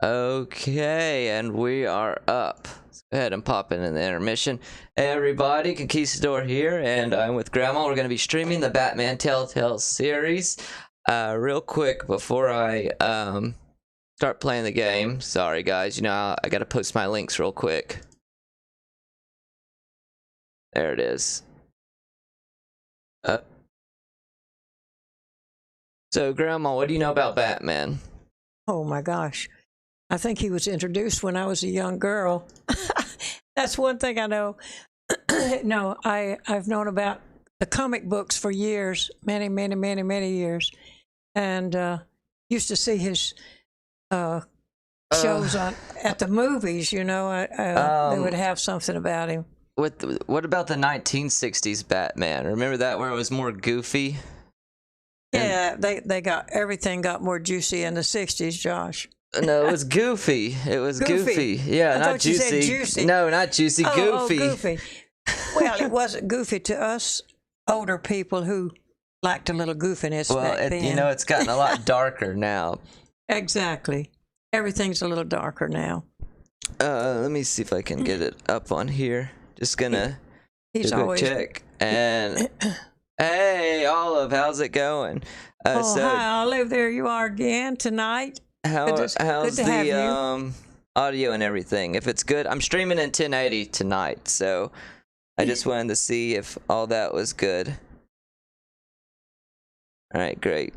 Okay, and we are up. Let's go ahead and pop in the intermission. Hey everybody, Conquistador here, and I'm with Grandma. We're going to be streaming the Batman TellTale Series. Real quick, before I start playing the game, sorry guys, you know, I got to post my links real quick. There it is. So Grandma, what do you know about Batman? Oh my gosh. I think he was introduced when I was a young girl. That's one thing I know. No, I've known about the comic books for years, many years, and used to see his shows at the movies. You know, they would have something about him. What about the 1960s Batman? Remember that, where it was more goofy? Yeah, everything got more juicy in the 60s, Josh. No, it was goofy. It was goofy. Yeah, not juicy. Juicy. No, not juicy. Goofy. Oh, goofy. Well, it wasn't goofy to us older people who liked a little goofiness. Well, back then. You know, it's gotten a lot darker now. Exactly. Everything's a little darker now. Let me see if I can get it up on here. Just gonna do a check. And hey, Olive, how's it going? Hi, Olive. There you are again tonight. How's the audio and everything? If it's good, I'm streaming in 1080 tonight, so I just wanted to see if all that was good. All right, great.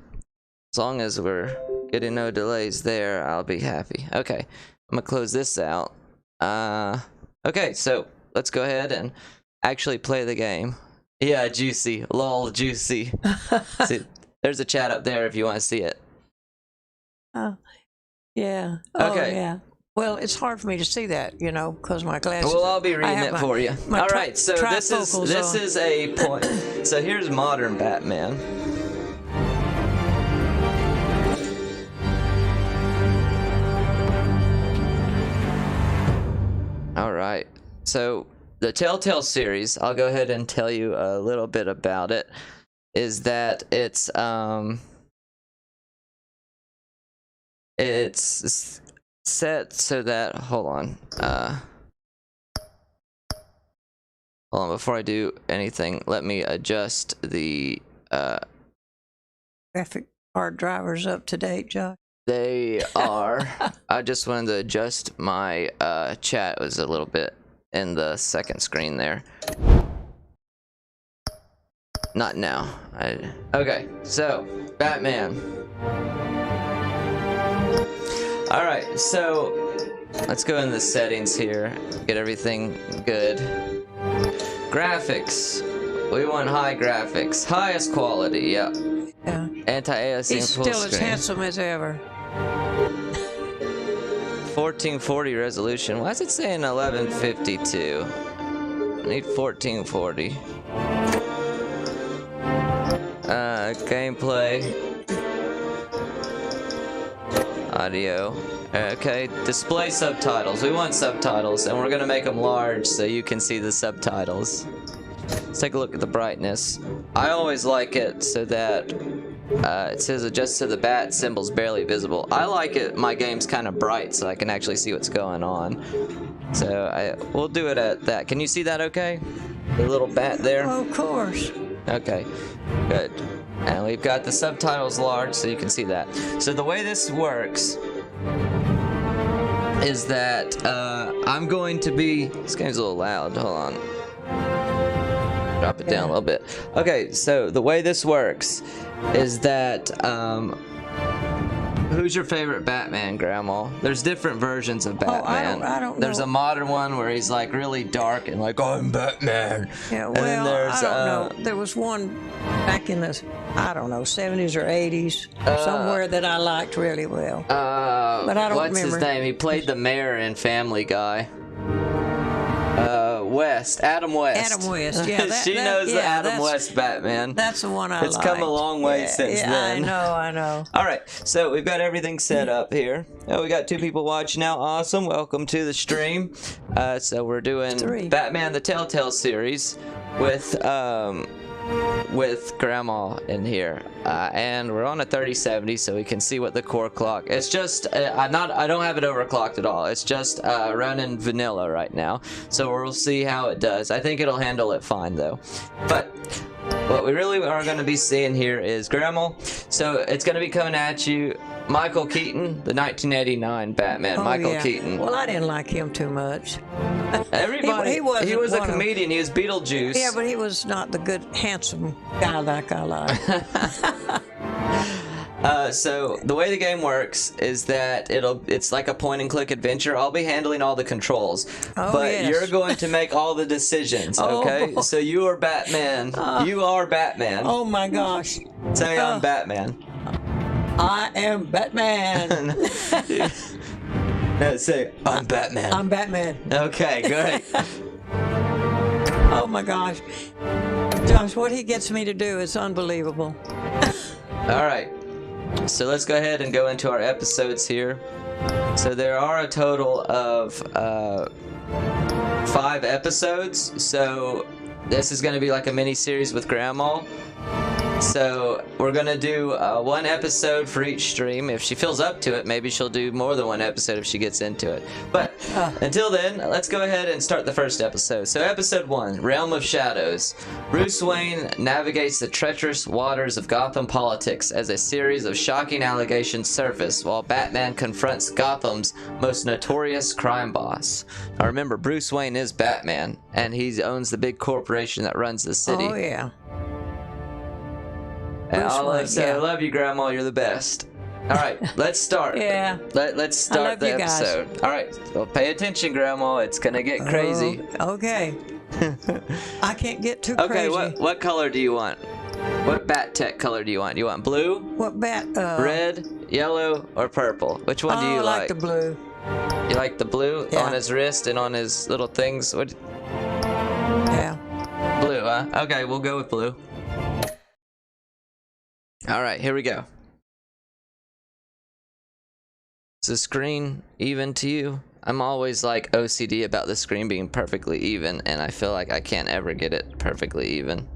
As long as we're getting no delays there, I'll be happy. Okay, I'm gonna close this out. Okay, so let's go ahead and actually play the game. Yeah, juicy. Lol, juicy. See, there's a chat up there if you want to see it. Yeah. Okay. Oh, yeah. Well, it's hard for me to see that, you know, because my glasses. Well, I'll be reading it for you. All right. So this is a point. So here's modern Batman. All right. So the TellTale series, I'll go ahead and tell you a little bit about it. Is that it's set so that hold on before I do anything, let me adjust the graphic card drivers up to date, Josh. They are. I just wanted to adjust my chat. It was a little bit in the second screen there. Not now. Okay, so Batman. Alright, so let's go in the settings here, get everything good. Graphics. We want high graphics. Highest quality, yep. Yeah. Anti-aliasing He's full still screen. as handsome as ever. 1440 resolution. Why is it saying 1152? I need 1440. Gameplay. Audio. Okay, display subtitles. We want subtitles, and we're gonna make them large so you can see the subtitles. Let's take a look at the brightness. I always like it so that it says adjust to the bat symbols barely visible. I like it. My game's kind of bright so I can actually see what's going on. So we'll do it at that. Can you see that okay? The little bat there? Oh, of course. Okay, good. And we've got the subtitles large so you can see that. So the way this works is that I'm going to be... This game's a little loud. Hold on. Drop it down a little bit. Okay, so the way this works is that... Who's your favorite Batman, Grandma? There's different versions of Batman. I don't know. There's a modern one where he's like really dark and like, I'm Batman. Yeah, well, and then there's, I don't know. There was one back in the, I don't know, 70s or 80s, somewhere that I liked really well. But I don't remember. What's his name? He played the mayor in Family Guy. West. Adam West. Adam West, yeah. She knows the Adam West Batman. That's the one I like. It's come a long way since then. I know. All right, so we've got everything set up here. Oh, we got 2 people watching now. Awesome. Welcome to the stream. So we're doing 3. Batman The TellTale Series with with Grandma in here, and we're on a 3070, so we can see what the core clock. It's just I don't have it overclocked at all. It's just running vanilla right now, so we'll see how it does. I think it'll handle it fine though. But what we really are going to be seeing here is Grandma. So it's going to be coming at you. Michael Keaton, the 1989 Batman. Michael Keaton. Well, I didn't like him too much. Everybody, he was a comedian. He was Beetlejuice. Yeah, but he was not the good, handsome guy like I like. So the way the game works is that it's like a point and click adventure. I'll be handling all the controls, but you're going to make all the decisions. Okay, so you are Batman. You are Batman. Oh my gosh! Say I'm Batman. I am Batman. No, say I'm Batman. I'm Batman. Okay, great. Oh my gosh, Josh, what he gets me to do is unbelievable. All right. So let's go ahead and go into our episodes here. So there are a total of 5 episodes. So this is going to be like a mini series with Grandma. So we're going to do 1 episode for each stream. If she feels up to it, maybe she'll do more than 1 episode if she gets into it. But until then, let's go ahead and start the first episode. So episode 1, Realm of Shadows. Bruce Wayne navigates the treacherous waters of Gotham politics as a series of shocking allegations surface while Batman confronts Gotham's most notorious crime boss. Now remember, Bruce Wayne is Batman, and he owns the big corporation that runs the city. Oh, yeah. And all I say, I love you, Grandma. You're the best. All right, let's start. Yeah. Let's start the episode. All right, well, pay attention, Grandma. It's gonna get crazy. Okay. I can't get too crazy. Okay, what color do you want? What bat tech color do you want? You want blue? What bat? Red, yellow, or purple? Which one do you like? I like the blue. You like the blue Yeah. on his wrist and on his little things? What? Yeah. Blue, huh? Okay, we'll go with blue. All right, here we go. Is the screen even to you? I'm always like OCD about the screen being perfectly even, and I feel like I can't ever get it perfectly even.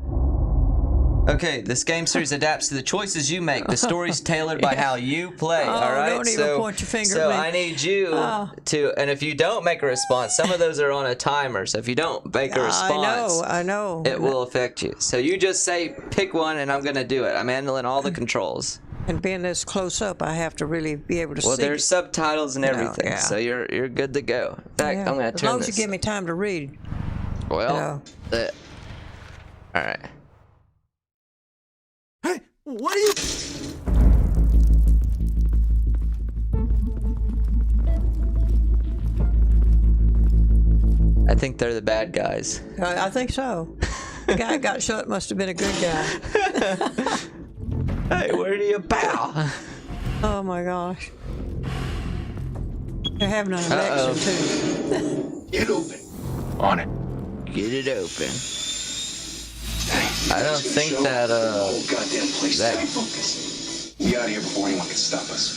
Okay, this game series adapts to the choices you make. The story's tailored by how you play, all right? Don't even point your finger at me. I need you to, and if you don't make a response, some of those are on a timer, so if you don't make a response, I know. it will affect you. So you just say, pick one, and I'm going to do it. I'm handling all the controls. And being this close up, I have to really be able to see. Well, there's subtitles and everything, so you're good to go. In fact, I'm going to turn this. As long as you give me time to read. Well, all right. Hey, what are you? I think they're the bad guys. I think so. The guy got shot must have been a good guy. Hey, where do you bow? Oh my gosh. They're having an election too. Get open. On it. Get it open. I don't think that Goddamn place. that Focus. Be out of here before anyone can stop us.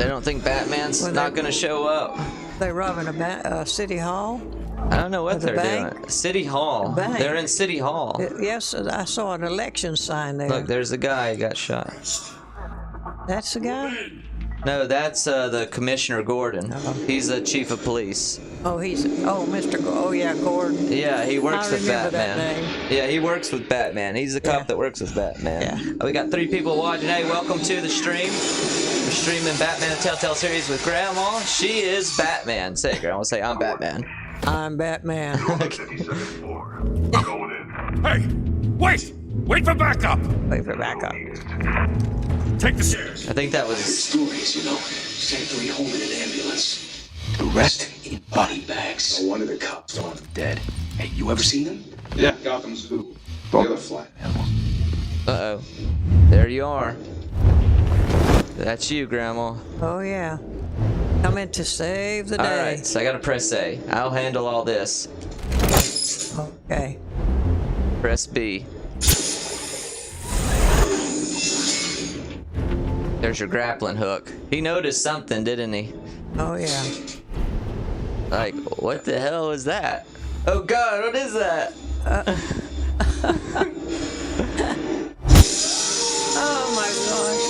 they don't think Batman's not gonna show up. They're robbing a city hall. I don't know what they're bank? doing. City Hall. Bank. They're in City Hall. Yes, I saw an election sign there. Look, there's a guy who got shot. That's the guy? No, that's the Commissioner Gordon. He's the chief of police. Oh, Mr. Gordon. Yeah, he works with remember Batman. that name. Yeah, he works with Batman. He's the cop that works with Batman. Yeah. We got 3 people watching. Hey, welcome to the stream. We're streaming Batman The TellTale Series with Grandma. She is Batman. Say it, Grandma. Say, I'm Batman. I'm Batman. Hey, wait! Wait for backup! Wait for backup. Take the stairs. I think that was... Stories, you know. Safely home in an ambulance. The rest in body bags. No wonder the cops want them dead. Hey, you ever seen them? Yeah, Gotham Zoo. The other flat. Uh-oh. There you are. That's you, Grandma. Oh, yeah. Coming to save the day. All right, so I gotta press A. I'll handle all this. Okay. Press B. There's your grappling hook. He noticed something, didn't he? Oh, yeah. Like, what the hell is that? Oh God, what is that? Oh my gosh.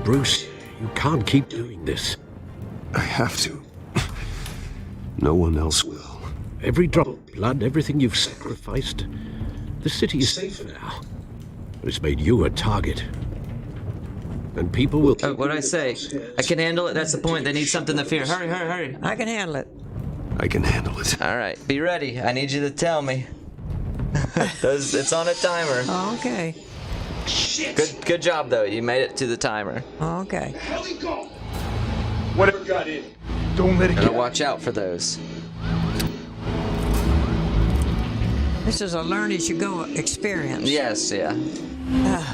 Bruce, you can't keep doing this. I have to. No one else will. Every drop of blood, everything you've sacrificed. The city is safe now. But it's made you a target. And people will... Oh, what'd I say? I can handle it. That's the point. They need something to fear. Hurry, hurry, hurry. I can handle it. I can handle it. All right, be ready. I need you to tell me. It's on a timer. Okay. Good job though. You made it to the timer. Okay. Hell he go? Whatever got in. Don't let it Gotta get... watch out for those. This is a learn as you go experience. Yes, yeah.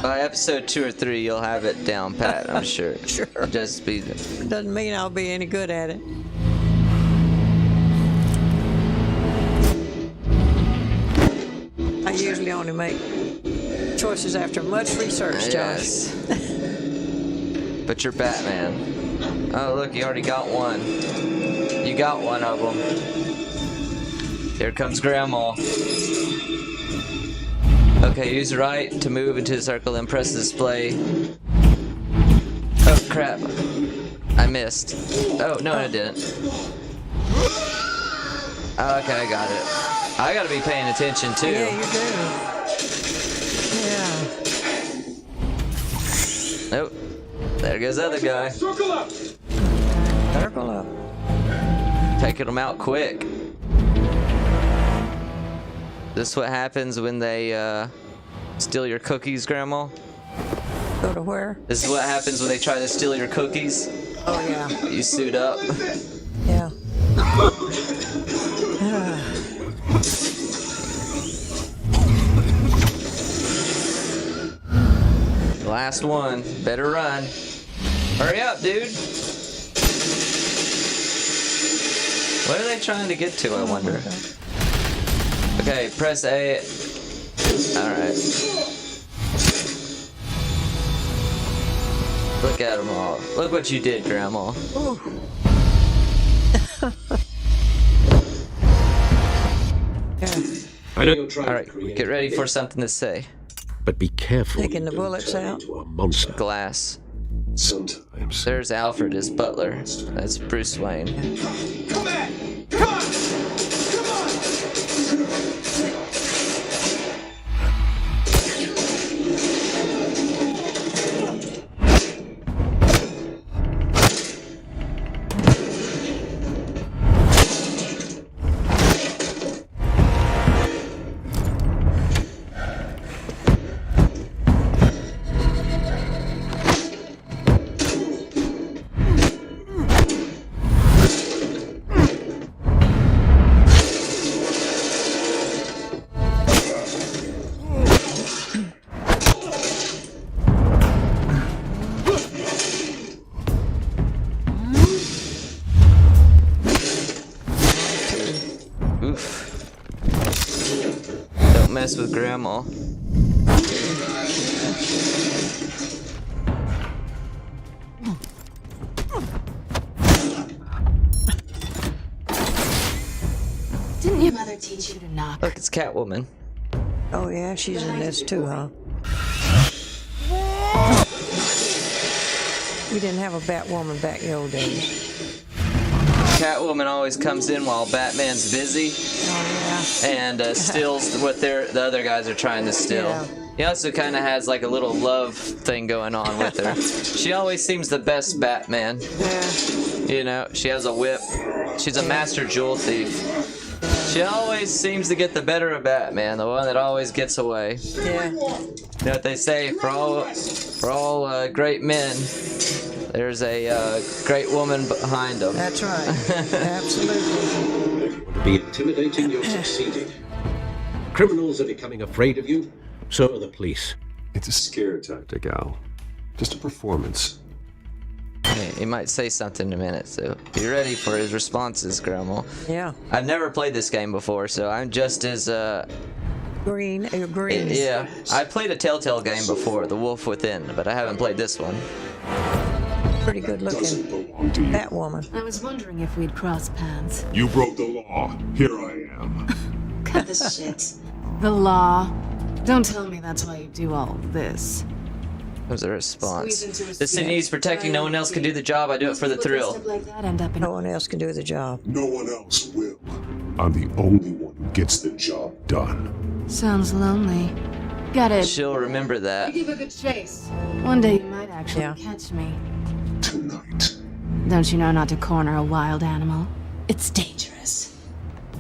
By episode 2 or 3, you'll have it down pat, I'm sure. Sure. Just be... Doesn't mean I'll be any good at it. I usually only make choices after much research, Josh. Yes. But you're Batman. Oh, look, you already got one. You got one of them. Here comes Grandma. Okay, use right to move into the circle and press the display. Oh, crap. I missed. Oh, no, I didn't. Okay, I got it. I gotta be paying attention, too. Yeah, you do. Yeah. Nope. There goes the other guy. Circle up. Circle up. Taking them out quick. This is what happens when they steal your cookies, Grandma? Go to where? This is what happens when they try to steal your cookies. Oh, yeah. You suit up. Yeah. Last one. Better run. Hurry up, dude. What are they trying to get to, I wonder? Okay, press A. Alright. Look at them all. Look what you did, Grandma. I know you're trying to Alright, create get ready for something to say. But be careful. Taking you the don't bullets turn out. into a monster. Glass. Sometimes. There's Alfred, his butler. That's Bruce Wayne. Come back. Come on. Come on. Oof. Don't mess with Grandma. Didn't your mother teach you to knock? Look, it's Catwoman. Oh, yeah, she's in this too, huh? We didn't have a Batwoman back in the old days. Catwoman always comes in while Batman's busy Oh, and steals what the other guys are trying to steal. Yeah. He also kind of has like a little love thing going on with her. She always seems the best Batman. yeah. You know, she has a whip. She's a master jewel thief. She always seems to get the better of Batman, the one that always gets away. Yeah. You know what they say? For all great men, there's a great woman behind them. That's right. Absolutely. To be intimidating, you're succeeding. Criminals are becoming afraid of you, so are the police. It's a scare tactic, Al. Just a performance. He might say something in a minute, so be ready for his responses, Grandma. Yeah. I've never played this game before, so I'm just as Green. Yeah, I played a Telltale game before, The Wolf Within, but I haven't played this one. Pretty good looking. That woman. I was wondering if we'd cross paths. You broke the law. Here I am. Cut the shit. The law. Don't tell me that's why you do all this. Was a response. Squeeze into a The city needs protecting. No one else can do the job. I do it for the thrill. People dressed up like that end up in No one else can do the job. No one else will. I'm the only one who gets the job done. Sounds lonely. Got it. She'll remember that. Give a good chase. One day you might actually Yeah. catch me. Tonight. Don't you know not to corner a wild animal? It's dangerous.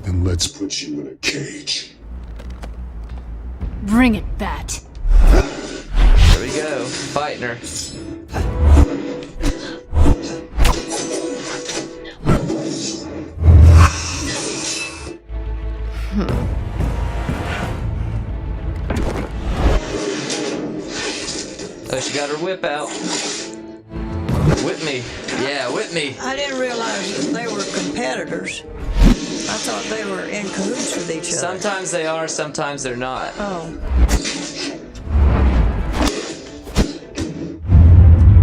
Then let's put you in a cage. Bring it, Bat. There we go. Fighting her. Oh, she got her whip out. Whip me. Yeah, whip me. I didn't realize that they were competitors. I thought they were in cahoots with each other. Sometimes they are, sometimes they're not. Oh,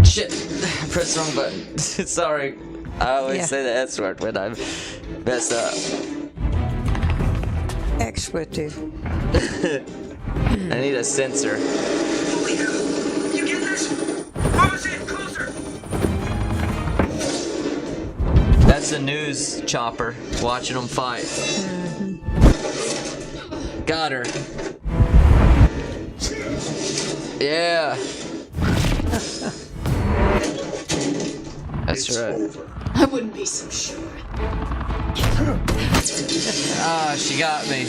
Shit. I pressed the wrong button. Sorry. I always Yeah. say the S word when I mess up. expletive. I need a sensor. Holy cow! You get this? What was it? Closer! That's a news chopper. Watching them fight. Got her. Yeah. That's right. I wouldn't be so sure. Ah, she got me.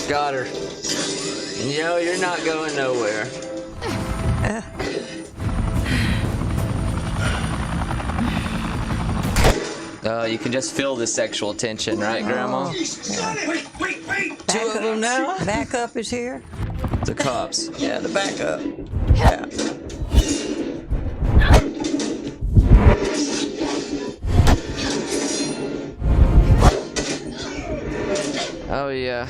Got her. Yo, you're not going nowhere. You can just feel the sexual tension, right, Grandma? Wait! Two of them now? Backup is here. The cops. Yeah, the backup. Yeah. Oh yeah.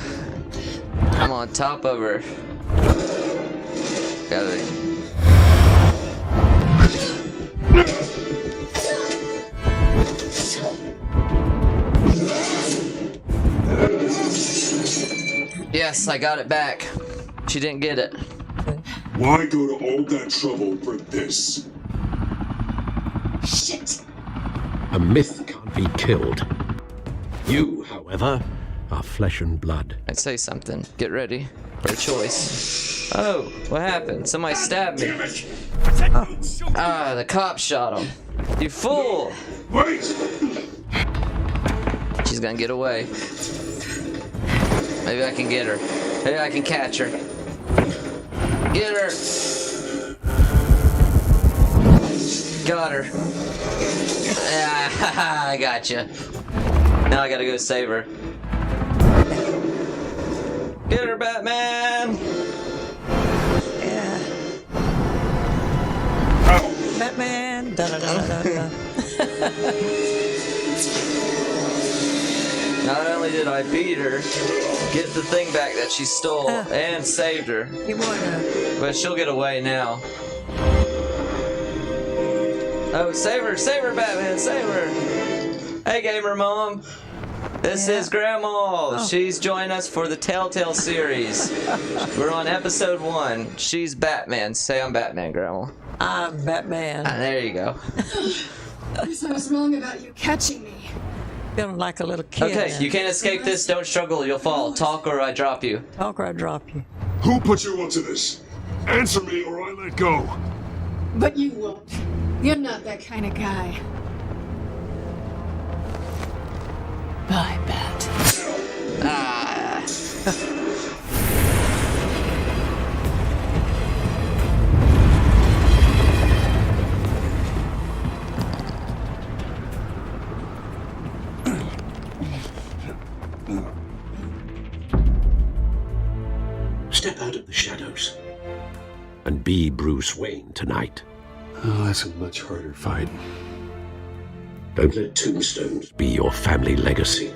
I'm on top of her. Got it. Yes, I got it back. She didn't get it. Why go to all that trouble for this? Shit. A myth can't be killed. You, however, are flesh and blood. I'd say something. Get ready for a choice. Oh, what happened? Somebody stabbed me. Ah, the cop shot him. You fool! Wait! She's gonna get away. Maybe I can get her. Maybe I can catch her. Get her! Got her. Ah, I gotcha. Now I gotta go save her. Get her, Batman! Yeah. Batman. Da da da da da. Not only did I beat her, get the thing back that she stole, and saved her, You want to? but she'll get away now. Oh, save her, Batman, save her! Hey, gamer mom. This is Grandma. She's joined us for the TellTale Series. We're on episode 1. She's Batman. Say I'm Batman, Grandma. I'm Batman. Ah, there you go. Guess I was wrong about you catching me. Feeling like a little kid. Okay, you can't escape this. Don't struggle. You'll fall. Talk or I drop you. Talk or I drop you. Who put you onto this? Answer me or I let go. But you won't. You're not that kind of guy. Bye, Bat. Ah. Step out of the shadows and be Bruce Wayne tonight. Oh, that's a much harder fight. Don't let tombstones be your family legacy.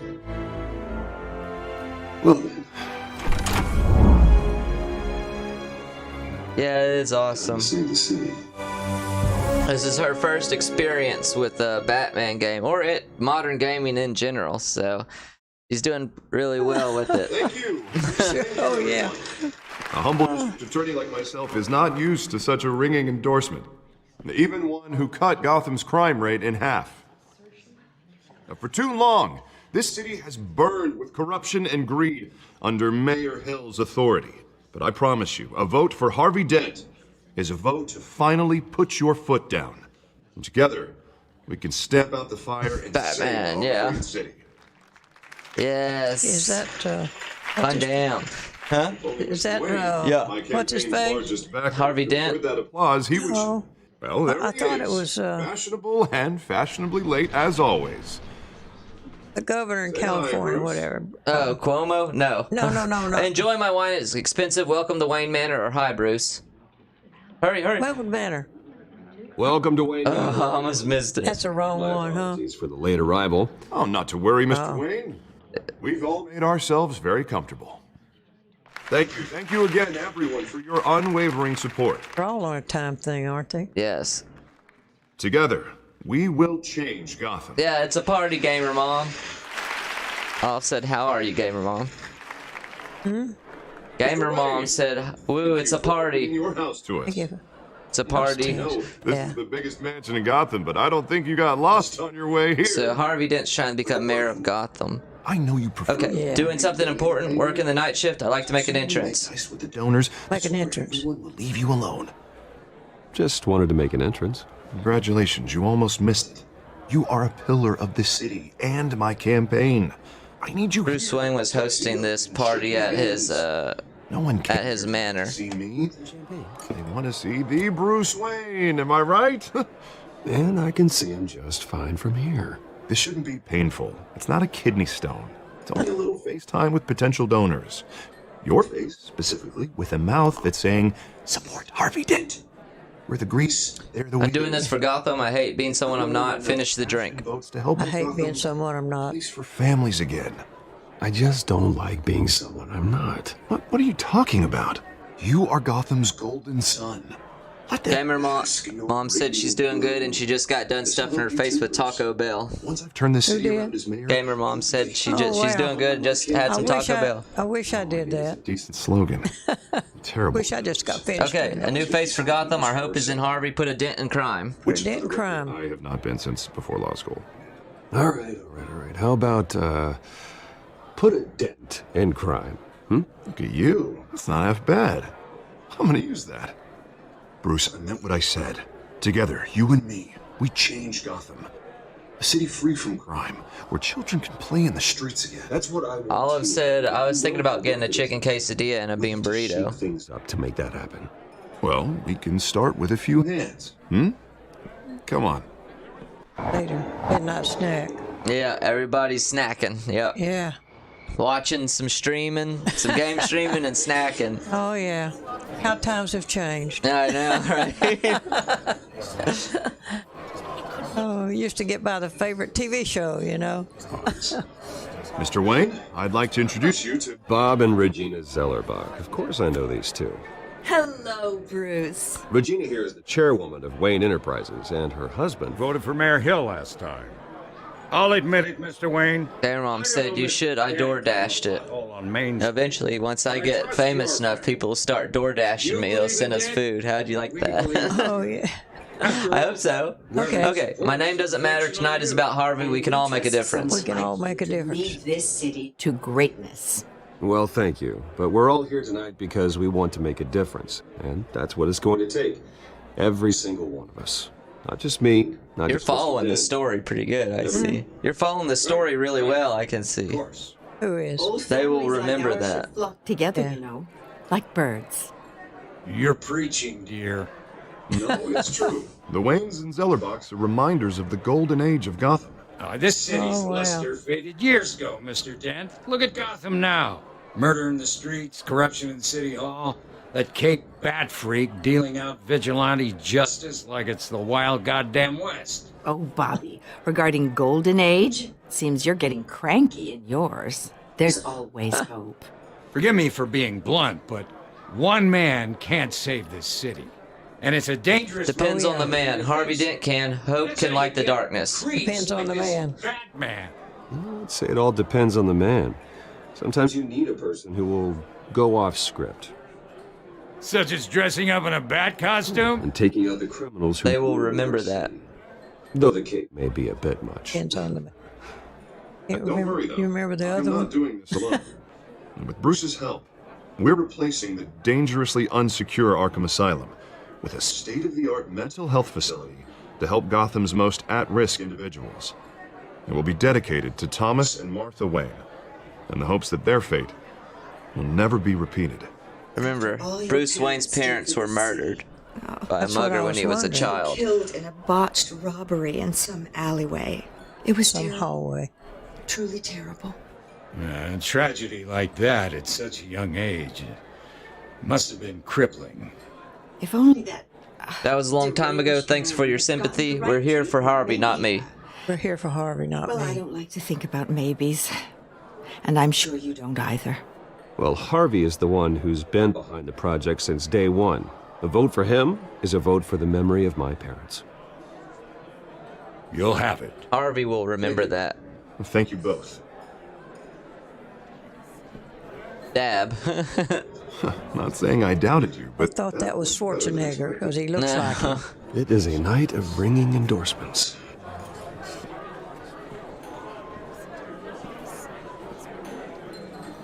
Well then, Yeah, it is awesome. save the city. This is her first experience with a Batman game, or modern gaming in general, so she's doing really well with it. Thank you. Oh, yeah. A humble district attorney like myself is not used to such a ringing endorsement. Even one who cut Gotham's crime rate in half. Now, for too long, this city has burned with corruption and greed under Mayor Hill's authority. But I promise you, a vote for Harvey Dent is a vote to finally put your foot down. And together, we can stamp out the fire and Batman, save yeah. our great city. Yes. Is that, I'm down. Huh? is that, Yeah. My what's his campaign's face? largest backer. Harvey If you Dent. heard that applause, he would. Oh. Well, there I he thought is. it was, fashionable and fashionably late as always. the governor in Say hi, California, Bruce. whatever. Oh, Cuomo? No. No. Enjoy my wine. It's expensive. Welcome to Wayne Manor. Or hi, Bruce. Hurry. What would matter? Welcome to Wayne. Oh, I almost missed it. That's the wrong one, huh? Apologies for the late arrival. Oh, not to worry, Mr. Wayne. We've all made ourselves very comfortable. Thank you again, everyone, for your unwavering support. They're all on a time thing, aren't they? Yes. Together, we will change Gotham. Yeah, it's a party, Gamer Mom. Olaf said, how are you, Gamer Mom? Gamer Mom said, woo, it's a In party. your house to us. Thank you. It's a party. No, this Yeah. is the biggest mansion in Gotham, but I don't think you got lost on your way here. So Harvey Dent's trying to become mayor of Gotham. I know you prefer. Okay, Yeah. doing something important, working the night shift. I like to make an entrance. Nice with the donors. Make an so entrance. Everyone will leave you alone. Just wanted to make an entrance. Congratulations, you almost missed it. You are a pillar of this city and my campaign. I need you. Bruce here. Wayne was hosting this party at his No one at cares his manor. to see me. They want to see the Bruce Wayne. Am I right? And I can see him just fine from here. This shouldn't be painful. It's not a kidney stone. It's only a little FaceTime with potential donors. Your face, specifically, with a mouth that's saying, support Harvey Dent. We're the grease, they're the I'm doing this for Gotham. I hate being someone I'm not. Finish the drink. votes to help I make hate Gotham being someone I'm a not. place for families again. I just don't like being someone I'm not. What are you talking about? You are Gotham's golden son. Let that Gamer Mom, mask and your Mom said she's doing good and she just got done stuffing her face with Taco Bell. Once I've turned this city did? around as mayor, Gamer Mom said she's wow. doing good and just had some Taco Bell. I wish I did that. decent slogan. Terrible. Wish I just got finished. Okay, with a it. new face for Gotham. Our hope is in Harvey. Put a dent in crime. For dent crime. I have not been since before law school. All right. How about, put a dent in crime? Look at you. That's not half bad. I'm gonna use that. Bruce, I meant what I said. Together, you and me, we change Gotham. A city free from crime, where children can play in the streets again. That's what I want. Olive said, I was thinking about getting a chicken quesadilla and a bean burrito. Shake things up to make that happen. Well, we can start with a few hands. Come on. Later. Midnight snack. Yeah, everybody's snacking. Yep. Yeah. Watching some streaming, some game streaming and snacking. Oh, yeah. How times have changed. I know, right? Oh, used to get by the favorite TV show, you know. Mr. Wayne, I'd like to introduce you to... Bob and Regina Zellerbach. Of course I know these two. Hello, Bruce. Regina here is the chairwoman of Wayne Enterprises, and her husband Voted for Mayor Hill last time. I'll admit it, Mr. Wayne. Their mom said you should. I door dashed it. All on Main Eventually, once I get famous enough, people will start door dashing me. They'll send us food. How'd you like that? Oh, yeah. I hope so. Okay. Okay, my name doesn't matter. Tonight is about Harvey. We can all make a difference. We can all make a difference. Lead this city to greatness. Well, thank you. But we're all here tonight because we want to make a difference. And that's what it's going to take. Every single one of us. Not just me. Not You're just following Mr. the Dent. story pretty good, I see. You're following the story really well, I can see. Who is? They will remember that. Flock together, Yeah. you know, like birds. You're preaching, dear. No, it's true. The Waynes and Zellerbachs are reminders of the golden age of Gotham. This city's Oh, wow. luster faded years ago, Mr. Dent. Look at Gotham now. Murder in the streets, corruption in City Hall. That Cape Bat freak dealing out vigilante justice like it's the wild goddamn West. Oh, Bobby, regarding Golden Age, seems you're getting cranky in yours. There's always hope. Forgive me for being blunt, but one man can't save this city. And it's a dangerous... Depends on the man. Harvey Dent can. Hope can light the darkness. Depends on the man. Batman. I'd say it all depends on the man. Sometimes you need a person who will go off script. Such as dressing up in a bat costume? And taking out the criminals who... They will remember that. Though the cape may be a bit much. Depends on the man. Don't worry, though. You remember the I'm other not one? doing this alone. And with Bruce's help, we're replacing the dangerously unsecure Arkham Asylum with a state-of-the-art mental health facility to help Gotham's most at-risk individuals. It will be dedicated to Thomas and Martha Wayne, in the hopes that their fate will never be repeated. Remember, Bruce Wayne's parents were murdered by a mugger when he was a child. Killed in a botched robbery in some alleyway. It was Some hallway. truly terrible. A tragedy like that at such a young age must have been crippling. If only that... That was a long time ago. Thanks for your sympathy. We're here for Harvey, not me. We're here for Harvey, not Well, I me. don't like to think about maybes. And I'm sure you don't either. Well, Harvey is the one who's been behind the project since day one. A vote for him is a vote for the memory of my parents. You'll have it. Harvey will remember that. Thank you both. Dab. Not saying I doubted you, I but thought that was Schwarzenegger, because he looks like him. It is a night of ringing endorsements.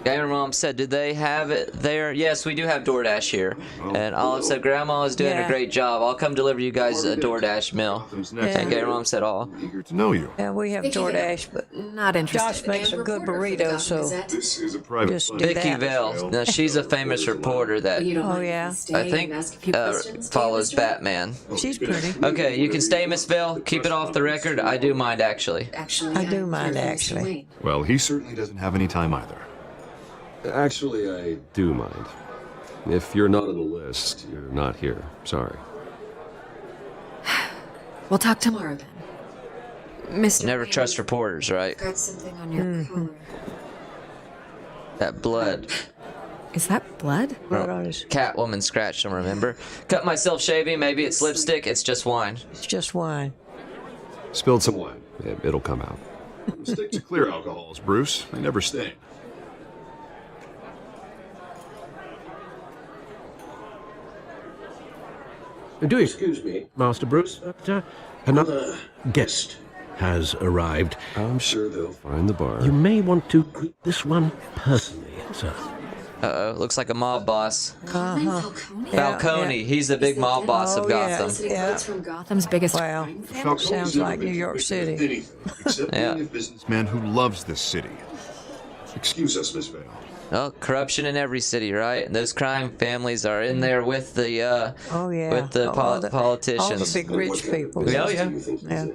Gamer Mom said, did they have it there? Yes, we do have DoorDash here. And Olive said, Grandma is doing a great job. I'll come deliver you guys a DoorDash meal. And Gamer Mom said, all. Eager to know you. Yeah, we have DoorDash, but Not interested. Josh makes a good burrito, so This is a private just do Vicky that. Vale. Now, she's a famous reporter that Oh, yeah. I think follows Batman. She's pretty. Okay, you can stay, Miss Vale. Keep it off the record. I do mind, actually. I do mind, actually. Well, he certainly doesn't have any time either. Actually, I do mind. If you're not on the list, you're not here. Sorry. We'll talk tomorrow then. Mr. Never Wayne, trust reporters, right? got something on your collar. That blood. Is that blood? Blood on his- Catwoman scratched him, remember? Cut myself shaving. Maybe it's lipstick. It's just wine. It's just wine. Spilled some wine. It'll come out. Stick to clear alcohols, Bruce. They never stain. Do excuse me, Master Bruce, but another guest has arrived. I'm sure they'll find the bar. You may want to greet this one personally, sir. Uh-oh, looks like a mob boss. Falcone? Falcone, he's the big mob boss of Oh, yeah. Gotham. Yeah. It's from Gotham's biggest Wow. crime family. Sounds like New York City. Anything except Yeah. being a businessman who loves this city. Excuse us, Miss Vale. Well, corruption in every city, right? And those crime families are in there with the Oh, yeah. with the All the politicians. big rich people. Oh, yeah. Yeah.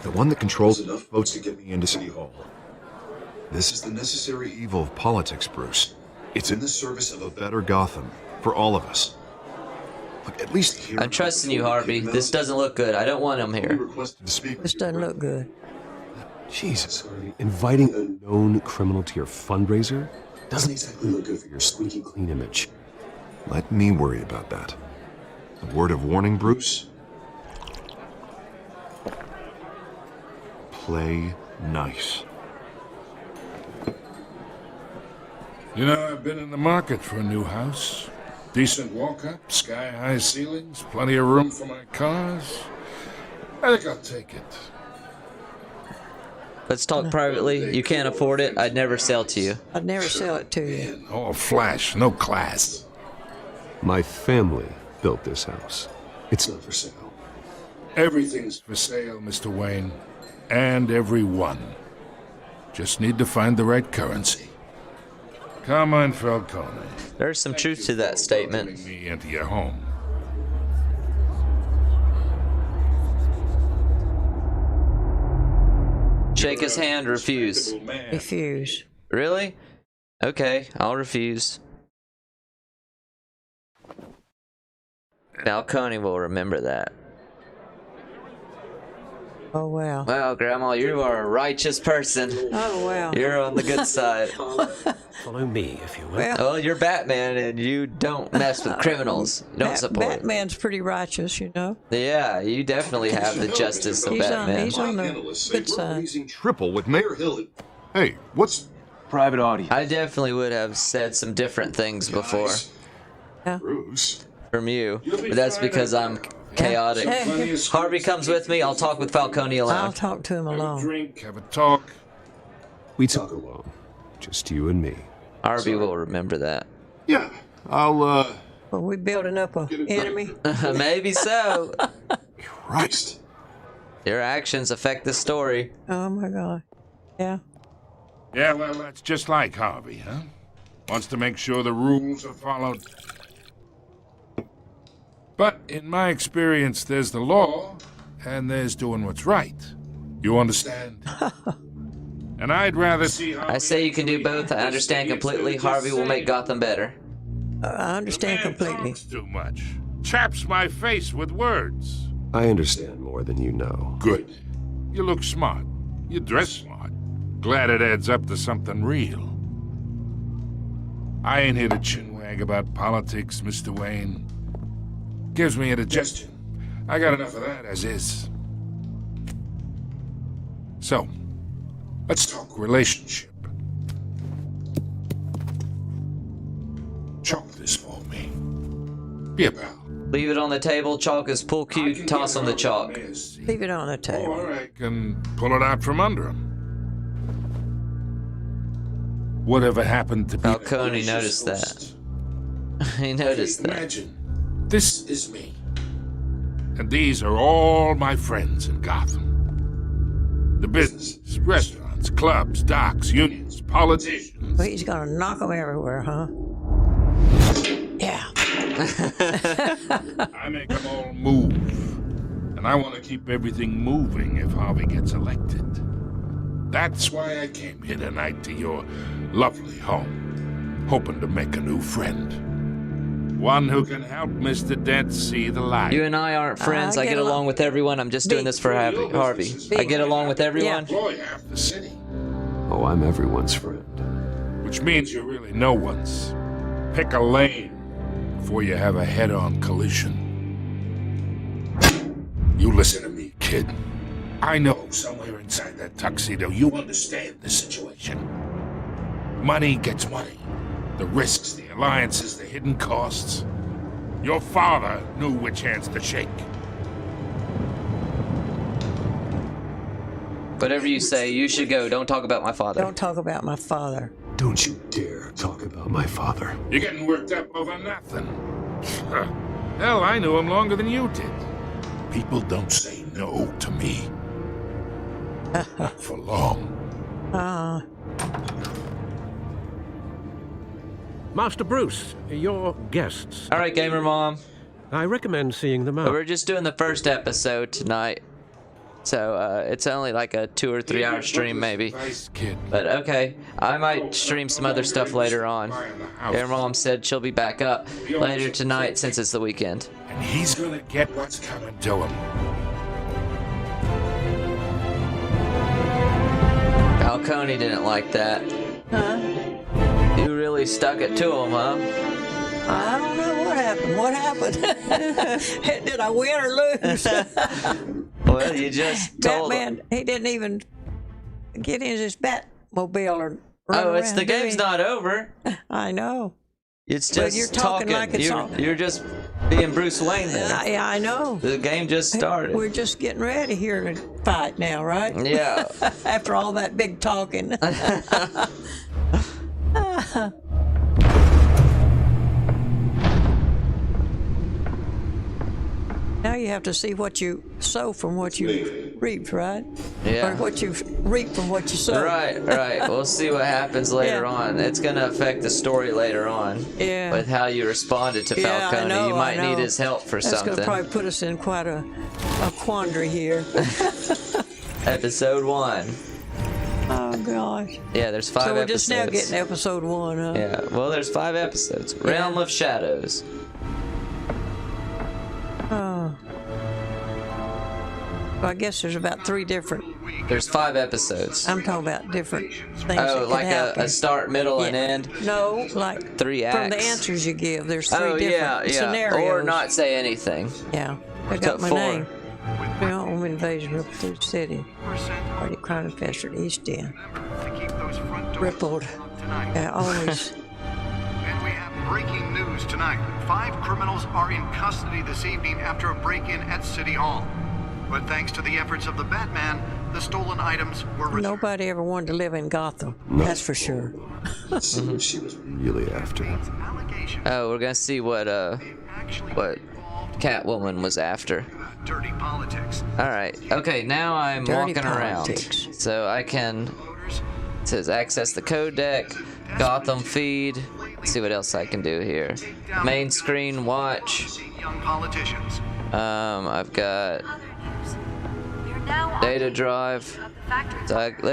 The one that controls enough votes to get me into City Hall. This is the necessary evil of politics, Bruce. It's in the service of a better Gotham for all of us. Look, at least here. I'm trusting you, Harvey. This doesn't look good. I don't want him here. Requested to speak with This you, doesn't right? look good. Jesus, Harvey, inviting a known criminal to your fundraiser doesn't exactly look good for your squeaky clean image. Let me worry about that. A word of warning, Bruce. Play nice. You know, I've been in the market for a new house. Decent walk-up, sky-high ceilings, plenty of room for my cars. I think I'll take it. Let's talk privately. You can't afford it. I'd never sell to you. I'd never sell it to you. All flash, no class. My family built this house. It's not for sale. Everything's for sale, Mr. Wayne. And everyone. Just need to find the right currency. Carmine Falcone. There's some truth to that statement. Letting me into your home. Shake his hand, refuse. Refuse. Really? Okay, I'll refuse. Falcone will remember that. Oh, wow. Well, Grandma, you are a righteous person. Oh, wow. You're on the good side. Follow me, if you will. Well, you're Batman, and you don't mess with criminals. You don't support it. Batman's pretty righteous, you know. Yeah, you definitely have the justice of Batman. He's on the good side. Triple with Mayor Hill. Hey, what's Private audio. I definitely would have said some different things before Yeah. Bruce? from you, but that's because I'm chaotic. Hey. Harvey comes with me. I'll talk with Falcone I'll alone. talk to him Have a alone. drink, have a talk. We talk alone. Just you and me. Harvey will remember that. Yeah, I'll, Well, we building up a enemy. Maybe so. Christ. Your actions affect the story. Oh, my God. Yeah. Yeah, well, that's just like Harvey, huh? Wants to make sure the rules are followed. But in my experience, there's the law, and there's doing what's right. You understand? And I'd rather see Harvey... I say you can do both. I understand completely. Harvey will make Gotham better. I understand The man completely. talks too much. Chaps my face with words. I understand more than you know. Good. You look smart. You dress smart. Glad it adds up to something real. I ain't here to chinwag about politics, Mr. Wayne. Gives me indigestion. I got enough of that as is. So, let's talk relationship. Chalk this for me. Be a pal. Leave it on the table. Chalk is pull cue. Toss on the chalk. Leave it on the table. Or I can pull it out from under him. Whatever happened to be Falcone noticed that. He noticed that. Imagine, this is me. And these are all my friends in Gotham. The businesses, restaurants, clubs, docks, unions, politicians. Well, he's gonna knock them everywhere, huh? Yeah. I make them all move. And I want to keep everything moving if Harvey gets elected. That's why I came here tonight to your lovely home, hoping to make a new friend. One who can help Mr. Dent see the light. You and I aren't friends. I get along with everyone. I'm just doing this for Harvey. I get along with everyone. Employ half the city. Oh, I'm everyone's friend. Which means you're really no one's. Pick a lane before you have a head-on collision. You listen to me, kid. I know somewhere inside that tuxedo you understand the situation. Money gets money. The risks, the alliances, the hidden costs. Your father knew which hands to shake. Whatever you say, you should go. Don't talk about my father. Don't talk about my father. Don't you dare talk about my father. You're getting worked up over nothing. Hell, I knew him longer than you did. People don't say no to me. Not for long. Master Bruce, your guests. All right, Gamer Mom. I recommend seeing them out. We're just doing the first episode tonight. So it's only like a 2 or 3 hour stream maybe. Nice kid. But okay, I might stream some other stuff later on. Gamer Mom said she'll be back up later tonight since it's the weekend. And he's gonna get what's coming to him. Falcone didn't like that. Huh? You really stuck it to him, huh? I don't know what happened. What happened? Did I win or lose? Well, you just told Batman, he didn't even get in his Batmobile or run Oh, it's around, the did game's he? not over. I know. It's But just you're talking like it's all- You're just being Bruce Wayne then. Yeah, I know. The game just started. We're just getting ready here to fight now, right? Yeah. After all that big talking. Now you have to see what you sow from what you reap, right? Yeah. Or what you reap from what you sow. Right. We'll see what happens later Yeah. on. It's going to affect the story later on. Yeah. With how you responded to Yeah, Falcone. I know, You might I know. need his help for That's something. going to probably put us in quite a quandary here. Episode 1. Oh, gosh. Yeah, there's 5 So we're episodes. just now getting episode 1, huh? Yeah, well, there's 5 episodes. Realm of Shadows. Oh. Well, I guess there's about 3 different. There's 5 episodes. I'm talking about different things. Oh, that like can happen. a start, middle, and Yeah. end? No, like 3 acts. from the answers you give. There's 3 Oh, different scenarios. Or not say anything. Yeah. I got my 4. name. Home invasion rippled through the city. Party crime infested East End. Rippled. Yeah, always. And we have breaking news tonight. 5 criminals are in custody this evening after a break-in at City Hall. But thanks to the efforts of the Batman, the stolen items were returned. Nobody ever wanted to live in Gotham. That's for sure. She was really after. Oh, we're gonna see what Catwoman was after. Dirty politics. Alright, okay, now I'm Dirty walking politics. around. So I can, it says access the codec, Gotham feed. Let's see what else I can do here. Main screen, watch. Young politicians. I've got data drive.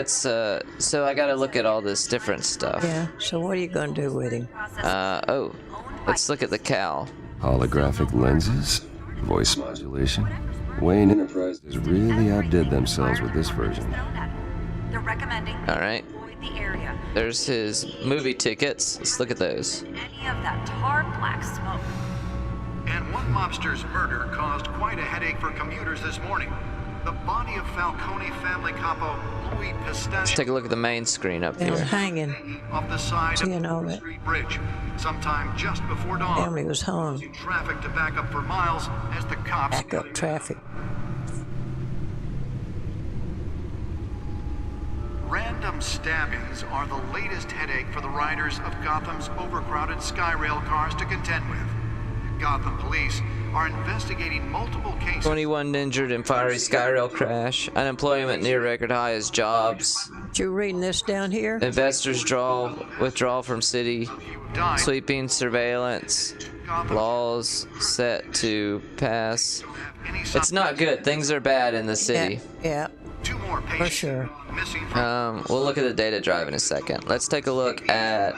So so I gotta look at all this different stuff. Yeah, so what are you going to do with him? Oh, let's look at the cow. Holographic lenses, voice modulation. Wayne Enterprises really outdid themselves with this version. They're recommending Alright. avoid the area. There's his movie tickets. Let's look at those. Any of that tar black smoke. And one mobster's murder caused quite a headache for commuters this morning. The body of Falcone family capo Louis Let's Pistachio take a look at the main screen up They were here. hanging. off the side So of you know the that Street Bridge, sometime just before dawn. family was hung. Causing traffic to back up for miles as the cops Back up traffic. Random stabbings are the latest headache for the riders of Gotham's overcrowded Skyrail cars to contend with. Gotham police are investigating multiple cases. 21 injured in fiery Skyrail crash. Unemployment near record high as jobs. You reading this down here? Investors withdrawal from city. Sweeping surveillance. Laws set to pass. It's not good. Things are bad in the city. Yeah. For sure. We'll look at the data drive in a second. Let's take a look at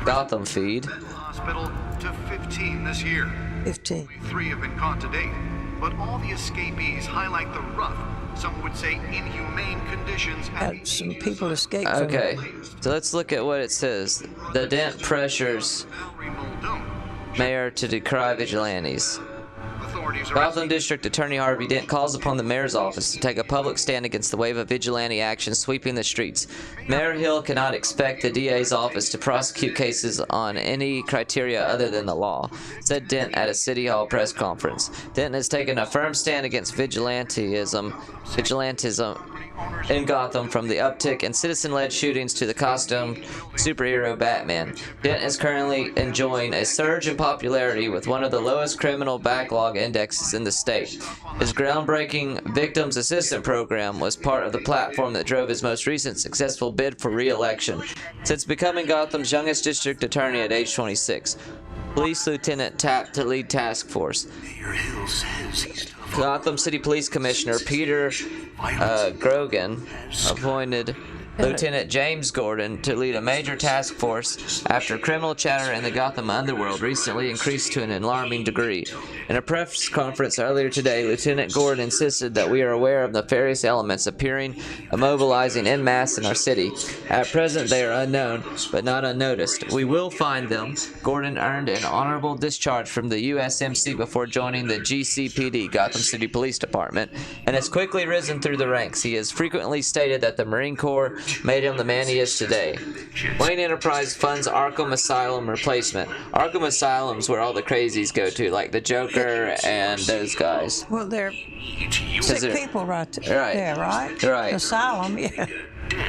Gotham feed. Hospital to 15 this year. 15. 3 have been caught to date, but all the escapees highlight the rough, some would say inhumane conditions at Had some people escape from Okay, so let's look at what it says. The Dent pressures mayor to decry vigilantes. Gotham District Attorney Harvey Dent calls upon the mayor's office to take a public stand against the wave of vigilante action sweeping the streets. Mayor Hill cannot expect the DA's office to prosecute cases on any criteria other than the law, said Dent at a City Hall press conference. Dent has taken a firm stand against vigilantism in Gotham, from the uptick in citizen-led shootings to the costumed superhero Batman. Dent is currently enjoying a surge in popularity with one of the lowest criminal backlog indexes in the state. His groundbreaking Victims Assistance Program was part of the platform that drove his most recent successful bid for re-election. Since becoming Gotham's youngest district attorney at age 26, Police Lieutenant tapped to lead task force. Gotham City Police Commissioner Peter Grogan appointed Lieutenant James Gordon to lead a major task force after criminal chatter in the Gotham underworld recently increased to an alarming degree. In a press conference earlier today, Lieutenant Gordon insisted that we are aware of nefarious elements appearing and mobilizing en masse in our city. At present, they are unknown, but not unnoticed. We will find them. Gordon earned an honorable discharge from the USMC before joining the GCPD, Gotham City Police Department, and has quickly risen through the ranks. He has frequently stated that the Marine Corps made him the man he is today. Wayne Enterprise funds Arkham Asylum replacement. Arkham Asylum's where all the crazies go to, like the Joker and those guys. Well, they're sick people right there, right? Right. Asylum, yeah.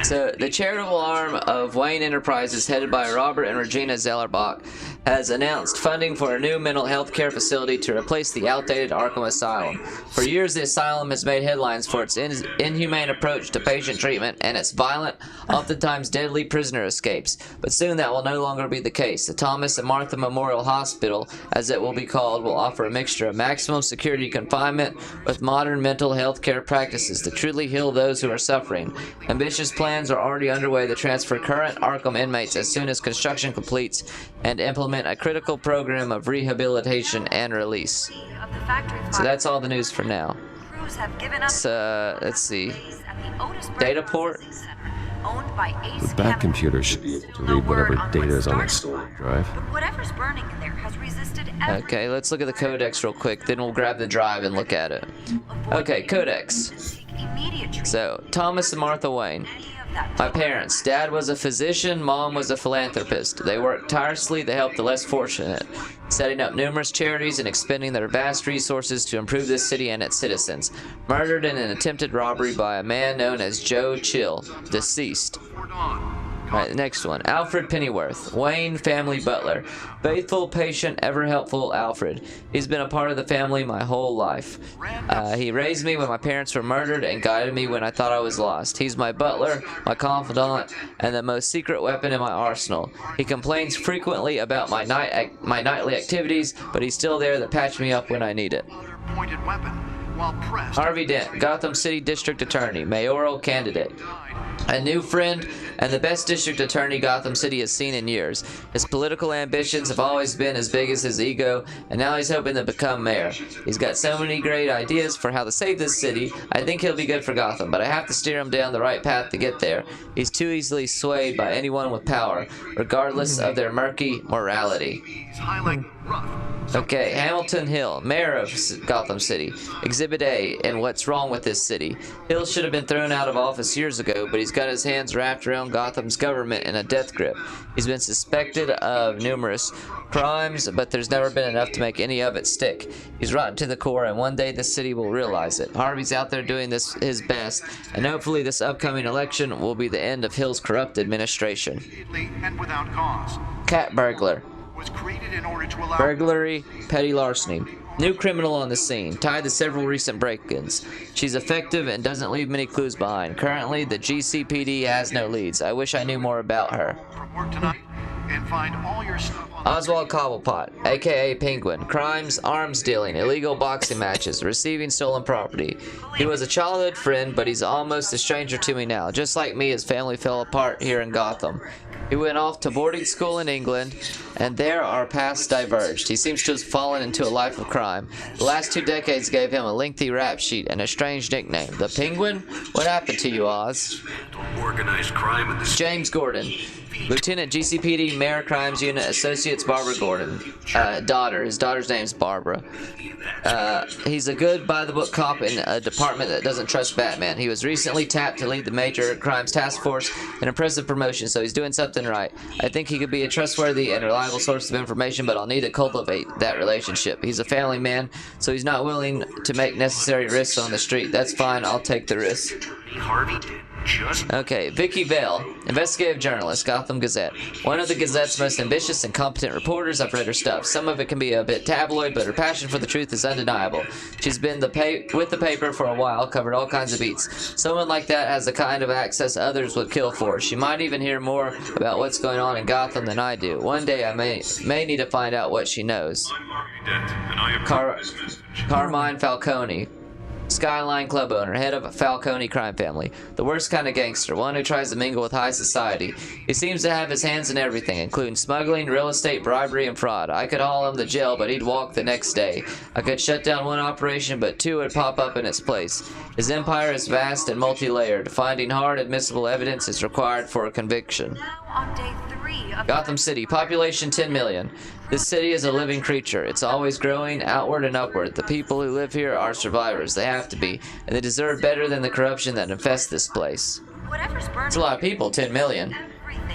So, the charitable arm of Wayne Enterprises, headed by Robert and Regina Zellerbach, has announced funding for a new mental health care facility to replace the outdated Arkham Asylum. For years, the asylum has made headlines for its inhumane approach to patient treatment and its violent, oftentimes deadly prisoner escapes. But soon that will no longer be the case. The Thomas and Martha Memorial Hospital, as it will be called, will offer a mixture of maximum security confinement with modern mental health care practices to truly heal those who are suffering. Ambitious plans plans are already underway to transfer current Arkham inmates as soon as construction completes and implement a critical program of rehabilitation and release. So that's all the news for now. So, let's see. Data port. The back computer should be able to read whatever data is on that storage drive. Whatever's burning in there has resisted Okay, let's look at the codex real quick, then we'll grab the drive and look at it. Okay, codex. So, Thomas and Martha Wayne. My parents. Dad was a physician, Mom was a philanthropist. They worked tirelessly to help the less fortunate, setting up numerous charities and expending their vast resources to improve this city and its citizens. Murdered in an attempted robbery by a man known as Joe Chill, deceased. Alright, the next one. Alfred Pennyworth, Wayne family butler. Faithful, patient, ever helpful Alfred. He's been a part of the family my whole life. He raised me when my parents were murdered and guided me when I thought I was lost. He's my butler, my confidant, and the most secret weapon in my arsenal. He complains frequently about my nightly activities, but he's still there to patch me up when I need it. Harvey Dent, Gotham City District Attorney, mayoral candidate. A new friend and the best district attorney Gotham City has seen in years. His political ambitions have always been as big as his ego, and now he's hoping to become mayor. He's got so many great ideas for how to save this city. I think he'll be good for Gotham, but I have to steer him down the right path to get there. He's too easily swayed by anyone with power, regardless of their murky morality. Okay, Hamilton Hill, mayor of Gotham City. Exhibit A, and what's wrong with this city. Hill should have been thrown out of office years ago, but he's got his hands wrapped around Gotham's government in a death grip. He's been suspected of numerous crimes, but there's never been enough to make any of it stick. He's rotten to the core, and one day the city will realize it. Harvey's out there doing his best, and hopefully this upcoming election will be the end of Hill's corrupt administration. Cat burglar. Burglary, petty larceny. New criminal on the scene, tied to several recent break-ins. She's effective and doesn't leave many clues behind. Currently, the GCPD has no leads. I wish I knew more about her. Oswald Cobblepot, aka Penguin. Crimes, arms dealing, illegal boxing matches, receiving stolen property. He was a childhood friend, but he's almost a stranger to me now. Just like me, his family fell apart here in Gotham. He went off to boarding school in England, and there our paths diverged. He seems to have fallen into a life of crime. The last 2 decades gave him a lengthy rap sheet and a strange nickname. The Penguin? What happened to you, Oz? Organized crime in this. James Gordon. Lieutenant GCPD, Mayor Crimes Unit, Associates Barbara Gordon. Daughter. His daughter's name's Barbara. He's a good by-the-book cop in a department that doesn't trust Batman. He was recently tapped to lead the Major Crimes Task Force, an impressive promotion, so he's doing something right. I think he could be a trustworthy and reliable source of information, but I'll need to cultivate that relationship. He's a family man, so he's not willing to make necessary risks on the street. That's fine, I'll take the risk. Harvey did. Okay, Vicky Vale, investigative journalist, Gotham Gazette. One of the Gazette's most ambitious and competent reporters. I've read her stuff. Some of it can be a bit tabloid, but her passion for the truth is undeniable. She's been with the paper for a while, covered all kinds of beats. Someone like that has the kind of access others would kill for. She might even hear more about what's going on in Gotham than I do. One day I may need to find out what she knows. Carmine Falcone. Skyline Club owner, head of Falcone crime family. The worst kind of gangster, one who tries to mingle with high society. He seems to have his hands in everything, including smuggling, real estate, bribery, and fraud. I could haul him to jail, but he'd walk the next day. I could shut down one operation, but 2 would pop up in its place. His empire is vast and multi-layered. Finding hard, admissible evidence is required for a conviction. On day 3 of Gotham City, population 10 million. This city is a living creature. It's always growing, outward and upward. The people who live here are survivors. They have to be, and they deserve better than the corruption that infests this place. It's a lot of people, 10 million.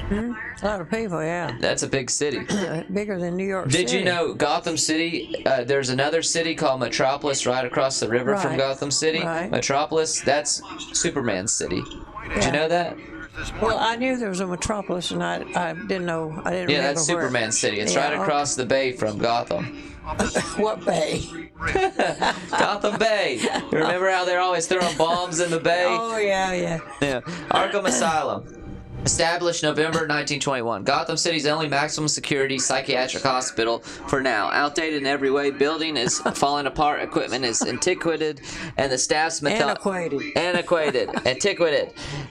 A lot of people, yeah. That's a big city. Bigger than New York City. Did you know Gotham City, there's another city called Metropolis right across the river from Gotham City? Right. Metropolis, that's Superman's city. Did you know that? Well, I knew there was a Metropolis, and I didn't know. I didn't remember that's Superman's city. It's right across the bay from Gotham. What bay? Gotham Bay. You remember how they're always throwing bombs in the bay? Oh, yeah. Yeah. Arkham Asylum. Established November 1921. Gotham City's only maximum security psychiatric hospital for now. Outdated in every way. Building is falling apart. Equipment is antiquated. And the staff's antiquated.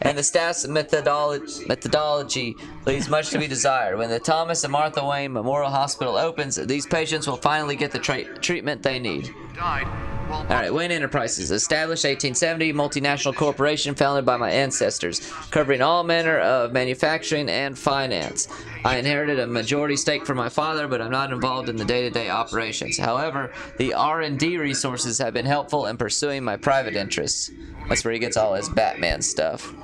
And the staff's methodology leaves much to be desired. When the Thomas and Martha Wayne Memorial Hospital opens, these patients will finally get the treatment they need. Alright, Wayne Enterprises. Established 1870, multinational corporation founded by my ancestors, covering all manner of manufacturing and finance. I inherited a majority stake from my father, but I'm not involved in the day-to-day operations. However, the R&D resources have been helpful in pursuing my private interests. That's where he gets all his Batman stuff.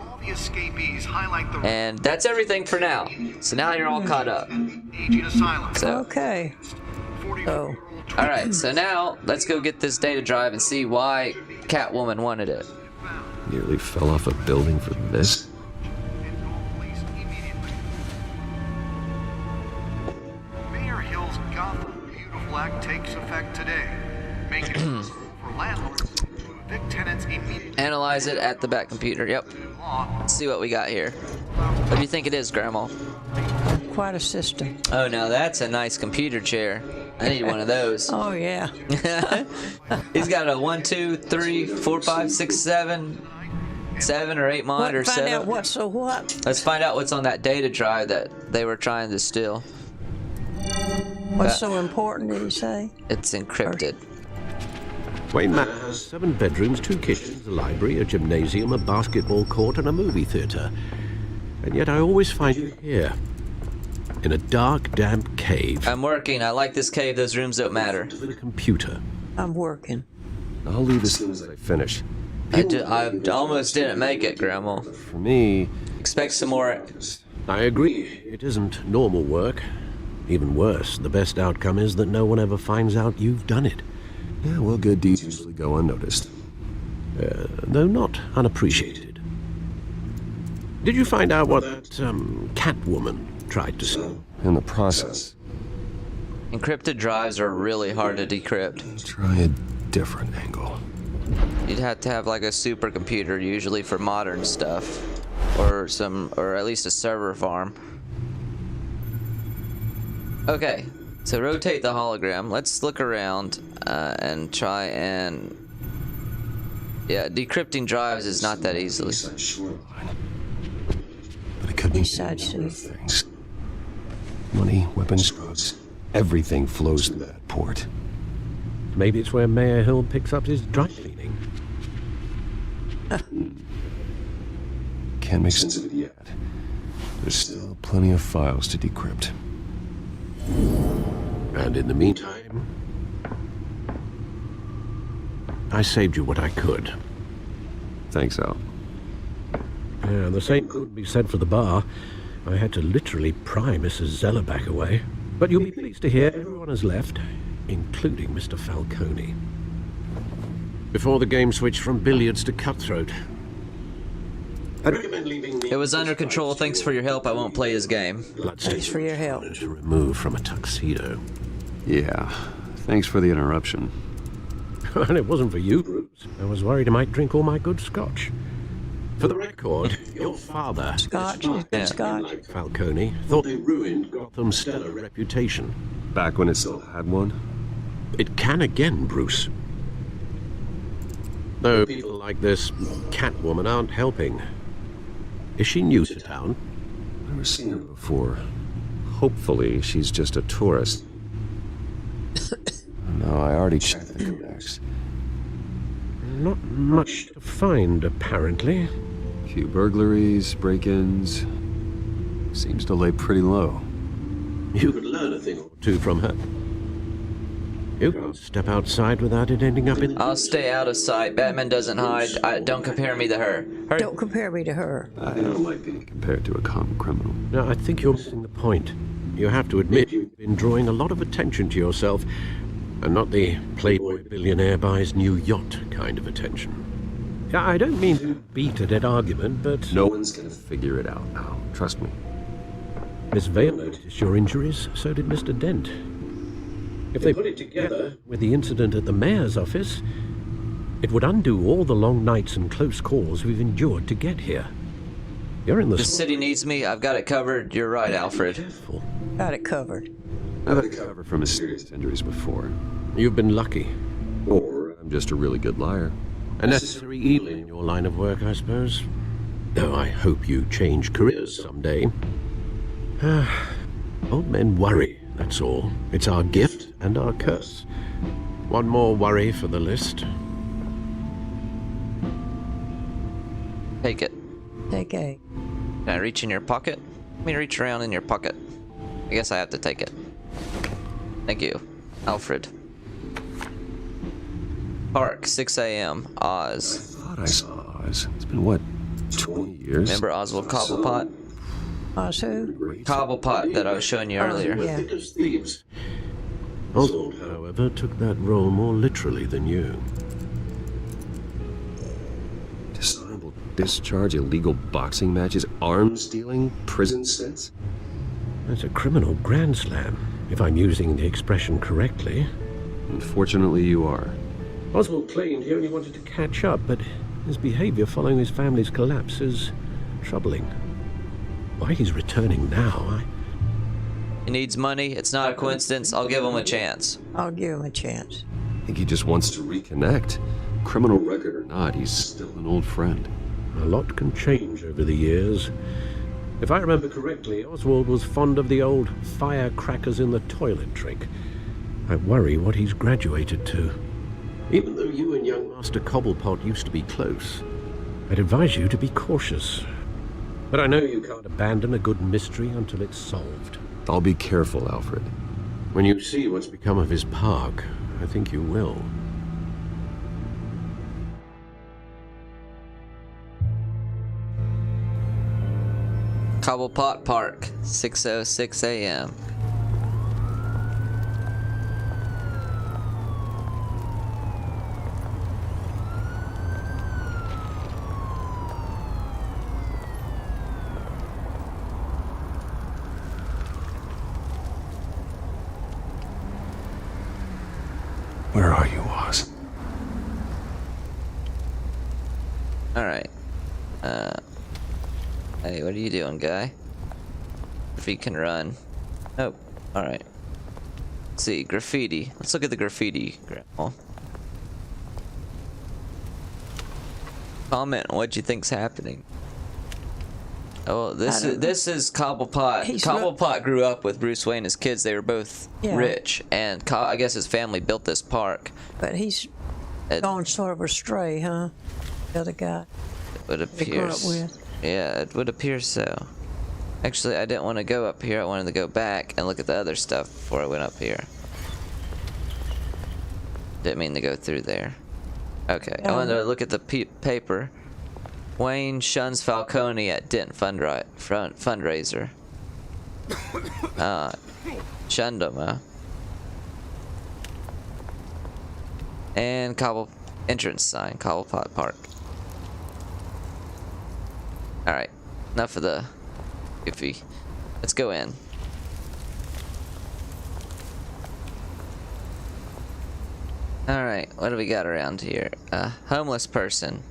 And that's everything for now. So now you're all caught up. So, okay. Oh. Alright, so now let's go get this data drive and see why Catwoman wanted it. Nearly fell off a building for this? Mayor Hill's Gotham Beautiful Act takes effect today, making it for landlords to evict tenants immediately. Analyze it at the back computer. Yep. Let's see what we got here. What do you think it is, Grandma? Quite a system. Oh, now that's a nice computer chair. I need one of those. Oh, yeah. He's got a 1, 2, 3, 4, 5, 6, 7 or 8 monitors set up. Find out what's so what. Let's find out what's on that data drive that they were trying to steal. What's so important, did he say? It's encrypted. Wayne Manor has 7 bedrooms, 2 kitchens, a library, a gymnasium, a basketball court, and a movie theater. And yet I always find you here, in a dark, damp cave. I'm working. I like this cave. Those rooms don't matter. With a computer. I'm working. I'll leave as soon as I finish. I almost didn't make it, Grandma. For me... Expect some more... I agree. It isn't normal work. Even worse, the best outcome is that no one ever finds out you've done it. Yeah, well, good deeds usually go unnoticed. Though not unappreciated. Did you find out what that, Catwoman tried to steal? In the process. Encrypted drives are really hard to decrypt. Try a different angle. You'd have to have like a supercomputer usually for modern stuff. Or at least a server farm. Okay, so rotate the hologram. Let's look around and try and... Yeah, decrypting drives is not that easily. But it could be things. Money, weapons, drugs, everything flows through that port. Maybe it's where Mayor Hill picks up his dry cleaning. Can't make sense of it yet. There's still plenty of files to decrypt. And in the meantime, I saved you what I could. Thanks, Al. Yeah, the same couldn't be said for the bar. I had to literally pry Mrs. Zeller back away. But you'll be pleased to hear everyone has left, including Mr. Falcone. Before the game switched from billiards to cutthroat. I'd recommend leaving It was under control. Thanks for your help. I won't play his game. Thanks for your help. To remove from a tuxedo. Yeah. Thanks for the interruption. And it wasn't for you, Bruce. I was worried I might drink all my good scotch. For the record, your father, Scotch, Scotch. Falcone, thought they ruined Gotham's stellar reputation. Back when it still had one? It can again, Bruce. Though people like this Catwoman aren't helping. Is she new to town? Never seen her before. Hopefully, she's just a tourist. No, I already checked the codex. Not much to find, apparently. Few burglaries, break-ins. Seems to lay pretty low. You could learn a thing or two from her. You can't step outside without it ending up in... I'll stay out of sight. Batman doesn't hide. Don't compare me to her. Don't compare me to her. I don't like being compared to a common criminal. No, I think you're missing the point. You have to admit you've been drawing a lot of attention to yourself, and not the playboy billionaire buys new yacht kind of attention. I don't mean to beat a dead argument, but... No one's gonna figure it out now. Trust me. Miss Vale noticed your injuries, so did Mr. Dent. If they put it together with the incident at the mayor's office, it would undo all the long nights and close calls we've endured to get here. You're in the city needs me. I've got it covered. You're right, Alfred. Got it covered. I've had it covered from serious injuries before. You've been lucky. Or I'm just a really good liar. A necessary evil in your line of work, I suppose. Though I hope you change careers someday. Old men worry, that's all. It's our gift and our curse. One more worry for the list. Take it. Take A. Can I reach in your pocket? Let me reach around in your pocket. I guess I have to take it. Thank you, Alfred. Park, 6 a.m. Oz. I thought I saw Oz. It's been, what, 20 years? Remember Oswald Cobblepot? Oz who? Cobblepot that I was showing you earlier. Yeah. Oswald, however, took that role more literally than you. Dishonorable discharge, illegal boxing matches, arms dealing, prison stints? That's a criminal grand slam, if I'm using the expression correctly. Unfortunately, you are. Oswald claimed he only wanted to catch up, but his behavior following his family's collapse is troubling. Why he's returning now, He needs money. It's not a coincidence. I'll give him a chance. I'll give him a chance. I think he just wants to reconnect. Criminal record or not, he's still an old friend. A lot can change over the years. If I remember correctly, Oswald was fond of the old firecrackers in the toilet trick. I worry what he's graduated to. Even though you and young Master Cobblepot used to be close, I'd advise you to be cautious. But I know you can't abandon a good mystery until it's solved. I'll be careful, Alfred. When you see what's become of his park, I think you will. Cobblepot Park, 6:06 a.m. Where are you, Oz? Alright. Hey, what are you doing, guy? If he can run. Oh, alright. Let's see, graffiti. Let's look at the graffiti, Grandma. Comment on what you think's happening. Oh, this is Cobblepot. Cobblepot grew up with Bruce Wayne as kids. They were both rich, and I guess his family built this park. But he's gone sort of astray, huh? The other guy. It would appear. They grew up with. Yeah, it would appear so. Actually, I didn't want to go up here. I wanted to go back and look at the other stuff before I went up here. Didn't mean to go through there. Okay, I wanted to look at the paper. Wayne shuns Falcone at Dent fundraiser. Shunned him, huh? And entrance sign, Cobblepot Park. Alright, enough of the goofy. Let's go in. Alright, what do we got around here? Homeless person.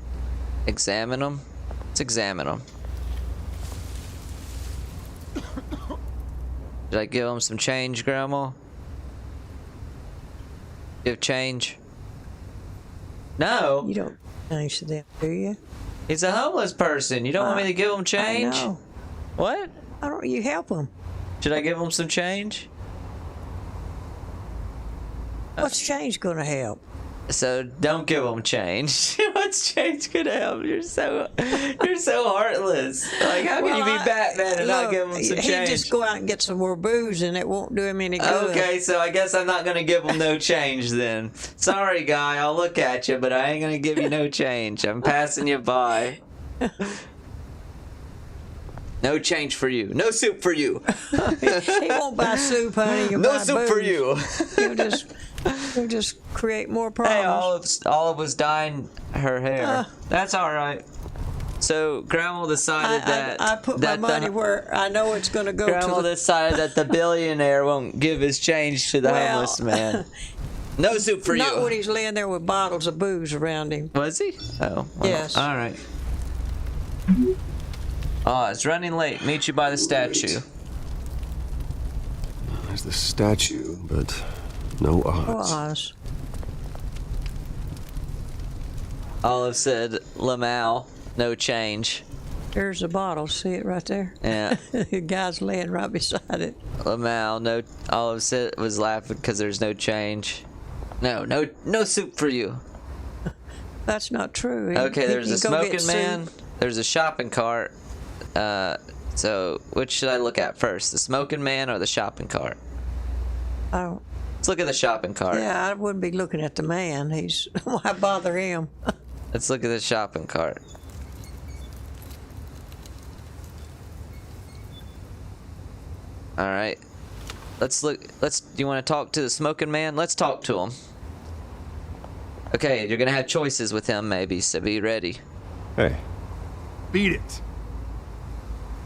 Examine them? Let's examine them. Did I give him some change, Grandma? Give change? No! You don't change to them, do you? He's a homeless person. You don't want me to give him change? I know. What? Why don't you help him? Should I give him some change? What's change gonna help? So don't give him change. What's change gonna help? You're so heartless. Like, how can you be Batman and not give him some change? He'd just go out and get some more booze, and it won't do him any good. Okay, so I guess I'm not gonna give him no change then. Sorry, guy. I'll look at you, but I ain't gonna give you no change. I'm passing you by. No change for you. No soup for you. He won't buy soup, honey. He'll no buy soup booze. for you. He'll just create more problems. Hey, Olive was dyeing her hair. That's all right. So Grandma decided that I put my money where I know it's going to go. Grandma decided that the billionaire won't give his change to the homeless man. No soup for you. Not when he's laying there with bottles of booze around him. Was he? Oh. Well, yes. All right. It's running late. Meet you by the statue. There's the statue, but no Oz. Oh, Oz. Olive said, Lamau, no change. There's a bottle. See it right there? Yeah. The guy's laying right beside it. Lamau, no. Olive said was laughing because there's no change. No soup for you. That's not true. Okay, there's a smoking soup. man. There's a shopping cart. So which should I look at first? The smoking man or the shopping cart? Oh. Let's look at the shopping cart. Yeah, I wouldn't be looking at the man. Why bother him? Let's look at the shopping cart. All right. Let's look. Do you want to talk to the smoking man? Let's talk to him. Okay, you're gonna have choices with him, maybe. So be ready. Hey. Beat it.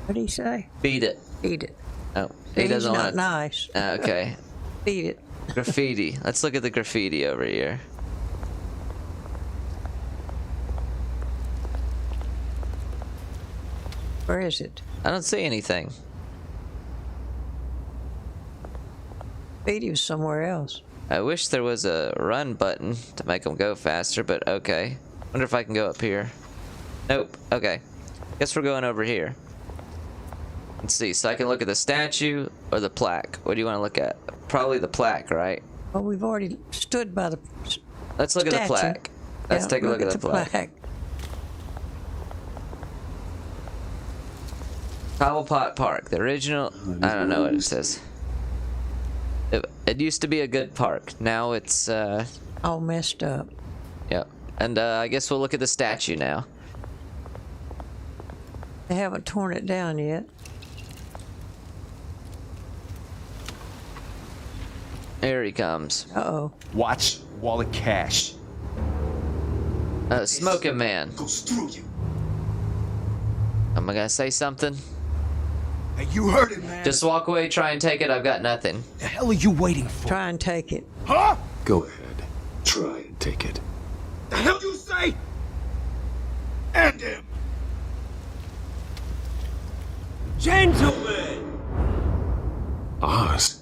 What did he say? Beat it. Beat it. Oh, he doesn't He's want not it. nice. Okay. Beat it. Graffiti. Let's look at the graffiti over here. Where is it? I don't see anything. Beat was somewhere else. I wish there was a run button to make them go faster, but okay. Wonder if I can go up here. Nope. Okay. Guess we're going over here. Let's see. So I can look at the statue or the plaque. What do you want to look at? Probably the plaque, right? Well, we've already stood by the Let's look at the plaque. Let's take a look at the plaque. Cobblepot Park, the original. I don't know what it says. It used to be a good park. Now it's all messed up. Yep. And I guess we'll look at the statue now. They haven't torn it down yet. Here he comes. Uh-oh. Watch wallet cash. Smoking man. Goes through you. Am I gonna say something? Hey, you heard it, man. Just walk away, try and take it. I've got nothing. The hell are you waiting for? Try and take it. Huh? Go ahead. Try and take it. The hell you say? End him. Gentlemen. Oz.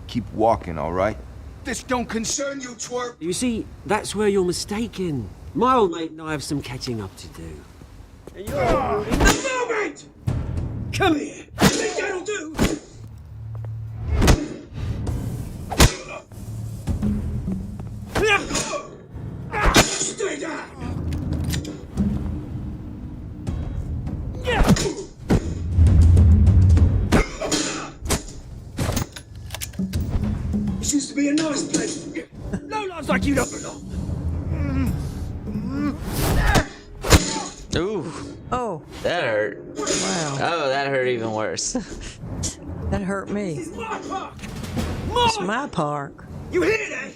Keep walking, all right? This don't concern you, twerp. You see, that's where you're mistaken. My old mate and I have some catching up to do. And you're The moment! Come here. You think that'll do? Stay down! This used to be a nice place. No lives like you don't belong. Ooh. Oh. That hurt. Wow. Oh, that hurt even worse. That hurt me. This is my park. It's my park. You hear that?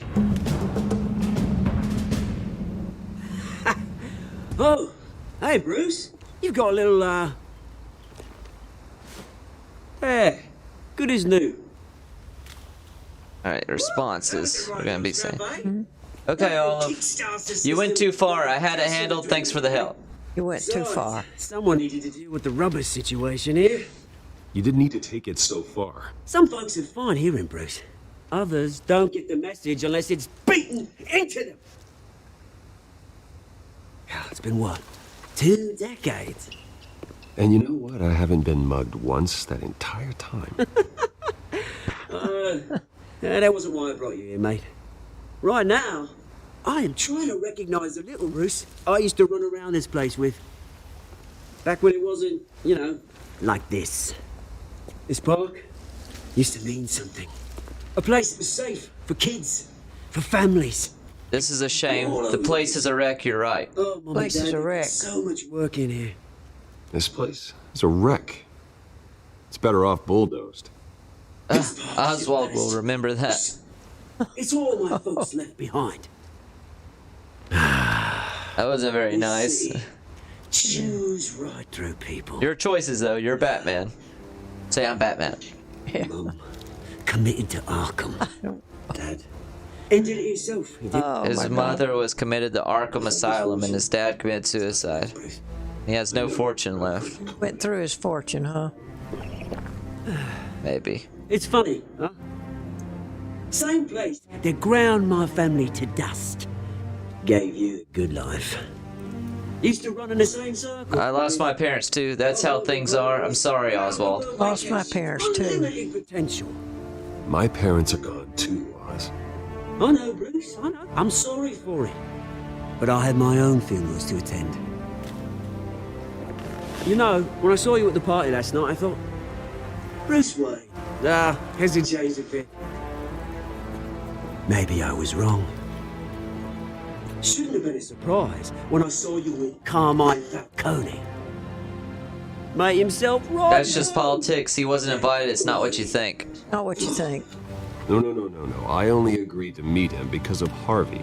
Oh, hey, Bruce. You've got a little, Hey, good as new. Alright, responses. We're gonna be saying. Okay, Olive. You went too far. I had it handled. Thanks for the help. You went too far. Someone needed to deal with the rubber situation here. You didn't need to take it so far. Some folks are fine hearing, Bruce. Others don't get the message unless it's beaten into them. It's been what? 2 decades? And you know what? I haven't been mugged once that entire time. That wasn't why I brought you here, mate. Right now, I am trying to recognize the little Bruce I used to run around this place with. Back when it wasn't, you know, like this. This park used to mean something. A place that was safe for kids, for families. This is a shame. The place is a wreck, you're right. Oh, Mom Place and is Dad a did wreck. so much work in here. This place is a wreck. It's better off bulldozed. Oswald will remember that. It's all my folks left behind. That wasn't very nice. Choose right through people. Your choices, though. You're Batman. Say I'm Batman. Yeah. Mum, committed to Arkham. Dad, ended it yourself. He did. Oh, His my mother was committed to Arkham Asylum, and his dad committed suicide. He has no fortune left. Went through his fortune, huh? Maybe. It's funny, huh? Same place that ground my family to dust. Gave you a good life. Used to run in the same circle. I lost my parents too. That's how things are. I'm sorry, Oswald. Lost my parents too. Unlimited potential. My parents are gone too, Oz. I know, Bruce, I know. I'm sorry for it. But I had my own funerals to attend. You know, when I saw you at the party last night, I thought, Bruce Wayne. Hesitated a bit. Maybe I was wrong. Shouldn't have been a surprise when I saw you with Carmine Falcone. Made himself right. That's just politics. He wasn't invited. It's not what you think. Not what you think. No. I only agreed to meet him because of Harvey.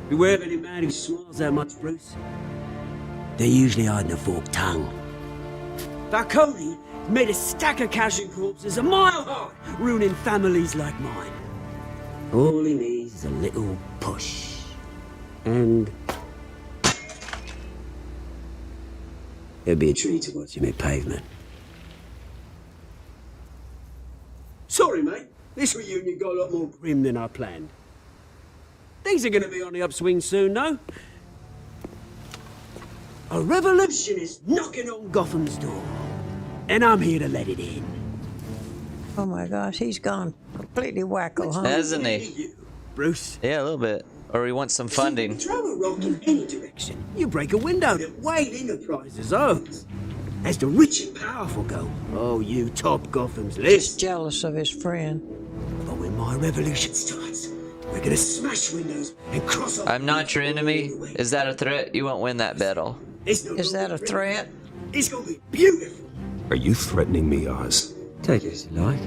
Beware of any man who smiles that much, Bruce. They're usually hiding a forked tongue. Falcone made a stack of casual corpses a mile high, ruining families like mine. All he needs is a little push. And it'll be a treat to watch him hit pavement. Sorry, mate. This reunion got a lot more grim than I planned. Things are going to be on the upswing soon, though. A revolution is knocking on Gotham's door, and I'm here to let it in. Oh my gosh, he's gone completely wacko, huh? Hasn't he? Bruce? Yeah, a little bit. Or he wants some funding. Throw a rock in any direction, you break a window that Wayne Enterprises owns. As the rich and powerful go, oh, you top Gotham's list. He's jealous of his friend. But when my revolution starts, we're gonna smash windows and cross off. I'm not your enemy. Is that a threat? You won't win that battle. Is that a threat? It's gonna be beautiful. Are you threatening me, Oz? Take it as you like.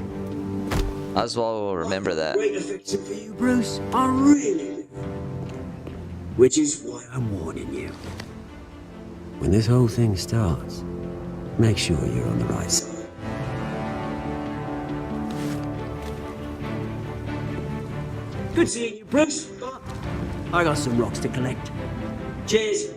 Oswald will remember that. Great affection for you, Bruce. I really do. Which is why I'm warning you. When this whole thing starts, make sure you're on the right side. Good seeing you, Bruce. But I got some rocks to collect. Cheers.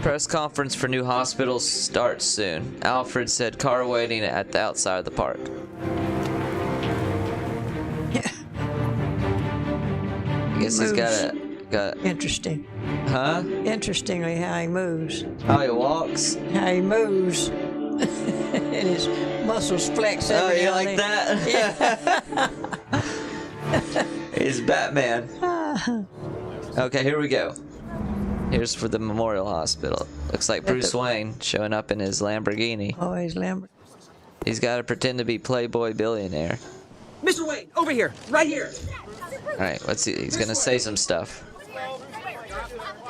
Press conference for new hospitals starts soon. Alfred said car waiting at the outside of the park. I guess he's got Interesting. Huh? Interestingly, how he moves. How he walks? How he moves. And his muscles flex Oh, every you now like and that? Yeah. He's Batman. Okay, here we go. Here's for the Memorial Hospital. Looks like Bruce Wayne showing up in his Lamborghini. Oh, he's Lamborghini. He's got to pretend to be Playboy billionaire. Mr. Wayne, over here, right here. All right, let's see. He's gonna say some stuff.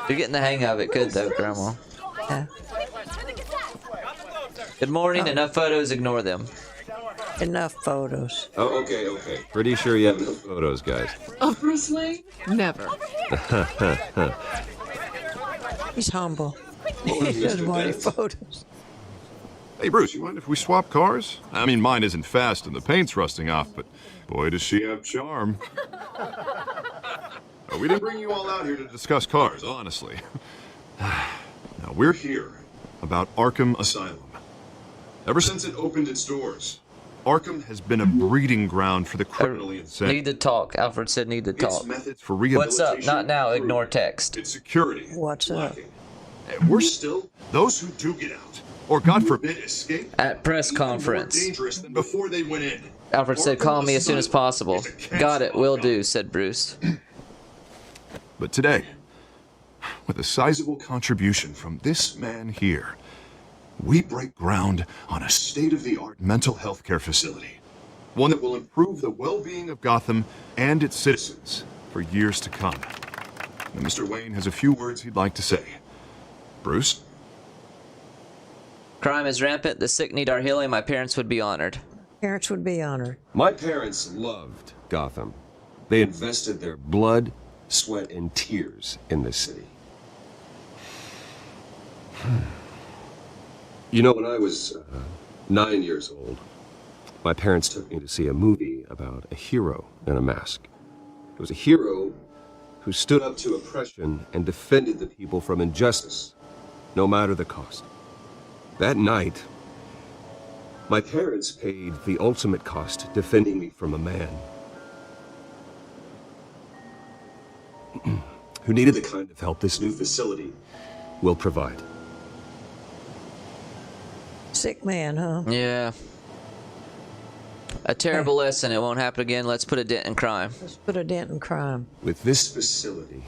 You're getting the hang of it. Good though, Grandma. Yeah. Good morning. Enough photos. Ignore them. Enough photos. Oh, okay. Pretty sure you have enough photos, guys. Of Bruce Wayne? Never. He's humble. He doesn't want any photos. Hey, Bruce, you mind if we swap cars? I mean, mine isn't fast and the paint's rusting off, but boy, does she have charm. We didn't bring you all out here to discuss cars, honestly. Now, we're here about Arkham Asylum. Ever since it opened its doors, Arkham has been a breeding ground for the criminally insane. Need to talk. Alfred said need to talk. Its methods for What's up? rehabilitation. Not now. Ignore text. Its security. What's up? And we're still, those who do get out, or God forbid escape, At press even conference. more dangerous than before they went in. Alfred said call me as soon as possible. It's a cancer Got it. Will outcome. do, said Bruce. But today, with a sizable contribution from this man here, we break ground on a state-of-the-art mental health care facility. One that will improve the well-being of Gotham and its citizens for years to come. And Mr. Wayne has a few words he'd like to say. Bruce? Crime is rampant. The sick need our healing. My parents would be honored. Parents would be honored. My parents loved Gotham. They invested their blood, sweat, and tears in this city. You know, when I was 9 years old, My parents took me to see a movie about a hero in a mask. It was a hero who stood up to oppression and defended the people from injustice, no matter the cost. That night, my parents paid the ultimate cost defending me from a man who needed the kind of help this new facility will provide. Sick man, huh? Yeah. A terrible lesson. It won't happen again. Let's put a dent in crime. Let's put a dent in crime. With this facility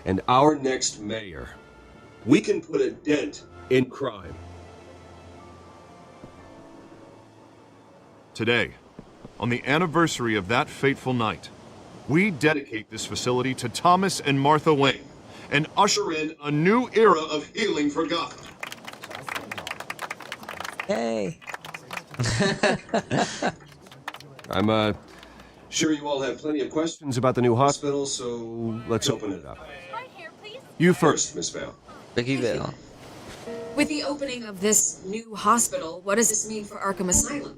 and our next mayor, we can put a dent in crime. Today, on the anniversary of that fateful night, we dedicate this facility to Thomas and Martha Wayne and usher in a new era of healing for Gotham. Hey. I'm sure you all have plenty of questions about the new hospital, so let's open it up. You first, Miss Vale. Vicky Vale. With the opening of this new hospital, what does this mean for Arkham Asylum?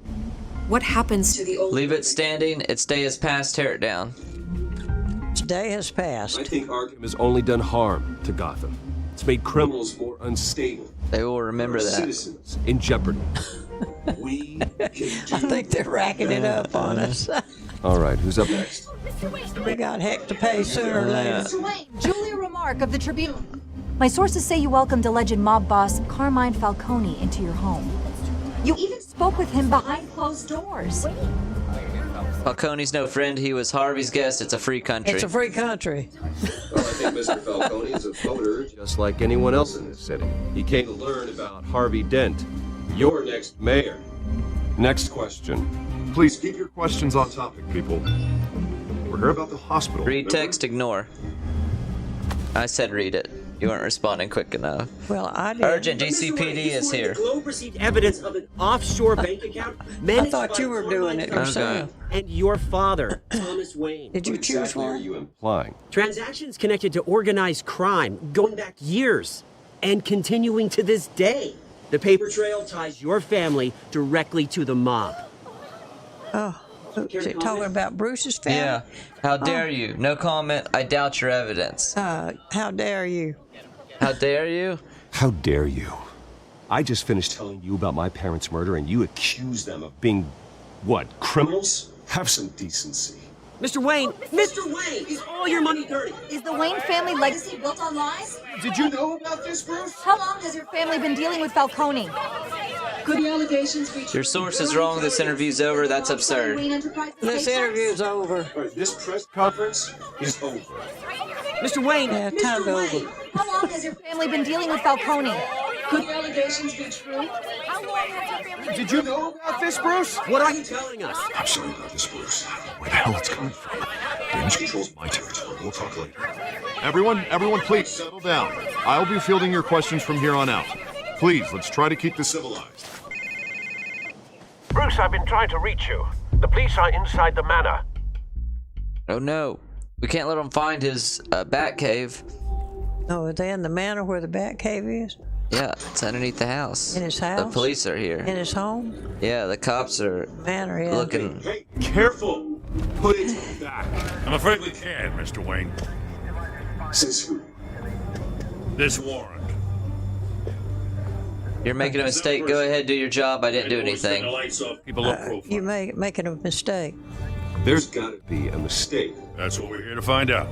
What happens to the old... Leave it standing. Its day has passed. Tear it down. Its day has passed. I think Arkham has only done harm to Gotham. It's made criminals more unstable. They will remember that. Citizens in jeopardy. We can do I think they're racking it up on us. All right, who's up next? We got heck to pay sooner or later. Mr. Wayne, Julia Remark of the Tribune. My sources say you welcomed alleged mob boss Carmine Falcone into your home. You even spoke with him behind closed doors. Falcone's no friend. He was Harvey's guest. It's a free country. It's a free country. Well, I think Mr. Falcone is a voter just like anyone else in this city. He came to learn about Harvey Dent, your next mayor. Next question. Please keep your questions on topic, people. We're here about the hospital. Read text, ignore. I said read it. You weren't responding quick enough. Well, I did. Urgent GCPD is here. The Globe received evidence of an offshore bank account I thought you were doing it yourself. And your father, Thomas Wayne. Did you choose What are one? you implying? Transactions connected to organized crime going back years and continuing to this day. The paper trail ties your family directly to the mob. Oh, is it talking about Bruce's family? Yeah. How dare you? No comment. I doubt your evidence. How dare you? How dare you? How dare you? I just finished telling you about my parents' murder and you accuse them of being, what, criminals? Have some decency. Mr. Wayne! Mr. Wayne! Is all your money dirty? Is the Wayne family legacy built on lies? Did you know about this, Bruce? How long has your family been dealing with Falcone? Could the allegations be true? Your source is wrong. This interview's over. That's absurd. This interview's over. All right, this press conference is over. Mr. Wayne! Yeah, time's over. How long has your family been dealing with Falcone? Could the allegations be true? How long has your family... Did you know about this, Bruce? What are you telling us? I'm sorry about this, Bruce. Where the hell it's coming from? Damage control's my territory. We'll talk later. Everyone, please settle down. I'll be fielding your questions from here on out. Please, let's try to keep this civilized. Bruce, I've been trying to reach you. The police are inside the manor. Oh no. We can't let him find his bat cave. Oh, are they in the manor where the bat cave is? Yeah, it's underneath the house. In his house? The police are here. In his home? Yeah, the cops are Manor, yeah. looking. Hey, careful! Put it back. I'm afraid we can't, Mr. Wayne. Says who? This warrant. You're making a mistake. Go ahead, do your job. I didn't do anything. Keep a low profile. You making a mistake. There's gotta be a mistake. That's what we're here to find out.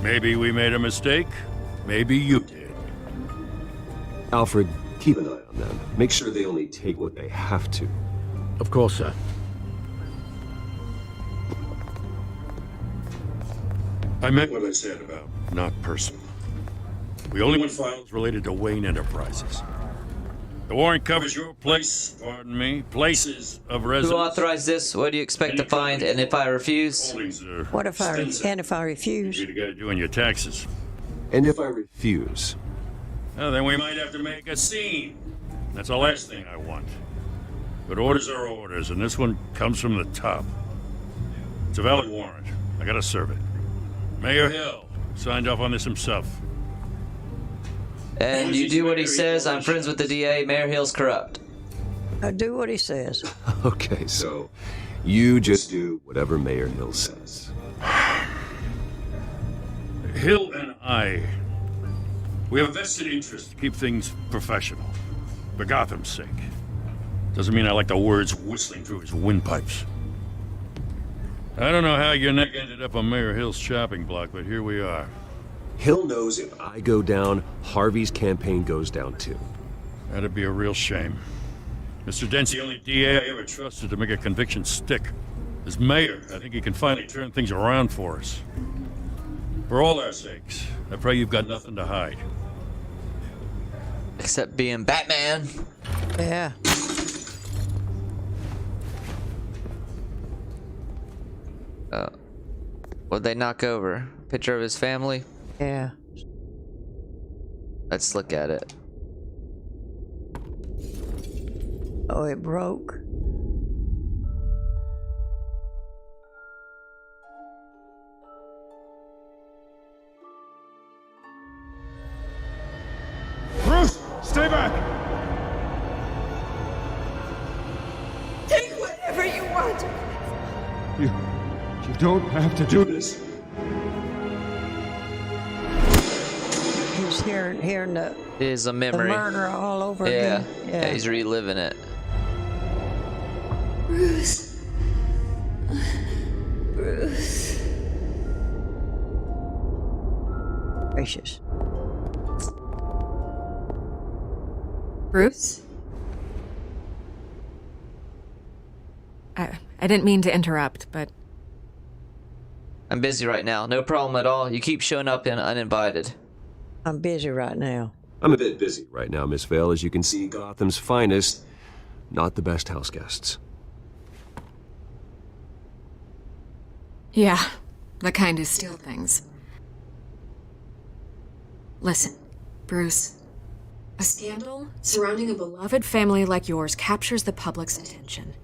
Maybe we made a mistake. Maybe you did. Alfred, keep an eye on them. Make sure they only take what they have to. Of course, sir. I meant what I said about not personal. We only want files related to Wayne Enterprises. The warrant covers your places of residence. Who authorized this? What do you expect to find? And if I refuse? What if I refuse? You gotta do on your taxes. And if I refuse? Well, then we might have to make a scene. That's the last thing I want. But orders are orders, and this one comes from the top. It's a valid warrant. I gotta serve it. Mayor Hill signed off on this himself. And you do what he says. I'm friends with the DA. Mayor Hill's corrupt. I do what he says. Okay, so you just do whatever Mayor Hill says. Hill and I, we have a vested interest to keep things professional, for Gotham's sake. Doesn't mean I like the words whistling through his windpipes. I don't know how your neck ended up on Mayor Hill's chopping block, but here we are. Hill knows if I go down, Harvey's campaign goes down too. That'd be a real shame. Mr. Dent's the only DA I ever trusted to make a conviction stick. As mayor, I think he can finally turn things around for us. For all our sakes, I pray you've got nothing to hide. Except being Batman. Yeah. What'd they knock over? Picture of his family? Yeah. Let's look at it. Oh, it broke. Bruce, stay back! Take whatever you want. You don't have to do this. He's hearing the, It is a memory. the murder all over Yeah. again. Yeah, he's reliving it. Bruce. Bruce. Gracious. Bruce? I didn't mean to interrupt, but... I'm busy right now. No problem at all. You keep showing up uninvited. I'm busy right now. I'm a bit busy right now, Miss Vale. As you can see, Gotham's finest, not the best house guests. Yeah, the kind who steal things. Listen, Bruce. A scandal surrounding a beloved family like yours captures the public's attention.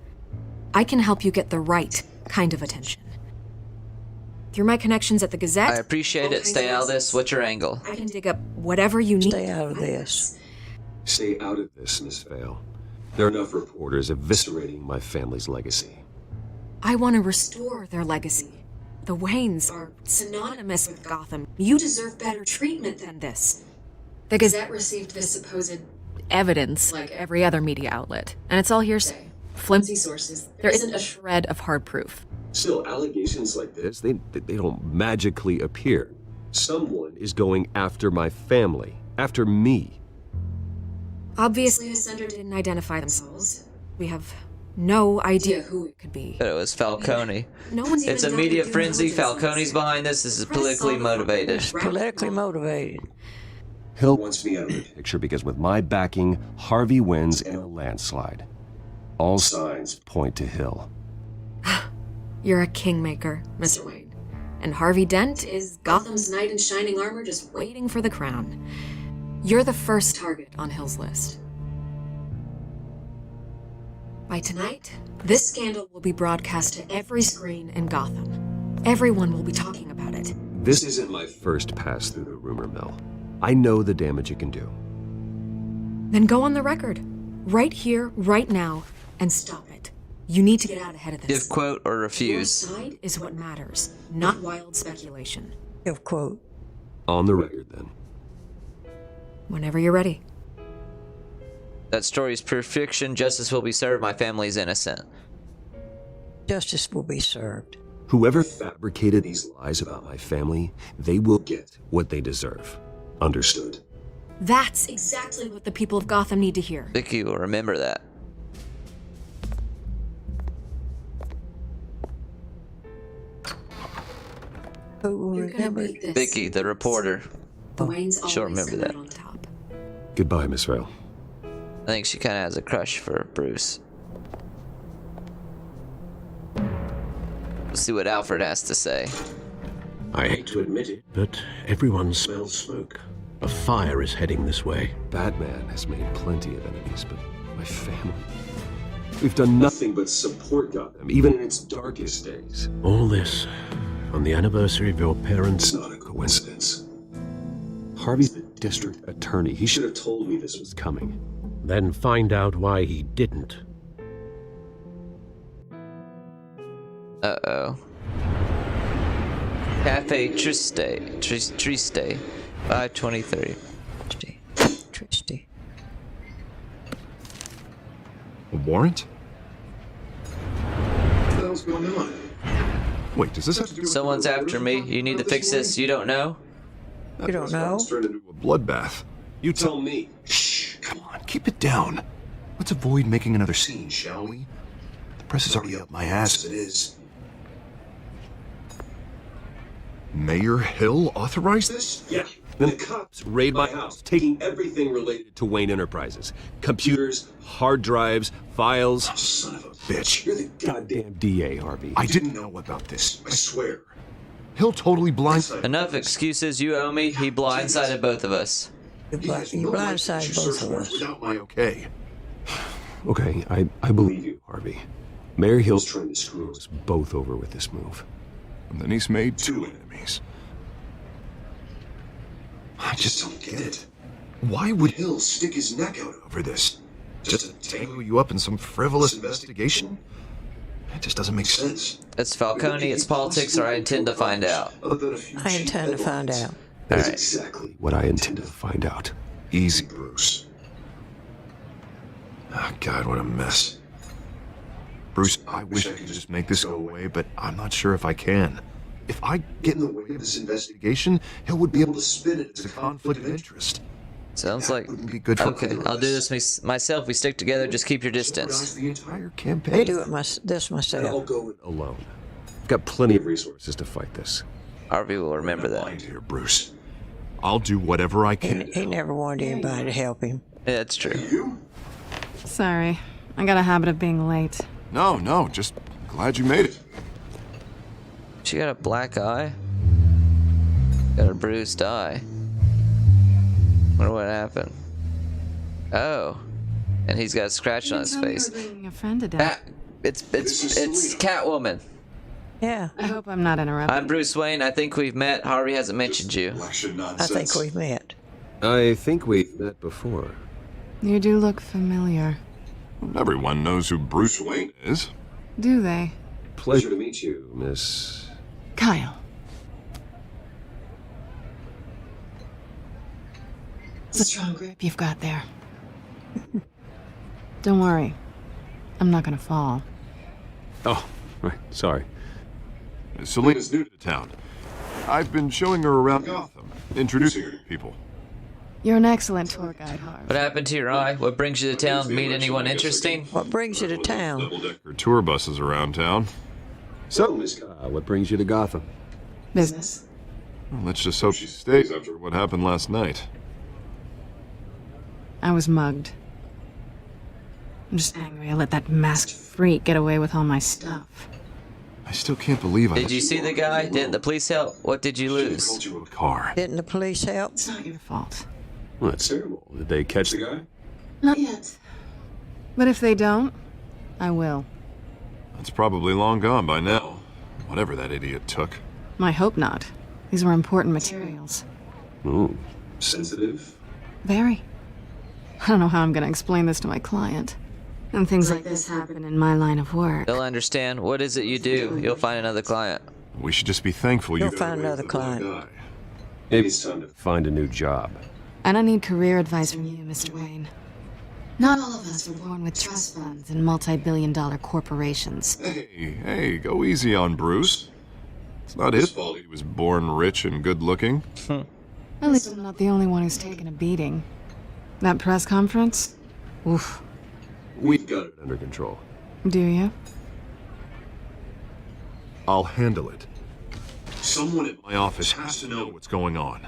I can help you get the right kind of attention. Through my connections at the Gazette... I appreciate it. Stay out of this. What's your angle? I can dig up whatever you need. Stay out of this. Stay out of this, Miss Vale. There are enough reporters eviscerating my family's legacy. I want to restore their legacy. The Waynes are synonymous with Gotham. You deserve better treatment than this. The Gazette received this supposed evidence like every other media outlet, and it's all hearsay. Flimsy sources. There isn't a shred of hard proof. Still, allegations like this, they don't magically appear. Someone is going after my family, after me. Obviously, the sender didn't identify themselves. We have no idea who it could be. But it was Falcone. No one's It's a even media done frenzy. due Falcone's behind this. This is politically motivated. Politically motivated. Hill wants me out of the picture because with my backing, Harvey wins in a landslide. All signs point to Hill. You're a kingmaker, Mr. Wayne. And Harvey Dent is Gotham's knight in shining armor just waiting for the crown. You're the first target on Hill's list. By tonight, this scandal will be broadcast to every screen in Gotham. Everyone will be talking about it. This isn't my first pass through the rumor mill. I know the damage it can do. Then go on the record. Right here, right now, and stop it. You need to get out ahead of this. Give quote or refuse. Your side is what matters, not wild speculation. Give quote. On the record, then. Whenever you're ready. That story is pure fiction. Justice will be served. My family is innocent. Justice will be served. Whoever fabricated these lies about my family, they will get what they deserve. Understood? That's exactly what the people of Gotham need to hear. Vicky will remember that. Who will remember? Vicky, the reporter. The Waynes She'll always remember that. on top. Goodbye, Miss Vale. I think she kind of has a crush for Bruce. We'll see what Alfred has to say. I hate to admit it, but everyone smells smoke. A fire is heading this way. Batman has made plenty of enemies, but my family... We've done nothing but support Gotham, even in its darkest days. All this on the anniversary of your parents'... It's not a coincidence. Harvey's the district attorney. He should have told me this was coming. Then find out why he didn't. Uh-oh. Cafe Triste. 523. Triste. A warrant? What the hell's going on? Wait, does this have to do with... Someone's after me. You need to fix this. You don't know? You don't know? It's turned into a bloodbath. You tell me. Shh, come on, keep it down. Let's avoid making another scene, shall we? The press is already up my ass as it is. Mayor Hill authorized this? Yeah. Then the cops raid my house, taking everything related to Wayne Enterprises. Computers, hard drives, files. Oh, son of a Bitch. You're the Goddamn DA, Harvey. I didn't know about this. I swear. Hill totally blindsided. Enough excuses. You owe me. He blindsided both of us. You blindsided both of us. Without my okay. Okay, I believe you, Harvey. Mayor Hill's trying to screw us both over with this move. And then he's made two enemies. I just don't get it. Why would Hill stick his neck out over this? Just to tangle you up in some frivolous investigation? It just doesn't make sense. It's Falcone, it's politics, or I intend to find out. I intend to find out. That's exactly what I intend to find out. Easy, Bruce. Oh, God, what a mess. Bruce, I wish I could just make this go away, but I'm not sure if I can. If I get in the way of this investigation, Hill would be able to spin it as a conflict of interest. Sounds like... Be good for Okay, I'll do this myself. We stick together, just keep your distance. The entire campaign. I do it this I'll myself. go alone. I've got plenty of resources to fight this. Harvey will remember that. Here, Bruce. I'll do whatever I can. He never wanted anybody to help him. Yeah, that's true. Sorry, I got a habit of being late. No, just glad you made it. She got a black eye. Got a bruised eye. Wonder what happened. Oh, and he's got a scratch on his face. Bringing a friend to death. It's Catwoman. Yeah. I hope I'm not interrupting. I'm Bruce Wayne. I think we've met. Harvey hasn't mentioned you. I think we've met. I think we've met before. You do look familiar. Everyone knows who Bruce Wayne is. Do they? Pleasure to meet you, Miss... Kyle. It's a strong grip you've got there. Don't worry. I'm not gonna fall. Oh, right. Sorry. Selena's new to town. I've been showing her around Gotham, introducing her to people. You're an excellent tour guide, Harv. What happened to your eye? What brings you to town? Meet anyone interesting? What brings you to town? Double-decker tour buses around town. So, Miss Kyle, what brings you to Gotham? Business. Well, let's just hope she stays after what happened last night. I was mugged. I'm just angry I let that masked freak get away with all my stuff. I still can't believe I... Did you see the guy? Didn't the police help? What did you lose? You a car. Didn't the police help? It's not your fault. Well, that's terrible. Did they catch the guy? Not yet. But if they don't, I will. That's probably long gone by now. Whatever that idiot took. I hope not. These were important materials. Ooh, sensitive? Very. I don't know how I'm going to explain this to my client. And things like this happen in my line of work. They'll understand. What is it you do? You'll find another client. We should just be thankful You'll find another client. Maybe it's time to find a new job. And I need career advice from you, Mr. Wayne. Not all of us were born with trust funds and multi-billion-dollar corporations. Hey, go easy on Bruce. It's not his fault he was born rich and good-looking. At least I'm not the only one who's taken a beating. That press conference? Oof. We've got it under control. Do you? I'll handle it. Someone at my office has to know what's going on.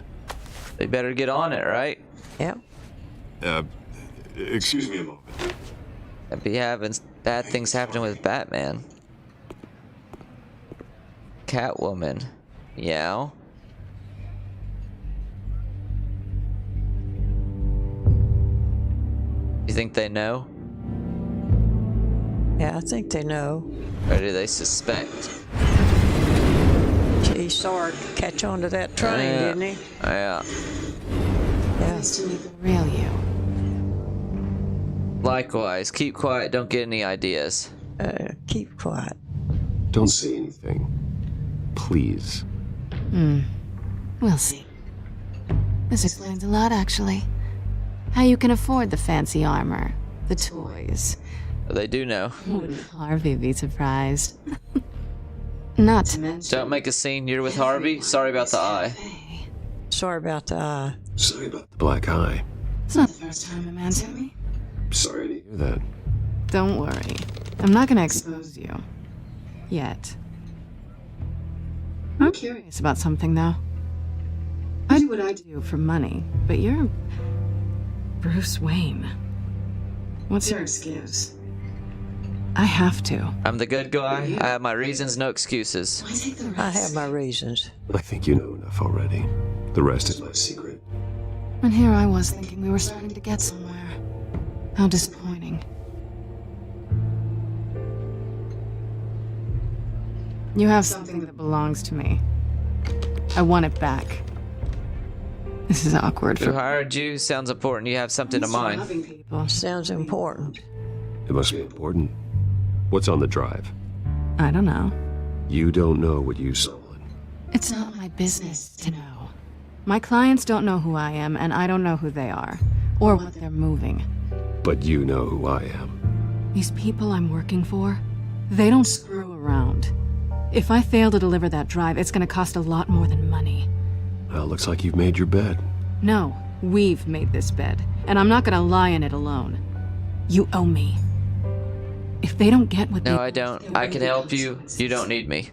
They better get on it, right? Yep. Excuse me a moment. I'd be having bad things happening with Batman. Catwoman. Meow. You think they know? Yeah, I think they know. Or do they suspect? He saw her catch on to that train, didn't he? Yeah. Yeah. Nice to meet the real you. Likewise, keep quiet, don't get any ideas. Keep quiet. Don't say anything. Please. We'll see. This explains a lot, actually. How you can afford the fancy armor, the toys. They do know. Would Harvey be surprised? Not to mention... Don't make a scene. You're with Harvey? Sorry about the eye. Sorry about the eye. Sorry about the black eye. It's not the first time a man told me. Sorry to hear that. Don't worry. I'm not gonna expose you. Yet. I'm curious about something, though. I do what I do for money, but you're... Bruce Wayne. What's your excuse? I have to. I'm the good guy. I have my reasons, no excuses. I have my reasons. I think you know enough already. The rest is my secret. And here I was thinking we were starting to get somewhere. How disappointing. You have something that belongs to me. I want it back. This is awkward for... Who hired you? Sounds important. You have something to mind. Sounds important. It must be important. What's on the drive? I don't know. You don't know what you stolen. It's not my business to know. My clients don't know who I am, and I don't know who they are. Or what they're moving. But you know who I am. These people I'm working for, they don't screw around. If I fail to deliver that drive, it's gonna cost a lot more than money. Well, looks like you've made your bed. No, we've made this bed, and I'm not gonna lie in it alone. You owe me. If they don't get what No, I don't. I can help you. You don't need me.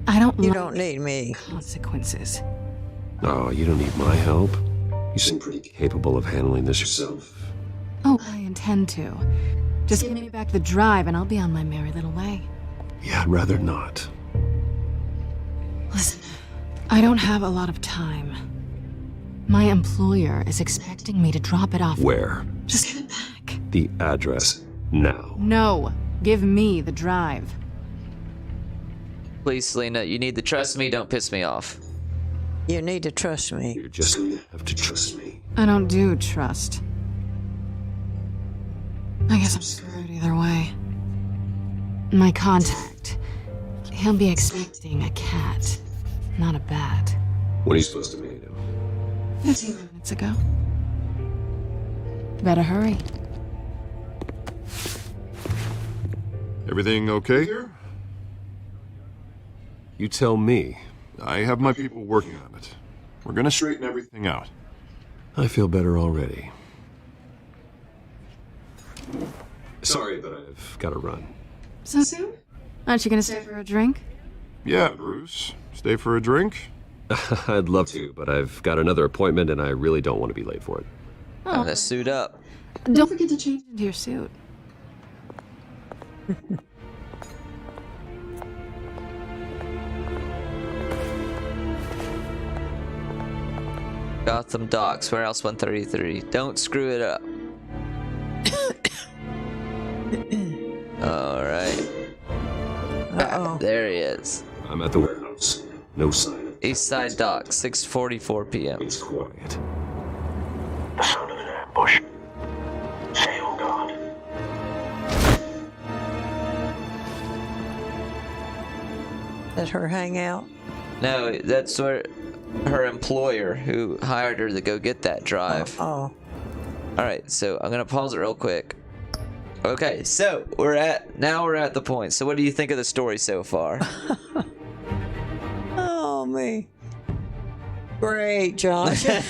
I don't You like don't need me. consequences. Oh, you don't need my help. You seem pretty capable of handling this yourself. Oh, I intend to. Just give me back the drive, and I'll be on my merry little way. Yeah, I'd rather not. Listen, I don't have a lot of time. My employer is expecting me to drop it off. Where? Just give it back. The address. Now. No, give me the drive. Please, Selena, you need to trust me. Don't piss me off. You need to trust me. You're just going to have to trust me. I don't do trust. I guess I'm screwed either way. My contact, he'll be expecting a cat, not a bat. When are you supposed to meet him? 15 minutes ago. Better hurry. Everything okay here? You tell me. I have my people working on it. We're gonna straighten everything out. I feel better already. Sorry, but I've got to run. So soon? Aren't you gonna stay for a drink? Yeah, Bruce. Stay for a drink? I'd love to, but I've got another appointment and I really don't want to be late for it. I'm gonna suit up. Don't forget to change into your suit. Gotham Docks, Warehouse 133. Don't screw it up. Alright. Uh-oh. There he is. I'm at the warehouse. No sign. East Side Dock, 6:44 p.m. It's quiet. The sound of an ambush. Say, oh God. That's her hangout. No, that's where her employer who hired her to go get that drive. Oh. Alright, so I'm gonna pause it real quick. Okay, so we're at the point. So what do you think of the story so far? Oh, me. Great, Josh. We've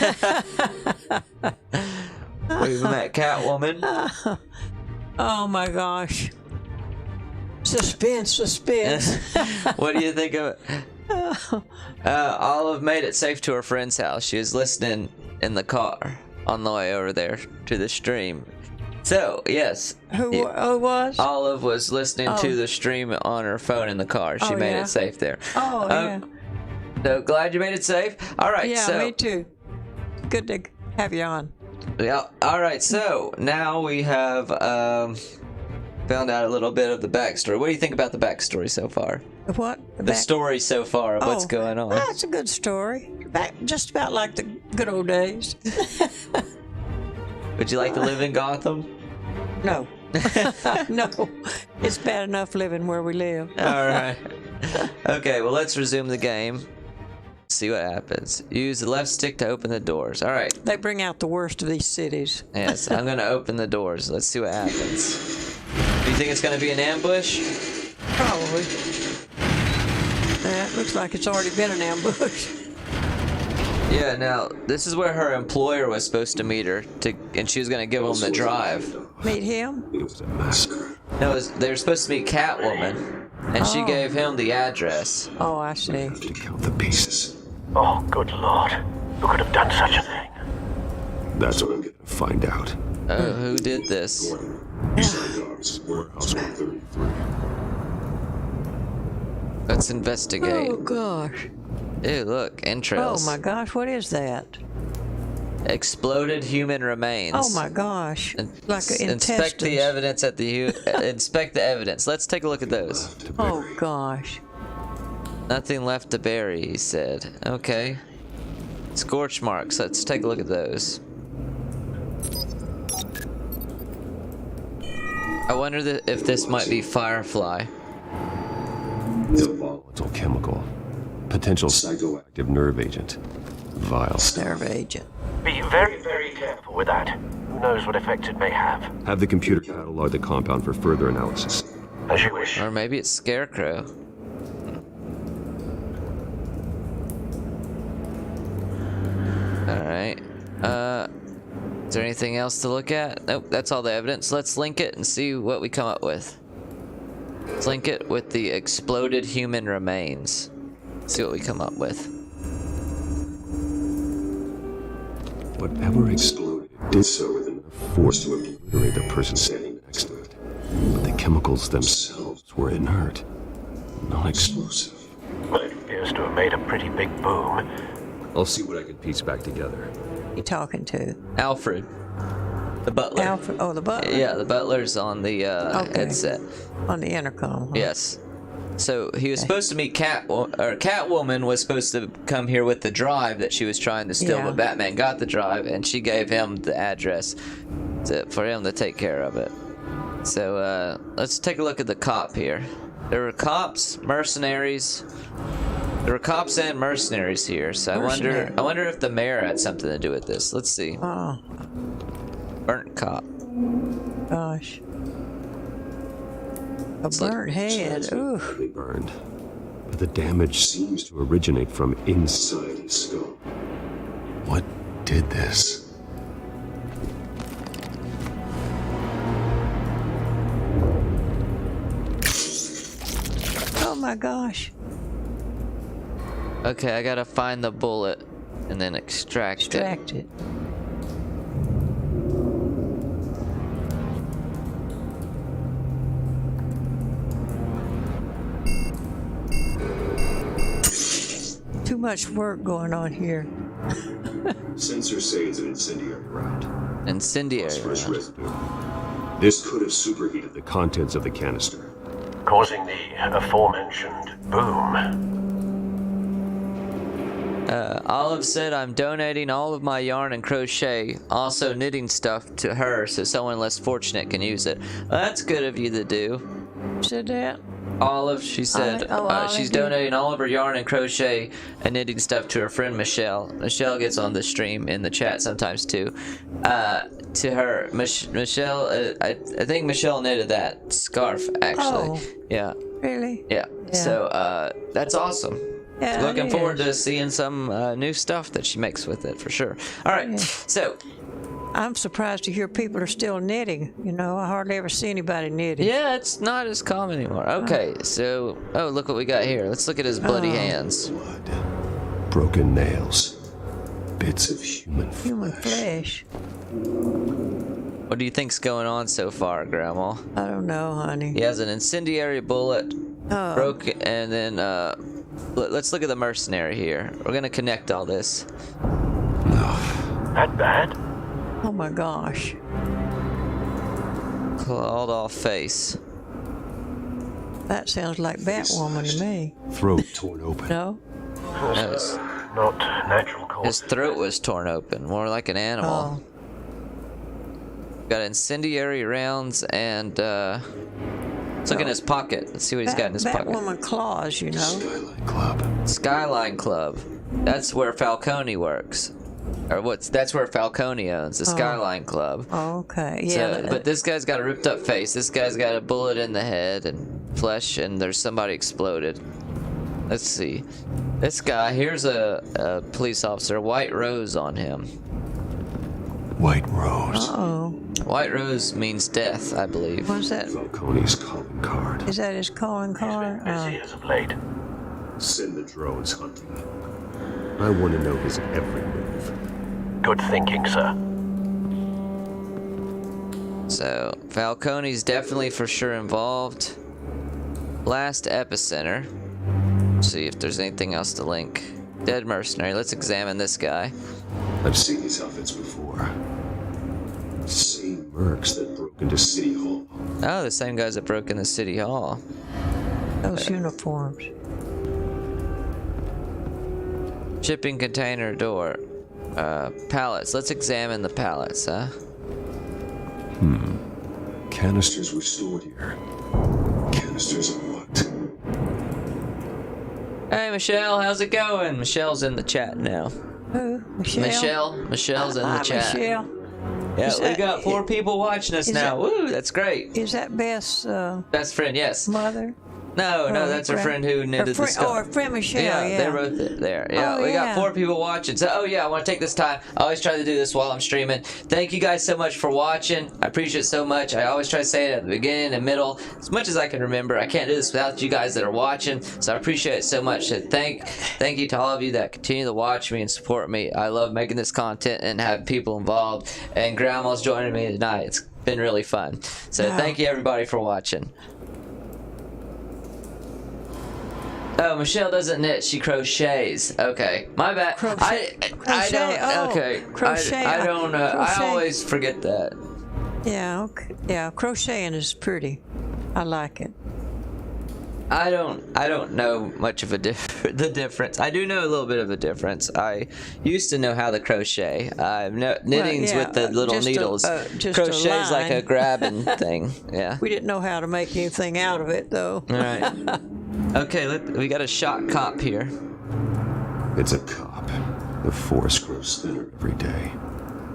met Catwoman. Oh my gosh. Suspense. What do you think of it? Olive made it safe to her friend's house. She was listening in the car on the way over there to the stream. So, yes. Who was? Olive was listening to the stream on her phone in the car. She made it safe there. Oh, yeah. So, glad you made it safe. All right, Yeah, so... me too. Good to have you on. Yeah, all right, so now we have found out a little bit of the backstory. What do you think about the backstory so far? What? The story so far of what's going on. That's a good story. Just about like the good old days. Would you like to live in Gotham? No. No, it's bad enough living where we live. All right. Okay, well, let's resume the game. See what happens. Use the left stick to open the doors. All right. They bring out the worst of these cities. Yes, I'm going to open the doors. Let's see what happens. Do you think it's going to be an ambush? Probably. It looks like it's already been an ambush. Yeah, now, this is where her employer was supposed to meet her, and she was going to give him the drive. Meet him? It was a massacre. No, they were supposed to meet Catwoman, and she gave him the address. Oh, I see. To count the pieces. Oh, good lord. Who could have done such a thing? That's what I'm going to find out. Oh, who did this? Warehouse 133. Let's investigate. Oh, gosh. Ew, look, entrails. Oh, my gosh, what is that? Exploded human remains. Oh, my gosh. Like an Inspect the evidence at the... inspect the evidence. Let's take a look at those. Oh, gosh. Nothing left to bury, he said. Okay. Scorch marks. Let's take a look at those. I wonder if this might be Firefly. It's a volatile chemical. Potential psychoactive nerve agent. Vile stuff. Nerve agent. Be very, very careful with that. Who knows what effect it may have. Have the computer catalog the compound for further analysis. As you wish. Or maybe it's Scarecrow. Alright. Is there anything else to look at? Nope, that's all the evidence. Let's link it and see what we come up with. Let's link it with the exploded human remains. See what we come up with. Whatever exploded did so with enough force to obliterate the person standing next to it. But the chemicals themselves were inert, non-explosive. Well, it appears to have made a pretty big boom. I'll see what I can piece back together. You talking to? Alfred. The butler. Alfred? Oh, the butler? Yeah, the butler's on the headset. On the intercom. Huh? Yes. So he was supposed to meet Catwoman was supposed to come here with the drive that she was trying to steal, but Batman got the drive, and she gave him the address for him to take care of it. So let's take a look at the cop here. There were cops, mercenaries. There were cops and mercenaries here. So I wonder if the mayor had something to do with this. Let's see. Oh. Burnt cop. Gosh. A burnt head. Ooh. Burned. But the damage seems to originate from inside his skull. What did this? Oh my gosh. Okay, I gotta find the bullet and then extract it. Too much work going on here. Sensors say it's an incendiary round. Incendiary round. Residue. This could have superheated the contents of the canister, causing the aforementioned boom. Olive said, I'm donating all of my yarn and crochet, also knitting stuff to her so someone less fortunate can use it. Well, that's good of you to do. Said that? Olive, she said, she's donating all of her yarn and crochet and knitting stuff to her friend Michelle. Michelle gets on the stream in the chat sometimes too. To her, Michelle, I think Michelle knitted that scarf actually. Oh, yeah. Really? Yeah. So that's awesome. Yeah, looking forward to seeing some new stuff that she makes with it for sure. All right, so I'm surprised to hear people are still knitting. You know, I hardly ever see anybody knitting. Yeah, it's not as common anymore. Okay, so look what we got here. Let's look at his bloody hands. Blood, broken nails, bits of human flesh. What do you think's going on so far, Grandma? I don't know, honey. He has an incendiary bullet, broken, and then let's look at the mercenary here. We're gonna connect all this. That bad? Oh my gosh. Clawed off face. That sounds like Batwoman to me. Throat torn open. No? Not natural cause. His throat was torn open, more like an animal. Got incendiary rounds and let's look in his pocket. Let's see what he's got in his pocket. Batwoman claws, you know. Skyline Club. Skyline Club. That's where Falcone works. Or that's where Falcone owns, the Skyline Club. Oh, okay. Yeah. So, but this guy's got a ripped up face. This guy's got a bullet in the head and flesh, and there's somebody exploded. Let's see. This guy, here's a police officer, White Rose on him. White Rose. Uh-oh. White Rose means death, I believe. What's that? Falcone's calling card. Is that his calling card? As of late. Send the drones hunting. I want to know his every move. Good thinking, sir. So, Falcone's definitely for sure involved. Last epicenter. See if there's anything else to link. Dead mercenary. Let's examine this guy. I've seen these outfits before. Same mercs that broke into City Hall. Oh, the same guys that broke into City Hall. Those uniforms. Shipping container door. Pallets. Let's examine the pallets, huh? Canisters were stored here. Canisters of what? Hey, Michelle, how's it going? Michelle's in the chat now. Who? Michelle? Michelle's in the chat. Michelle. Yeah, we got 4 people watching us now. Woo, that's great. Is that Beth's best friend? Yes. mother? No, that's her friend who knitted the stuff. Oh, her friend Michelle, yeah. They wrote it there. Yeah, we got 4 people watching. So, I want to take this time. I always try to do this while I'm streaming. Thank you guys so much for watching. I appreciate it so much. I always try to say it at the beginning and middle, as much as I can remember. I can't do this without you guys that are watching, so I appreciate it so much. So thank you to all of you that continue to watch me and support me. I love making this content and having people involved. And Grandma's joining me tonight. It's been really fun. So thank you everybody for watching. Oh, Michelle doesn't knit, she crochets. Okay, my bad. I don't. Okay, crochet. I don't know. I always forget that. Yeah, okay. Yeah, crocheting is pretty. I like it. I don't know much of the difference. I do know a little bit of a difference. I used to know how to crochet. Knitting's with the little needles. Crochet's like a grabbing thing. Yeah. We didn't know how to make anything out of it, though. All right. Okay, we got a shot cop here. It's a cop. The force grows thinner every day.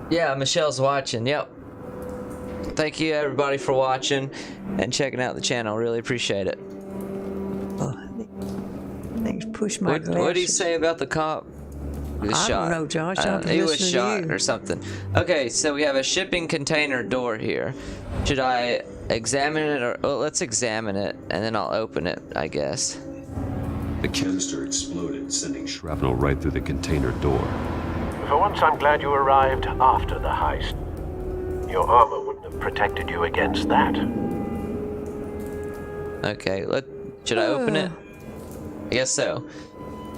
Yeah, Michelle's watching. Yep. Thank you everybody for watching and checking out the channel. Really appreciate it. Things push my glasses. What did he say about the cop? He was shot. I don't know, Josh. He was shot or something. Okay, so we have a shipping container door here. Should I examine it or let's examine it and then I'll open it, I guess. The canister exploded, sending shrapnel right through the container door. For once, I'm glad you arrived after the heist. Your armor wouldn't have protected you against that. Okay, should I open it? I guess so.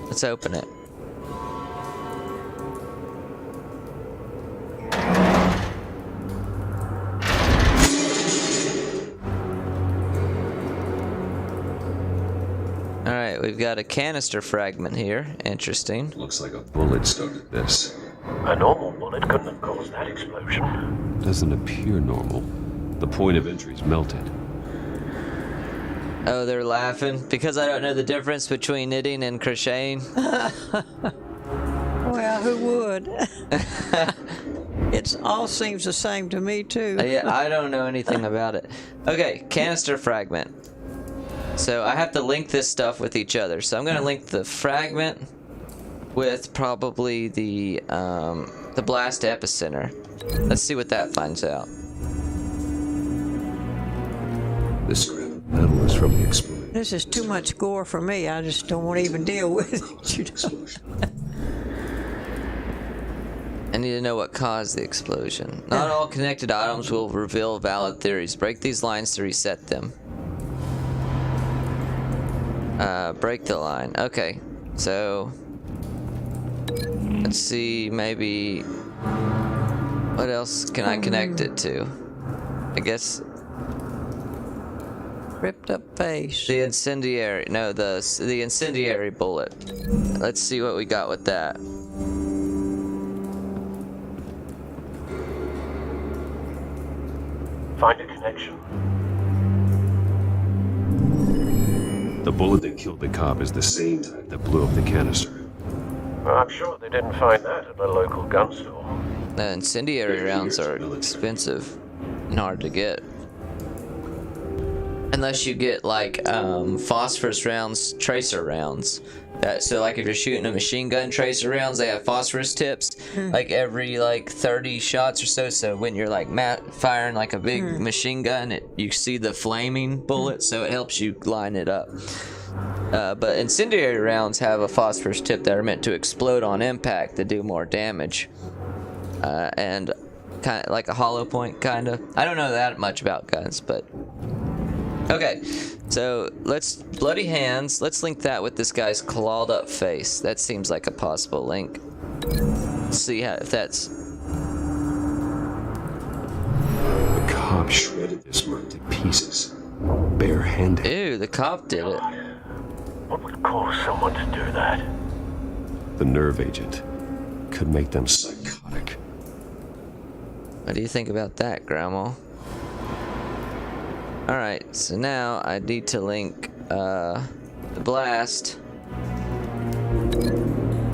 Let's open it. Alright, we've got a canister fragment here. Interesting. Looks like a bullet started this. A normal bullet couldn't have caused that explosion. Doesn't appear normal. The point of entry's melted. Oh, they're laughing because I don't know the difference between knitting and crocheting. Well, who would? It all seems the same to me too. Yeah, I don't know anything about it. Okay, canister fragment. So I have to link this stuff with each other. So I'm gonna link the fragment with probably the blast epicenter. Let's see what that finds out. This scrap of metal is from the explosion. This is too much gore for me. I just don't want to even deal with it. I need to know what caused the explosion. Not all connected items will reveal valid theories. Break these lines to reset them. Break the line. Okay, so let's see, maybe what else can I connect it to? I guess ripped up face. The incendiary. No, the incendiary bullet. Let's see what we got with that. detection. The bullet that killed the cop is the same type that blew up the canister. I'm sure they didn't find that at a local gun store. The incendiary rounds are expensive and hard to get. Unless you get like phosphorus rounds, tracer rounds. So like if you're shooting a machine gun tracer rounds, they have phosphorus tips like every like 30 shots or so. So when you're like firing like a big machine gun, you see the flaming bullet, so it helps you line it up. But incendiary rounds have a phosphorus tip that are meant to explode on impact to do more damage. And kind of like a hollow point, kind of. I don't know that much about guns, but okay. So let's bloody hands. Let's link that with this guy's clawed up face. That seems like a possible link. Let's see if that's. The cop shredded this merc to pieces, barehanded. Ew, the cop did it. What would cause someone to do that? The nerve agent could make them psychotic. What do you think about that, Grandma? Alright, so now I need to link the blast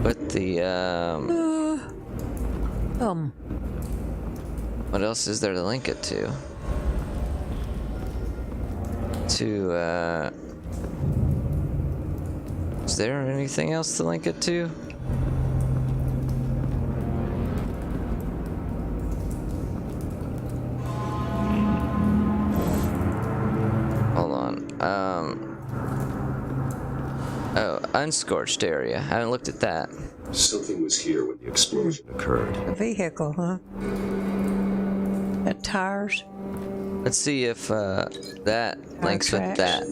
with the what else is there to link it to? Is there anything else to link it to? Oh, unscorched area. I haven't looked at that. Something was here when the explosion occurred. A vehicle, huh? Got tires. Let's see if that links with that.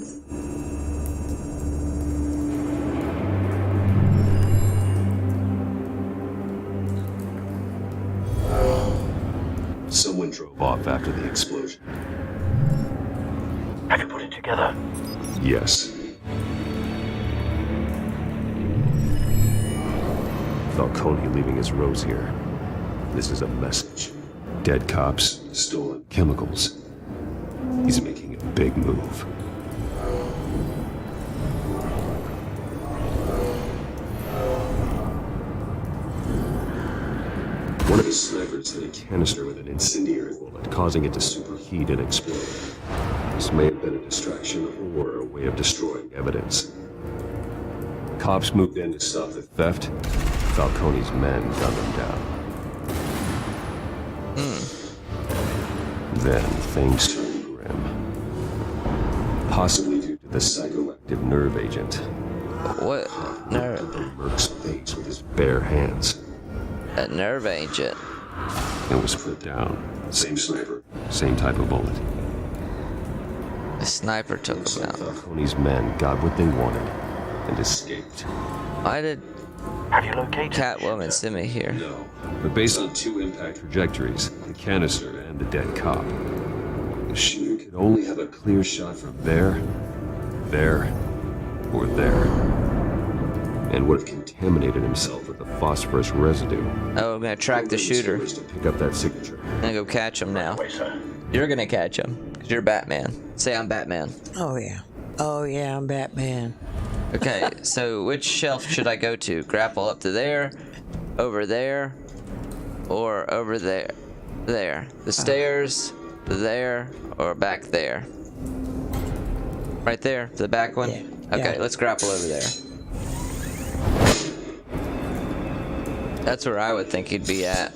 Someone drove off after the explosion. Have you put it together? Yes. Falcone leaving his rose here. This is a message. Dead cops, stolen chemicals. He's making a big move. One of his snipers hit a canister with an incendiary bullet, causing it to superheat and explode. This may have been a distraction or a way of destroying evidence. Cops moved in to stop the theft. Falcone's men gunned them down. Then things turned grim. Possibly due to the psychoactive nerve agent. What nerve? The merc's face with his bare hands. A nerve agent. It was put down. Same sniper, same type of bullet. The sniper took him out. Falcone's men got what they wanted and escaped. Why did Have you located Catwoman send me here? No, but based on two impact trajectories, the canister and the dead cop, the shooter could only have a clear shot from there, or there, and would have contaminated himself with the phosphorus residue. Oh, I'm gonna track the shooter. To pick up that signature. I'm gonna go catch him now. You're gonna catch him, because you're Batman. Say I'm Batman. Oh, yeah. Oh, yeah, I'm Batman. Okay, so which shelf should I go to? Grapple up to there, over there, or over there? There. The stairs, there, or back there? Right there, the back one? Yeah. Okay, Yeah. let's grapple over there. That's where I would think he'd be at.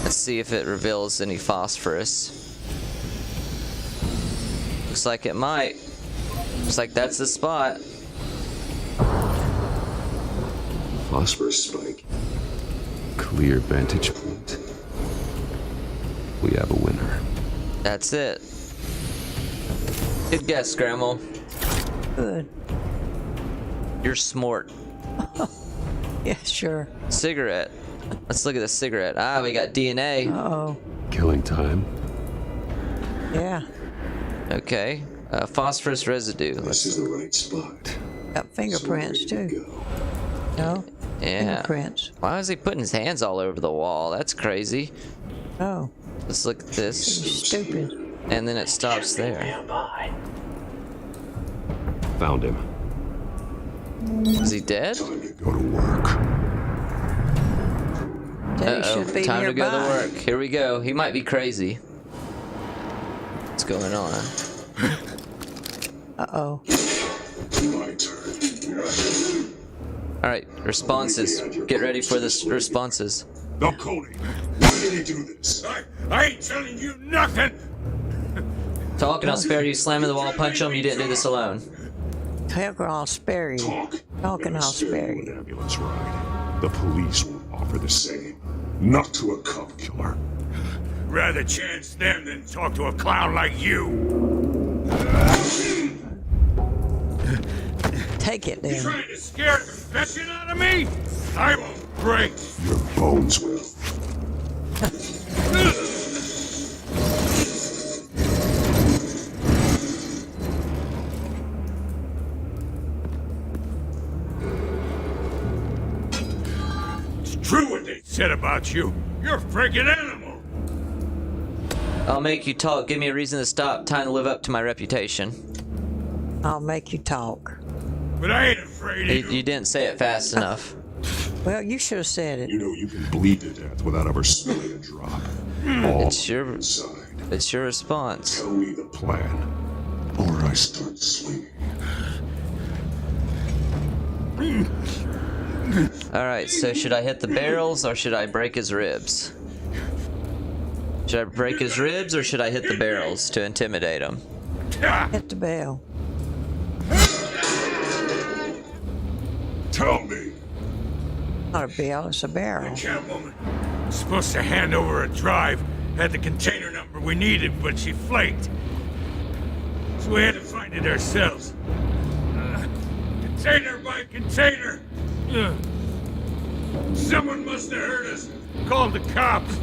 Let's see if it reveals any phosphorus. Looks like it might. Looks like that's the spot. Phosphorus spike. Clear vantage point. We have a winner. That's it. Good guess, Grandma. Good. You're smart. Yeah, sure. Cigarette. Let's look at the cigarette. Ah, we got DNA. Uh-oh. Killing time. Yeah. Okay. Phosphorus residue. This is the right spot. Got fingerprints, too. No? Yeah. Fingerprints. Why is he putting his hands all over the wall? That's crazy. Oh. Let's look at this. Stupid. And then it stops there. Found him. Is he dead? Time to go to work. Then he should be Time to go to nearby. work. Here we go. He might be crazy. What's going on? Uh-oh. My turn. Alright, responses. Get ready for the responses. Falcone, why did he do this? I ain't telling you nothing! Talk and I'll spare you. Slam in the wall, punch him. You didn't do this alone. Talk or I'll spare you. Talk and I'll spare you. An ambulance ride. The police will offer the same. Not to a cop killer. Rather chance them than talk to a clown like you. Take it, You then. trying to scare the confession out of me? I won't break. Your bones will. It's true what they said about you. You're a freaking animal. I'll make you talk. Give me a reason to stop. Time to live up to my reputation. I'll make you talk. But I ain't afraid of You didn't say it fast enough. Well, you should have said it. You know you can bleed to death without ever spilling a drop. It's your response. Tell me the plan, or I start swinging. Alright, so should I hit the barrels or should I break his ribs? Should I break his ribs or should I hit the barrels to intimidate him? Hit the bell. Tell me. Not a bell, it's a barrel. Catwoman was supposed to hand over a drive, had the container number we needed, but she flaked. So we had to find it ourselves. Container by container. Someone must have heard us. Called the cops.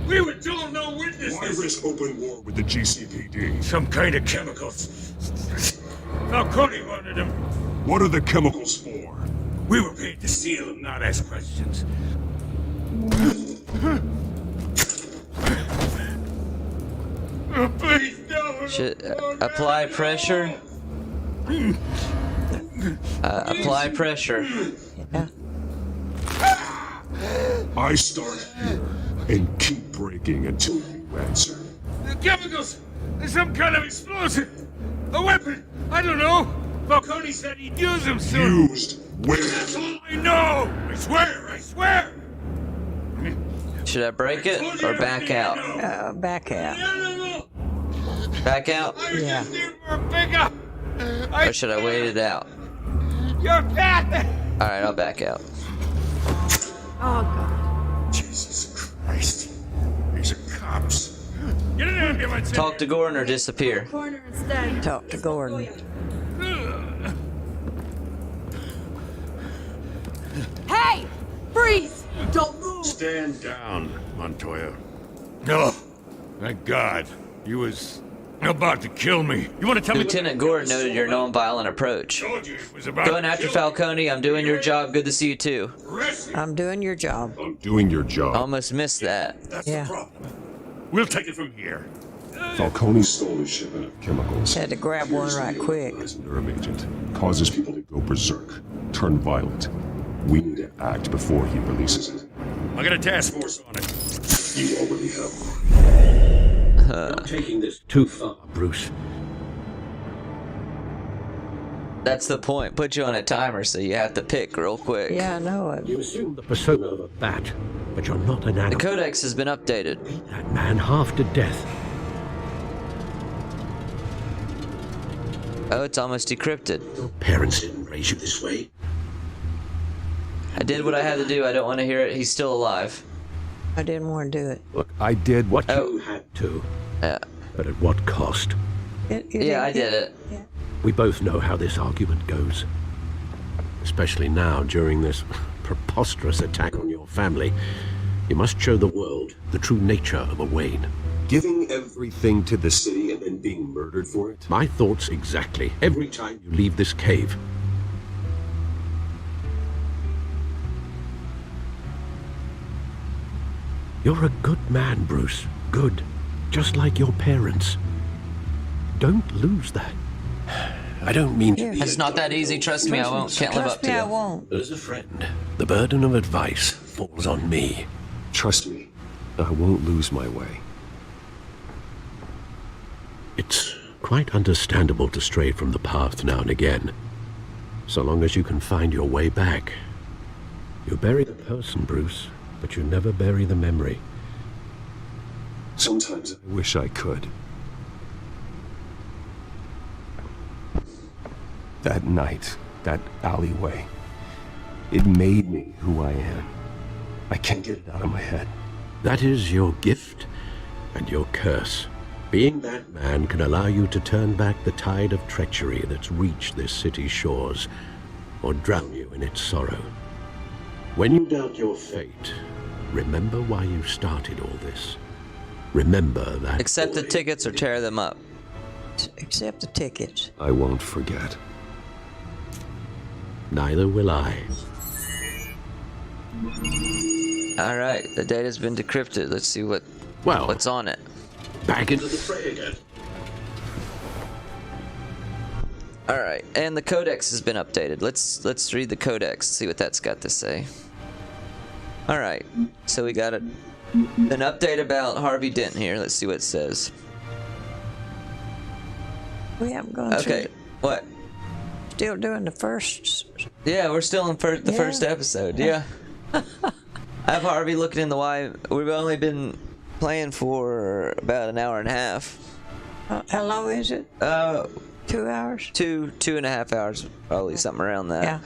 We were told no witnesses. Why risk open war with the GCPD? Some kind of chemicals. Falcone wanted them. What are the chemicals for? We were paid to steal them, not ask questions. Please don't. Should apply pressure? Apply pressure. Yeah. I start here and keep breaking until you answer. The chemicals! There's some kind of explosive! A weapon! I don't know! Falcone said he'd use them soon! Used? Where? That's all I know! I swear! I swear! Should I break it or back out? Back out. Back out? Yeah. Or should I wait it out? You're fat! Alright, I'll back out. Oh, God. Jesus Christ. These are cops. Get in there and get my Talk to Gordon or disappear. Corner instead. Talk to Gordon. Hey! Freeze! Don't move! Stand down, Montoya. No. Thank God. He was about to kill me. You want to tell me? Lieutenant Gordon noted your non-violent approach. Going after Falcone, I'm doing your job. Good to see you too. I'm doing your job. I'm doing your job. Almost missed that. That's Yeah. the problem. We'll take it from here. Falcone stole a shipment of chemicals. Had to grab one right quick. Nerve agent. Causes people to go berserk. Turn violent. We need to act before he releases it. I got a task force on it. You already have one. I'm taking this Too far, Bruce. That's the point. Put you on a timer so you have to pick real quick. Yeah, I know it. You assume the persona of a bat, but you're not an The animal. codex has been updated. That man half to death. Oh, it's almost decrypted. Your parents didn't raise you this way. I did what I had to do. I don't want to hear it. He's still alive. I didn't want to do it. Look, I did what Oh. you had to. Yeah. But at what cost? Yeah, I did it. Yeah. We both know how this argument goes. Especially now, during this preposterous attack on your family. You must show the world the true nature of a Wayne. Giving everything to the city and then being murdered for it? My thoughts exactly. Every time you leave this cave. You're a good man, Bruce. good, just like your parents. Don't lose that. I don't mean to be... It's not that easy, trust me, I won't. Can't live up to I it. won't. But as a friend, the burden of advice falls on me. Trust me, I won't lose my way. It's quite understandable to stray from the path now and again. So long as you can find your way back. You bury the person, Bruce, but you never bury the memory. Sometimes I wish I could. That night, that alleyway, it made me who I am. I can't get it out of my head. That is your gift and your curse. Being Batman can allow you to turn back the tide of treachery that's reached this city's shores, or drown you in its sorrow. When you doubt your fate, remember why you started all this. Remember that... Accept the tickets or tear them up. Accept the tickets. I won't forget. Neither will I. Alright, the data's been decrypted. Let's see what's on it. Back into the fray again. Alright, and the codex has been updated. Let's read the codex, see what that's got to say. Alright, so we got an update about Harvey Dent here. Let's see what it says. We haven't gone through Okay, it. what? Still doing the first... Yeah, we're still in the first episode, yeah. I have Harvey looking in the Y. We've only been playing for about an hour and a half. How long is it? 2 hours? 2.5 hours, probably something around that. Yeah.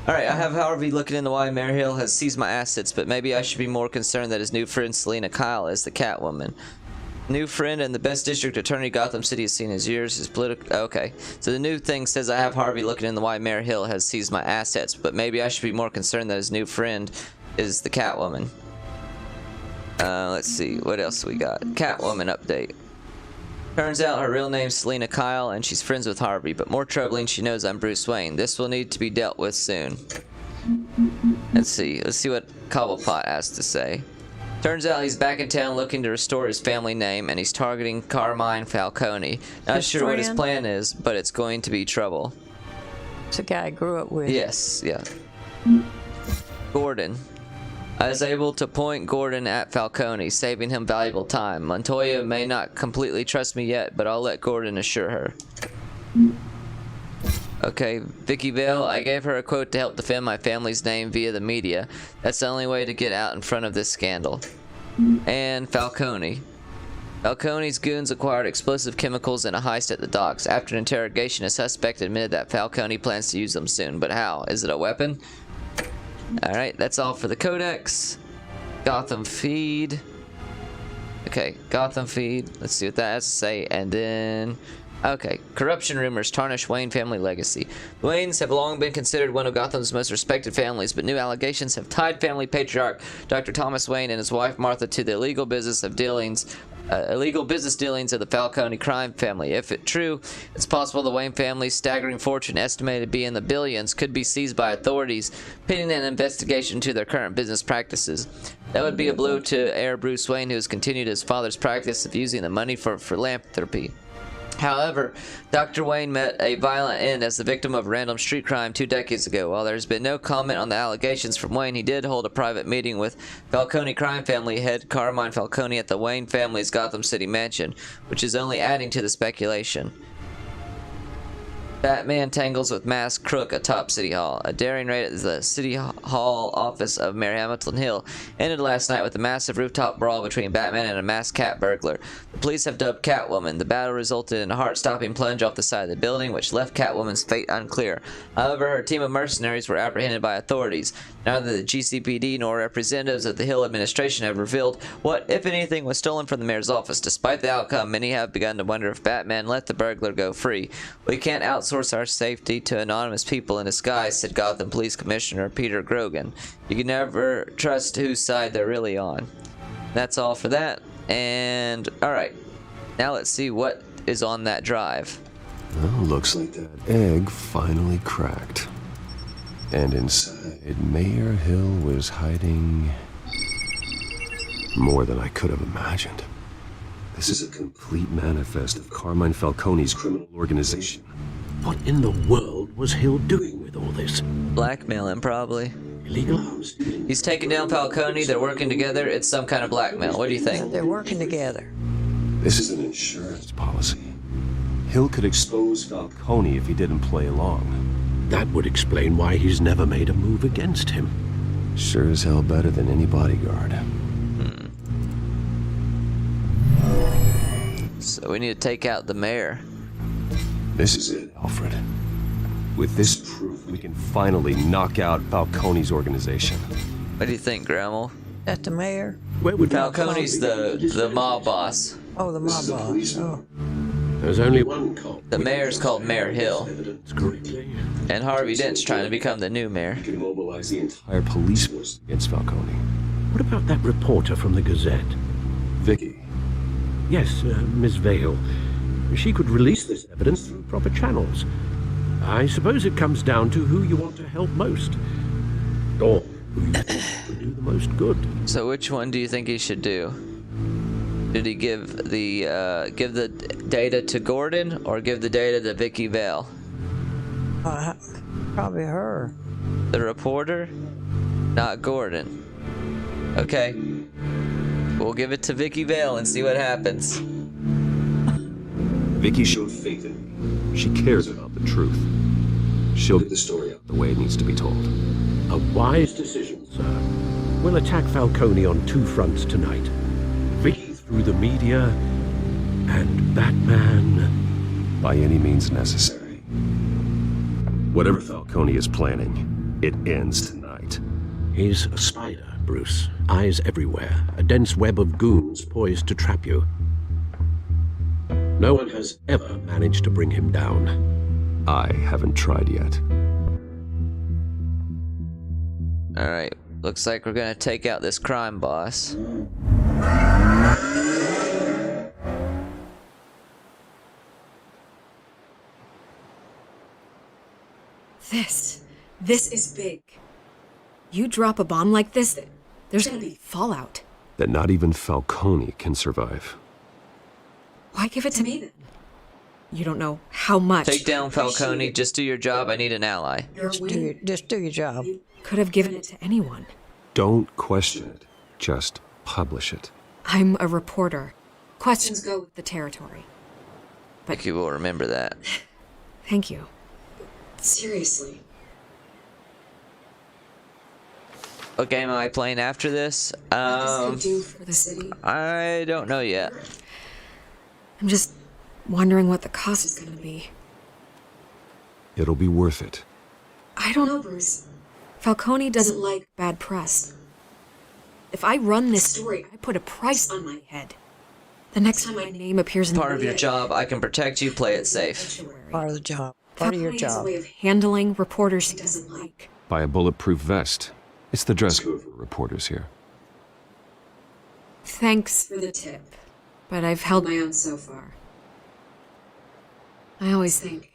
Alright, I have Harvey looking into why Mayor Hill has seized my assets, but maybe I should be more concerned that his new friend Selena Kyle is the Catwoman. New friend and the best district attorney Gotham City has seen his years. His political... Okay. So the new thing says I have Harvey looking into why Mayor Hill has seized my assets, but maybe I should be more concerned that his new friend is the Catwoman. Let's see. What else we got? Catwoman update. Turns out her real name's Selena Kyle, and she's friends with Harvey, but more troubling, she knows I'm Bruce Wayne. This will need to be dealt with soon. Let's see what Cobblepot has to say. Turns out he's back in town looking to restore his family name, and he's targeting Carmine Falcone. Not sure what his plan is, but it's going to be trouble. It's a guy I grew up with. Yes, yeah. Gordon. I was able to point Gordon at Falcone, saving him valuable time. Montoya may not completely trust me yet, but I'll let Gordon assure her. Okay, Vicky Vale, I gave her a quote to help defend my family's name via the media. That's the only way to get out in front of this scandal. And Falcone. Falcone's goons acquired explosive chemicals in a heist at the docks. After an interrogation, a suspect admitted that Falcone plans to use them soon. But how? Is it a weapon? Alright, that's all for the codex. Gotham feed. Okay, Gotham feed. Let's see what that has to say. And then... Okay, corruption rumors tarnish Wayne family legacy. The Waynes have long been considered one of Gotham's most respected families, but new allegations have tied family patriarch Dr. Thomas Wayne and his wife Martha to the illegal business dealings of the Falcone crime family. If it's true, it's possible the Wayne family's staggering fortune, estimated to be in the billions, could be seized by authorities, pending an investigation into their current business practices. That would be a blow to heir Bruce Wayne, who has continued his father's practice of using the money for philanthropy. However, Dr. Wayne met a violent end as the victim of a random street crime 2 decades ago. While there's been no comment on the allegations from Wayne, he did hold a private meeting with Falcone crime family head Carmine Falcone at the Wayne family's Gotham City mansion, which is only adding to the speculation. Batman tangles with masked crook atop City Hall. A daring raid at the City Hall office of Mayor Hamilton Hill ended last night with a massive rooftop brawl between Batman and a masked cat burglar. The police have dubbed Catwoman. The battle resulted in a heart-stopping plunge off the side of the building, which left Catwoman's fate unclear. However, her team of mercenaries were apprehended by authorities. Neither the GCPD nor representatives of the Hill administration have revealed what, if anything, was stolen from the mayor's office. Despite the outcome, many have begun to wonder if Batman let the burglar go free. We can't outsource our safety to anonymous people in disguise, said Gotham Police Commissioner Peter Grogan. You can never trust whose side they're really on. That's all for that. And, alright. Now let's see what is on that drive. Well, looks like that egg finally cracked. And inside, Mayor Hill was hiding more than I could have imagined. This is a complete manifest of Carmine Falcone's criminal organization. What in the world was Hill doing with all this? Blackmailing, probably. Illegal? He's taking down Falcone, they're working together, it's some kind of blackmail. What do you think? They're working together. This is an insurance policy. Hill could expose Falcone if he didn't play along. That would explain why he's never made a move against him. Sure as hell better than any bodyguard. So we need to take out the mayor. This is it, Alfred. With this proof, we can finally knock out Falcone's organization. What do you think, Grandma? That the mayor? Where would Falcone's the mob boss. Oh, the mob boss. Oh. There's only one cop. The mayor's called Mayor Hill. Correctly. And Harvey Dent's trying to become the new mayor. We can mobilize the entire police force against Falcone. What about that reporter from the Gazette? Vicky. Yes, Miss Vale. She could release this evidence through proper channels. I suppose it comes down to who you want to help most. Or who you think would do the most good. So which one do you think he should do? Did he give the data to Gordon or give the data to Vicky Vale? Probably her. The reporter? Not Gordon. Okay. We'll give it to Vicky Vale and see what happens. Vicky showed faith in me. She cares about the truth. She'll get the story out the way it needs to be told. A wise decision, sir. We'll attack Falcone on two fronts tonight. Vicky through the media, and Batman... by any means necessary. Whatever Falcone is planning, it ends tonight. He's a spider, Bruce. Eyes everywhere. A dense web of goons poised to trap you. No one has ever managed to bring him down. I haven't tried yet. Alright, looks like we're gonna take out this crime boss. This is big. You drop a bomb like this, there's gonna be fallout. That not even Falcone can survive. Why give it to me then? You don't know how much. Take down Falcone, just do your job, I need an ally. Just do your job. You could have given it to anyone. Don't question it. Just publish it. I'm a reporter. Questions go with the territory. But you will remember that. Thank you. Seriously. What game am I playing after this? What this could do for the city? I don't know yet. I'm just wondering what the cost is going to be. It'll be worth it. I don't know, Bruce. Falcone doesn't like bad press. If I run this story, I put a price on my head. The next time my name appears in part of your job, I can protect you, play it safe. Part of the job. Part of your Falcone has a job. way of handling reporters he doesn't like. Buy a bulletproof vest. It's the dress code for reporters here. Thanks for the tip, but I've held my own so far. I always think,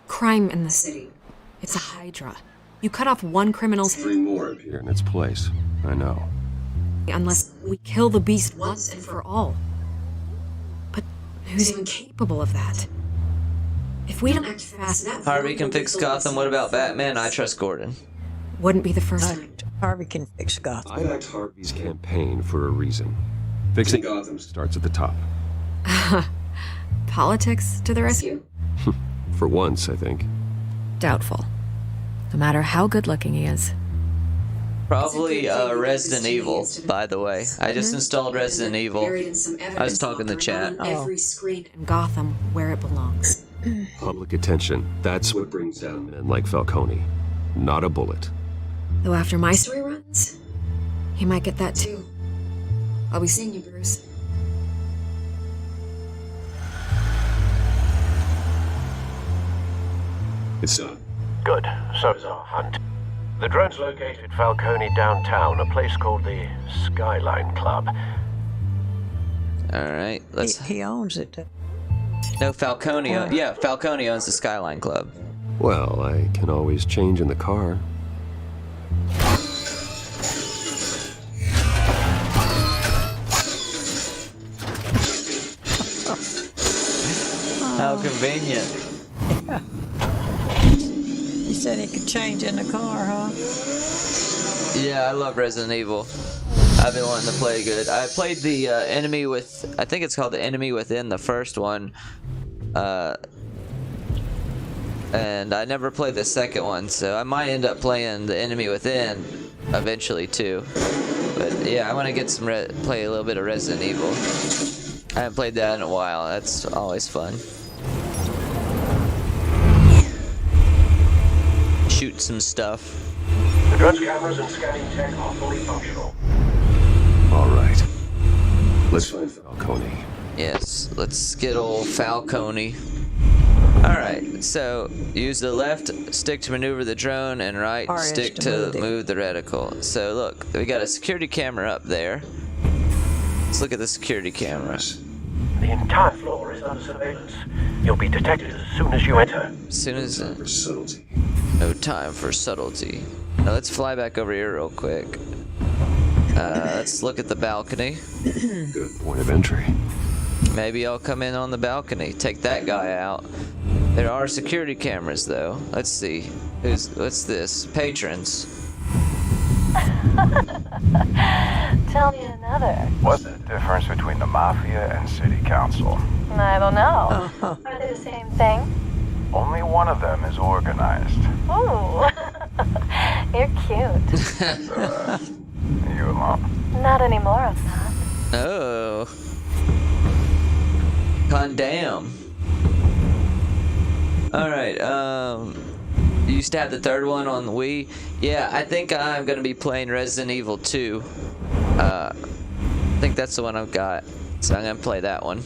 crime in the city, it's a hydra. You cut off one criminal's head, Three more appear in its place. I know. unless we kill the beast once and for all. But who's even capable of that? If we don't act fast, that Harvey can fix Gotham, what about Batman? I trust Gordon. Wouldn't be the first time. Harvey can fix Gotham. I backed Harvey's campaign for a reason. Fixing Gotham starts at the top. Politics to the rescue? For once, I think. Doubtful. No matter how good looking he is. Probably Resident Evil, by the way. I just installed Resident Evil. I was talking to chat. Every screen in Gotham where it belongs. Public attention. That's what brings down men like Falcone. Not a bullet. Though after my story runs, he might get that too. I'll be seeing you, Bruce. It's done. Good. So is our hunt. The drone's located Falcone downtown, a place called the Skyline Club. Alright, let's... He owns it. No, Falcone... Yeah, Falcone owns the Skyline Club. Well, I can always change in the car. How convenient. Yeah. He said he could change in the car, huh? Yeah, I love Resident Evil. I've been wanting to play good. I played the enemy with, I think it's called the Enemy Within, the first one. And I never played the second one, so I might end up playing the Enemy Within eventually too. But yeah, I want to get some play a little bit of Resident Evil. I haven't played that in a while. That's always fun. Shoot some stuff. The drone cameras and scanning tech are fully functional. All right. Let's find Falcone. Yes, let's get old Falcone. Alright, so use the left stick to maneuver the drone and right stick to move the reticle. So look, we got a security camera up there. Let's look at the security cameras. The entire floor is under surveillance. You'll be detected as soon as you enter. As soon as... For subtlety. No time for subtlety. Now let's fly back over here real quick. Let's look at the balcony. Good point of entry. Maybe I'll come in on the balcony, take that guy out. There are security cameras though. Let's see. What's this? Patrons. Tell me another. What's the difference between the Mafia and City Council? I don't know. Are they the same thing? Only one of them is organized. Ooh. You're cute. You alone? Not anymore, I'm not. Oh. Condemn. Alright, you used to have the third one on the Wii. Yeah, I think I'm gonna be playing Resident Evil 2. I think that's the one I've got. So I'm gonna play that one.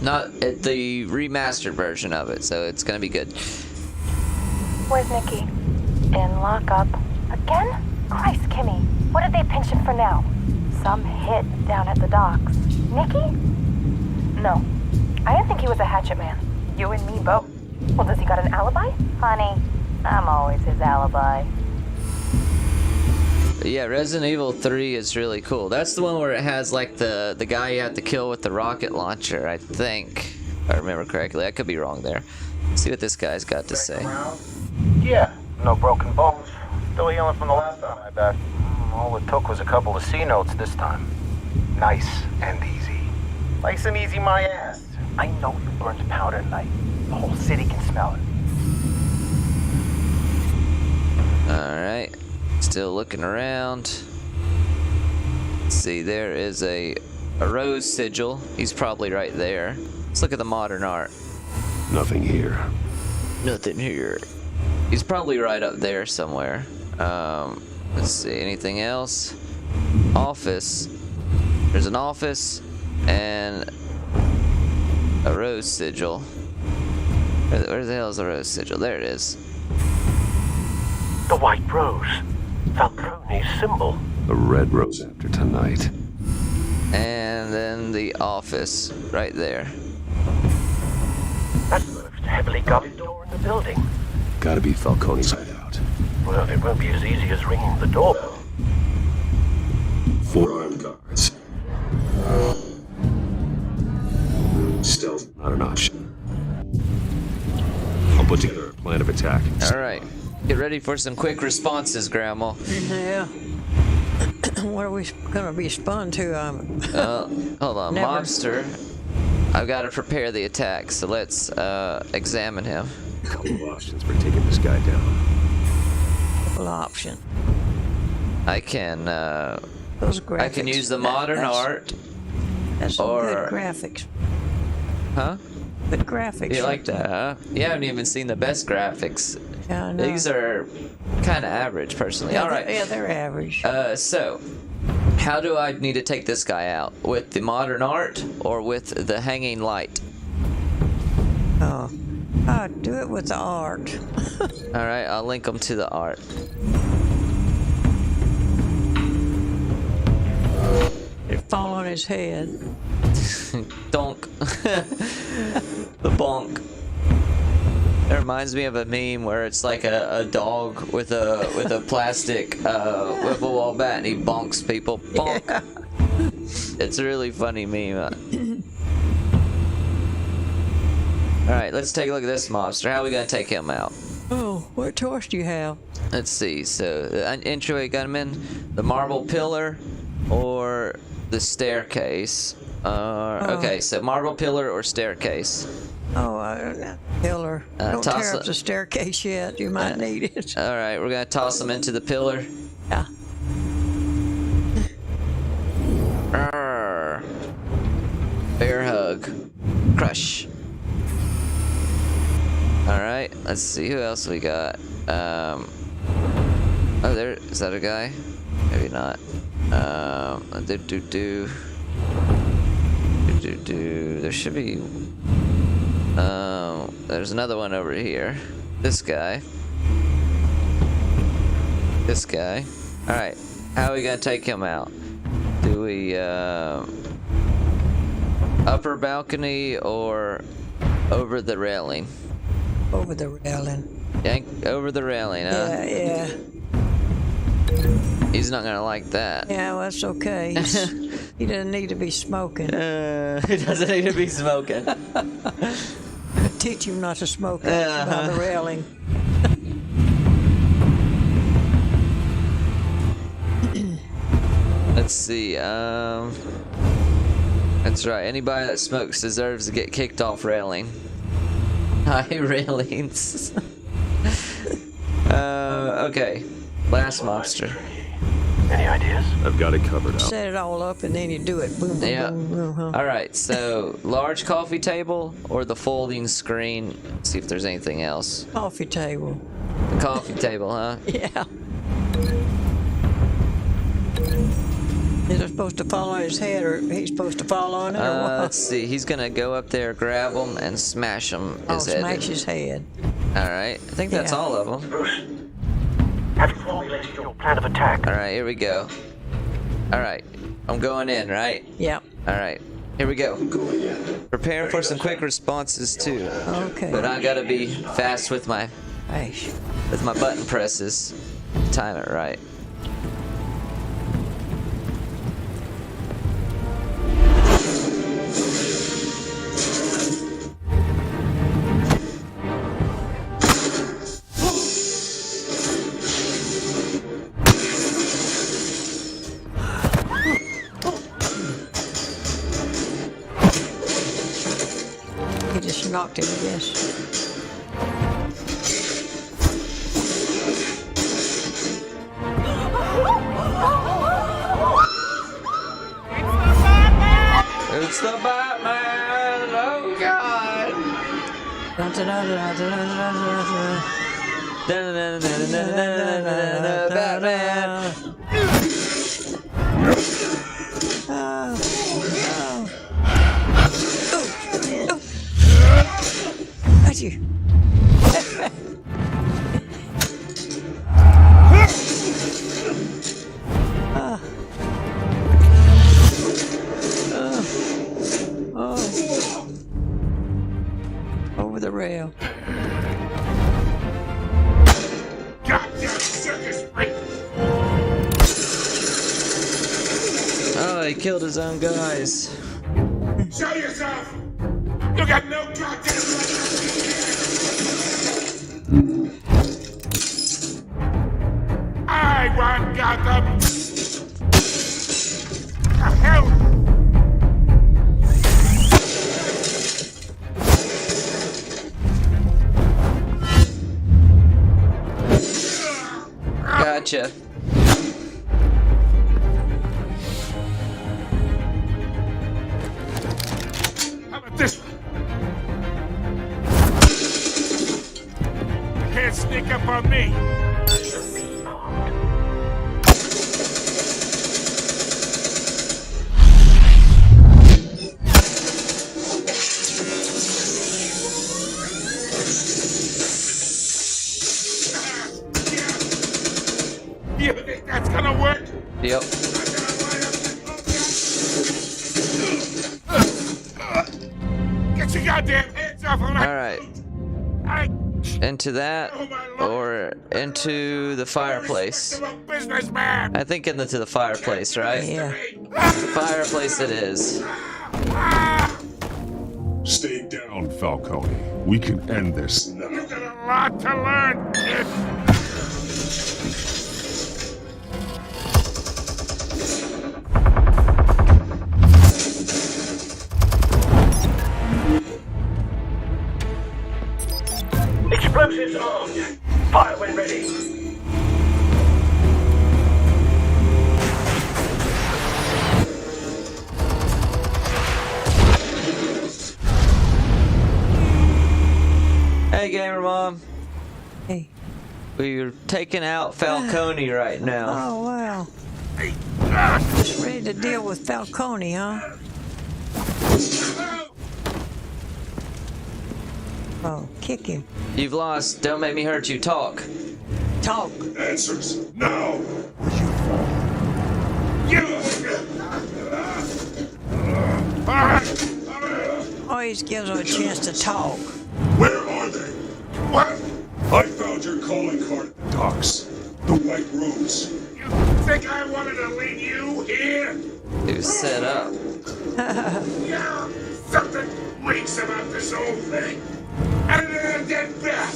Not the remastered version of it, so it's gonna be good. Where's Nikki? In lockup. Again? Christ, Kimmy. What did they pinch him for now? Some hit down at the docks. Nikki? No. I didn't think he was a hatchet man. You and me both. Well, does he got an alibi? Honey, I'm always his alibi. But yeah, Resident Evil 3 is really cool. That's the one where it has like the guy you have to kill with the rocket launcher, I think. If I remember correctly. I could be wrong there. Let's see what this guy's got to say. Yeah, no broken bones. Still healing from the last time, I bet. All it took was a couple of C notes this time. Nice and easy. Nice and easy, my ass. I know you burned powder tonight. The whole city can smell it. Alright. Still looking around. Let's see, there is a rose sigil. He's probably right there. Let's look at the modern art. Nothing here. Nothing here. He's probably right up there somewhere. Let's see, anything else? Office. There's an office and a rose sigil. Where the hell is the rose sigil? There it is. The white rose. Falcone's symbol. A red rose after tonight. And then the office right there. That's the most heavily guarded door in the building. Gotta be Falcone's hideout. Well, it won't be as easy as ringing the doorbell. 4 armed guards. Stealth, not an option. I'll put together a plan of attack. Alright. Get ready for some quick responses, Grandma. Yeah. What are we gonna be spun to? Hold on. Never. Mobster. I've got to prepare the attack, so let's examine him. A couple of options for taking this guy down. Couple option. I can Those graphics. I can use the modern art. That's some or good graphics. Huh? Good graphics. You like that, huh? You haven't even seen the best graphics. Yeah, I know. These are kind of average, personally. Yeah, All right. they're average. So, how do I need to take this guy out? With the modern art or with the hanging light? Oh, do it with the art. All right, I'll link them to the art. It fall on his head. Donk. The bonk. It reminds me of a meme where it's like a dog with a plastic wiffle ball bat and he bonks people. Bonk. Yeah. It's a really funny meme. Alright, let's take a look at this monster. How are we gonna take him out? Oh, what choice do you have? Let's see. So, the entryway gunman, the marble pillar, or the staircase. Okay, so marble pillar or staircase. Oh, pillar. Don't tear up the staircase yet. You might need it. All right, we're gonna toss him into the pillar. Yeah. Bear hug. Crush. All right, let's see who else we got. Oh, there is that a guy? Maybe not. There should be. There's another one over here. This guy. This guy. All right, how are we gonna take him out? Do we upper balcony or over the railing? Over the railing. Yank over the railing, huh? Yeah. He's not gonna like that. Yeah, well, that's okay. He doesn't need to be smoking. He doesn't need to be smoking. Teach him not to smoke by the railing. Let's see. That's right. Anybody that smokes deserves to get kicked off railing. High railings. Okay. Last monster. Any ideas? I've got it covered up. Set it all up and then you do it. Boom, boom, Yeah. boom. All right. So, large coffee table or the folding screen. Let's see if there's anything else. Coffee table. The coffee table, huh? Yeah. Is it supposed to fall on his head, or he's supposed to fall on it, or what? Let's see. He's gonna go up there, grab him, and smash him. Smash his head. All right. I think that's all of them. Have you formulated your plan of attack? All right. Here we go. All right. I'm going in, right? Yep. All right. Here we go. Prepare for some quick responses too. Okay. But I gotta be fast with my button presses. Time it right. He just knocked him, I guess. It's the Batman! Oh God! Batman! Got you. Over the rail. Oh, he killed his own guys. Show yourself! You got no goddamn right! I want Gotham! The hell! Gotcha. How about this one? You can't sneak up on me! You think that's gonna work? Yep. Get your goddamn hands off of my... All right. Into that or into the fireplace? Businessman! I think into the fireplace, right? Yeah. Fireplace it is. Stay down, Falcone. We can end this now. You got a lot to learn, kid. Explosives armed. Fire when ready. Hey, Gamer Mom. Hey. We're taking out Falcone right now. Oh, wow. Ready to deal with Falcone, huh? Oh, kick him. You've lost. Don't make me hurt you. Talk. Talk. Answers now. Always gives him a chance to talk. Where are they? What? I found your calling card at the docks. The White Rose. You think I wanted to leave you here? It was set up. Yeah, something reeks about this whole thing. And a dead bat.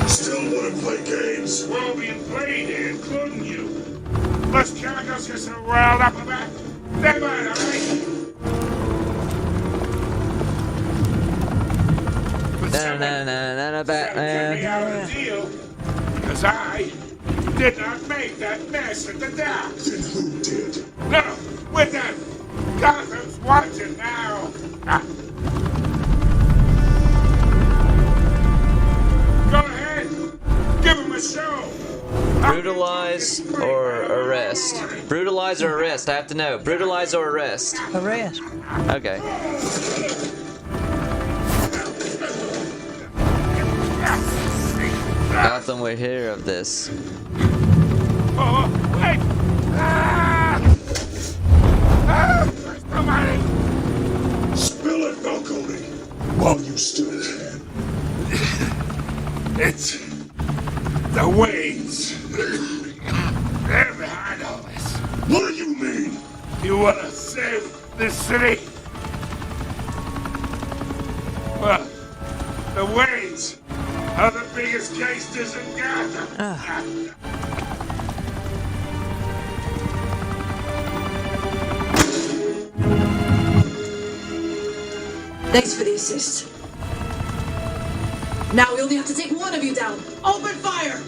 Still want to play games? We're all being played here, including you. Those chemicals get so riled up about. Never mind, all right? Na Batman. Out of the deal, because I did not make that mess at the docks. Then who did? No, with them. Gotham's watching now. Go ahead, give him a show. Brutalize or arrest? Brutalize or arrest? I have to know. Brutalize or arrest? Arrest. Okay. Gotham will hear of this. Oh, wait! Somebody! Spill it, Falcone, while you still can. It's the Waynes. They're behind all this. What do you mean? You want to save this city? Well, the Waynes are the biggest gangsters in Gotham. Thanks for the assist. Now we only have to take one of you down. Open fire!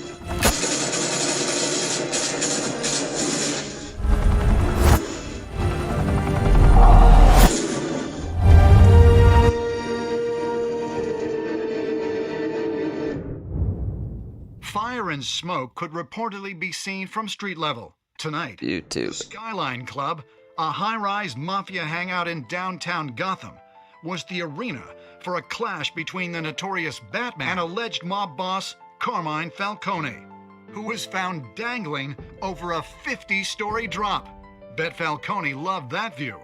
Fire and smoke could reportedly be seen from street level tonight. YouTube. The Skyline Club, a high-rise mafia hangout in downtown Gotham, was the arena for a clash between the notorious Batman and alleged mob boss Carmine Falcone, who was found dangling over a 50-story drop. Bet Falcone loved that view.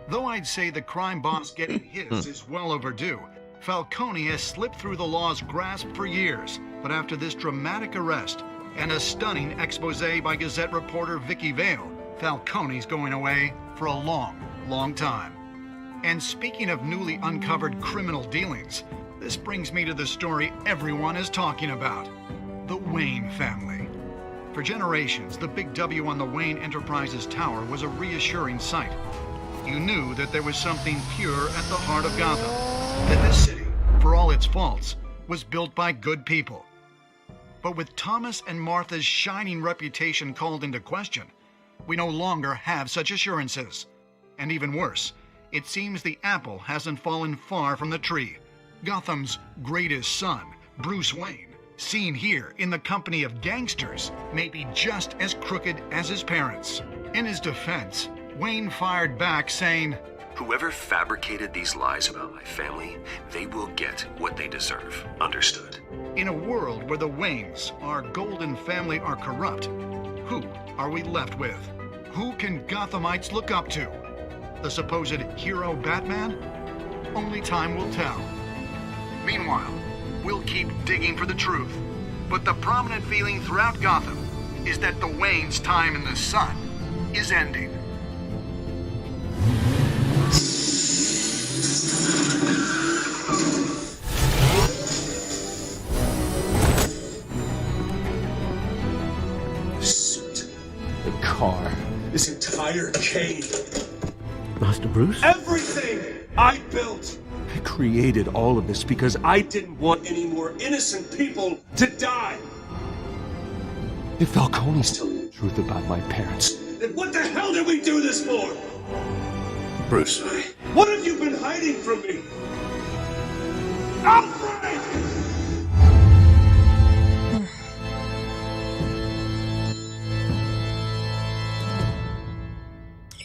Though I'd say the crime boss getting his is well overdue, Falcone has slipped through the law's grasp for years. But after this dramatic arrest and a stunning expose by Gazette reporter Vicky Vale, Falcone's going away for a long, long time. And speaking of newly uncovered criminal dealings, this brings me to the story everyone is talking about: the Wayne family. For generations, the big W on the Wayne Enterprises Tower was a reassuring sight. You knew that there was something pure at the heart of Gotham, that this city, for all its faults, was built by good people. But with Thomas and Martha's shining reputation called into question, we no longer have such assurances. And even worse, it seems the apple hasn't fallen far from the tree. Gotham's greatest son, Bruce Wayne, seen here in the company of gangsters, may be just as crooked as his parents. In his defense, Wayne fired back saying, "Whoever fabricated these lies about my family, they will get what they deserve. Understood?" In a world where the Waynes, our golden family, are corrupt, who are we left with? Who can Gothamites look up to? The supposed hero Batman? Only time will tell. Meanwhile, we'll keep digging for the truth. But the prominent feeling throughout Gotham is that the Wayne's time in the sun is ending. The suit, the car, this entire cave. Master Bruce? Everything I built. I created all of this because I didn't want any more innocent people to die. If Falcone's telling the truth about my parents, then what the hell did we do this for? Bruce, what have you been hiding from me? Alfred!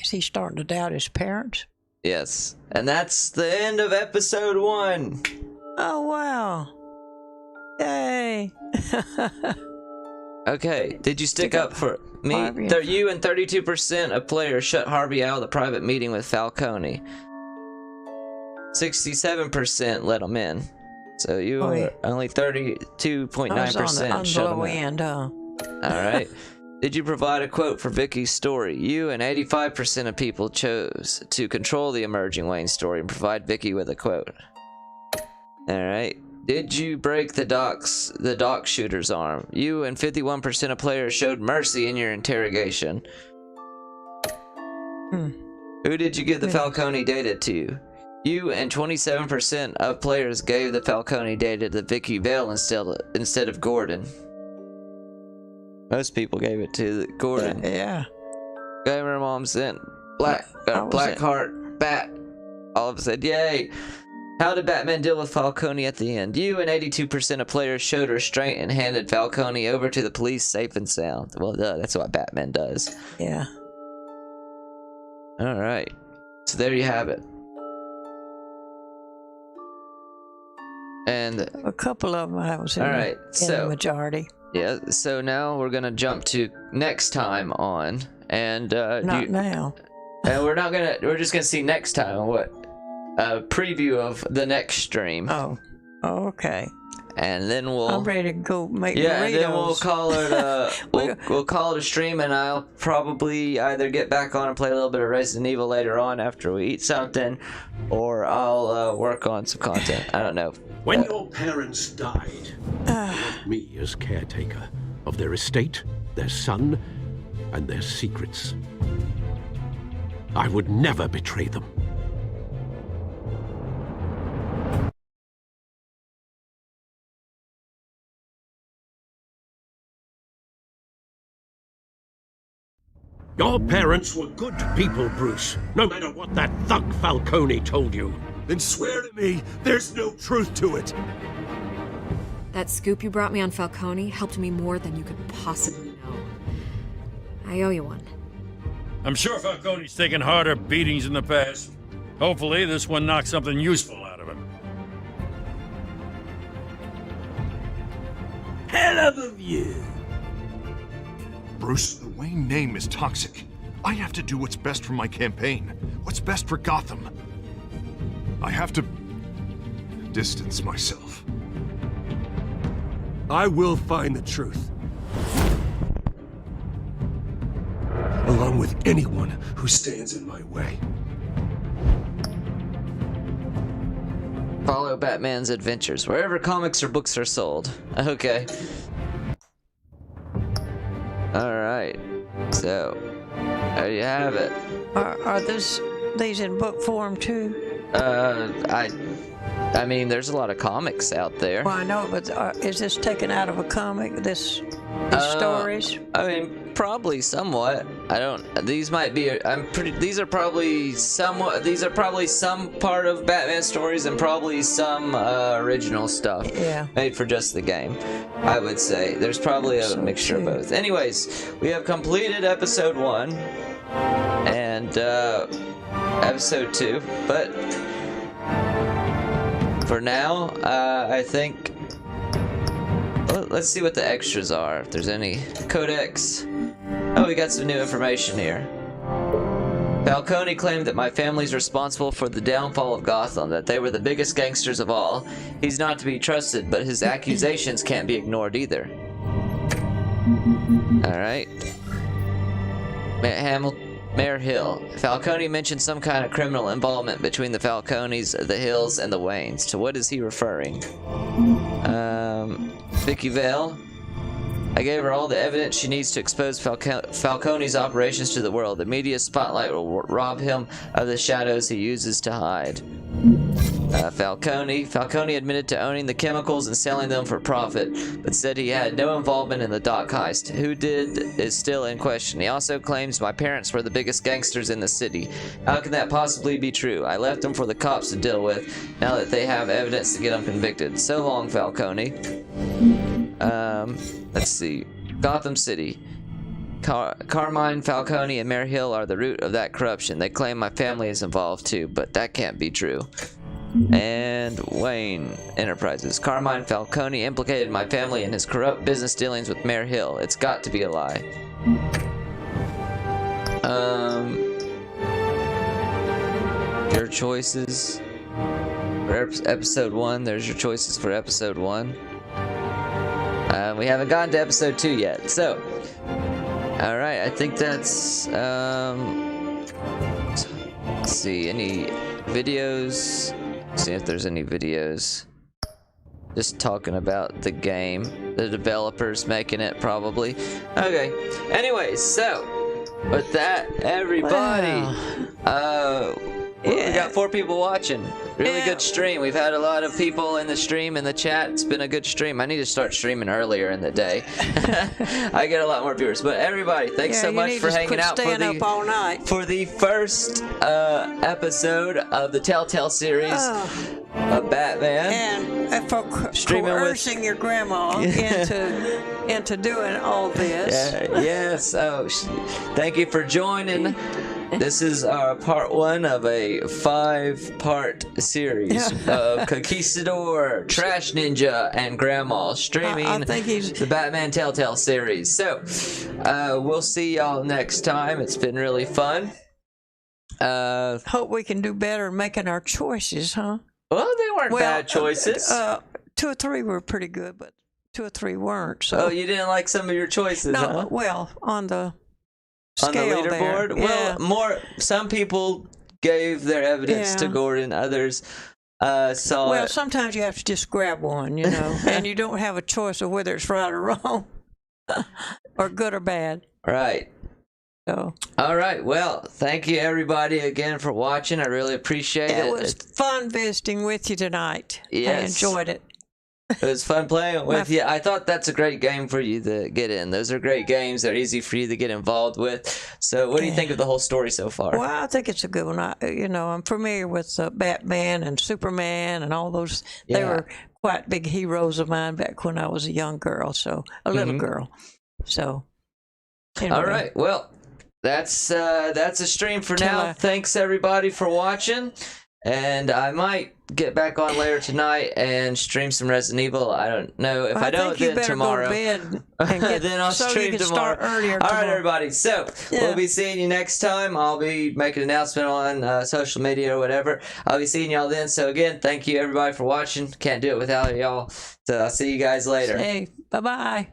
Is he starting to doubt his parents? Yes. And that's the end of episode 1. Oh, wow. Yay. Okay, did you stick up for me? You and 32% of players shut Harvey out of the private meeting with Falcone. 67% let him in. So you were only 32.9% shut him out. End, huh? Alright. Did you provide a quote for Vicky's story? You and 85% of people chose to control the emerging Wayne story and provide Vicky with a quote. Alright. Did you break the dock shooter's arm? You and 51% of players showed mercy in your interrogation. Who did you give the Falcone data to? You and 27% of players gave the Falcone data to Vicky Vale instead of Gordon. Most people gave it to Gordon. Yeah. Gamer Mom sent Blackheart Bat. All of us said, yay. How did Batman deal with Falcone at the end? You and 82% of players showed restraint and handed Falcone over to the police safe and sound. Well, that's what Batman does. Yeah. Alright. So there you have it. And a couple of them I was in, the majority. Yeah, so now we're gonna jump to next time on, and not now. And we're just gonna see next time what a preview of the next stream. Oh, okay. And then I'm ready to go make burritos. And then we'll call it we'll call it a stream, and I'll probably either get back on and play a little bit of Resident Evil later on after we eat something, or I'll work on some content. I don't know. When your parents died, they left me as caretaker of their estate, their son, and their secrets. I would never betray them. Your parents were good people, Bruce, no matter what that thug Falcone told you. Then swear to me there's no truth to it. That scoop you brought me on Falcone helped me more than you could possibly know. I owe you one. I'm sure Falcone's taken harder beatings in the past. Hopefully this one knocks something useful out of him. Hell of a view. Bruce, the Wayne name is toxic. I have to do what's best for my campaign. What's best for Gotham. I have to distance myself. I will find the truth. Along with anyone who stands in my way. Follow Batman's adventures wherever comics or books are sold. Okay. Alright. So, there you have it. Are these in book form too? I mean, there's a lot of comics out there. Well, I know, but is this taken out of a comic? These stories? I mean, probably somewhat. I don't. These might be. These are probably somewhat. These are probably some part of Batman stories and probably some original stuff. Yeah. Made for just the game. I would say there's probably a mixture of both. Anyways, we have completed episode 1 and episode 2, but for now, I think. Let's see what the extras are. If there's any codex. Oh, we got some new information here. Falcone claimed that my family's responsible for the downfall of Gotham, that they were the biggest gangsters of all. He's not to be trusted, but his accusations can't be ignored either. Alright. Mayor Hill. Falcone mentioned some kind of criminal involvement between the Falcones, the Hills, and the Waynes. To what is he referring? Vicky Vale. I gave her all the evidence she needs to expose Falcone's operations to the world. The media spotlight will rob him of the shadows he uses to hide. Falcone admitted to owning the chemicals and selling them for profit, but said he had no involvement in the dock heist. Who did is still in question. He also claims my parents were the biggest gangsters in the city. How can that possibly be true? I left them for the cops to deal with, now that they have evidence to get them convicted. So long, Falcone. Let's see. Gotham City. Carmine Falcone and Mayor Hill are the root of that corruption. They claim my family is involved too, but that can't be true. And Wayne Enterprises. Carmine Falcone implicated my family in his corrupt business dealings with Mayor Hill. It's got to be a lie. Your choices for episode 1. There's your choices for episode 1. We haven't gotten to episode 2 yet, so alright, I think that's let's see, any videos? See if there's any videos just talking about the game, the developers making it, probably. Okay, anyways, so with that, everybody, we got 4 people watching. Really good stream. We've had a lot of people in the stream, in the chat. It's been a good stream. I need to start streaming earlier in the day. I get a lot more viewers. But everybody, thanks so much for hanging out for the first episode of the Telltale series of Batman. And for coercing your grandma into doing all this. Yes. Oh, thank you for joining. This is our part 1 of a 5-part series of Conquistador, Trash Ninja, and Grandma streaming the Batman Telltale series. So, we'll see y'all next time. It's been really fun. Hope we can do better making our choices, huh? Well, they weren't bad choices. 2 or 3 were pretty good, but 2 or 3 weren't. So. Oh, you didn't like some of your choices, huh? Well, on the on the leaderboard? Well, some people gave their evidence to Gordon, others saw Well, sometimes you have to just grab one, you know, and you don't have a choice of whether it's right or wrong, or good or bad. Right. So. All right. Well, thank you everybody again for watching. I really appreciate it. It was fun visiting with you tonight. Yes. I enjoyed it. It was fun playing with you. I thought that's a great game for you to get in. Those are great games. They're easy for you to get involved with. So what do you think of the whole story so far? Well, I think it's a good one. I'm familiar with Batman and Superman and all those. They were quite big heroes of mine back when I was a young girl, so a little girl. So, anyway. All right. Well, that's a stream for now. Thanks everybody for watching. And I might get back on later tonight and stream some Resident Evil. I don't know. If I don't, then tomorrow. Go to bed and get, then I'll stream tomorrow. Start earlier All right, everybody. So we'll be seeing you next time. I'll be making an announcement on social media or whatever. I'll be seeing y'all then. So again, thank you everybody for watching. Can't do it without y'all. So I'll see you guys later. Hey, bye-bye.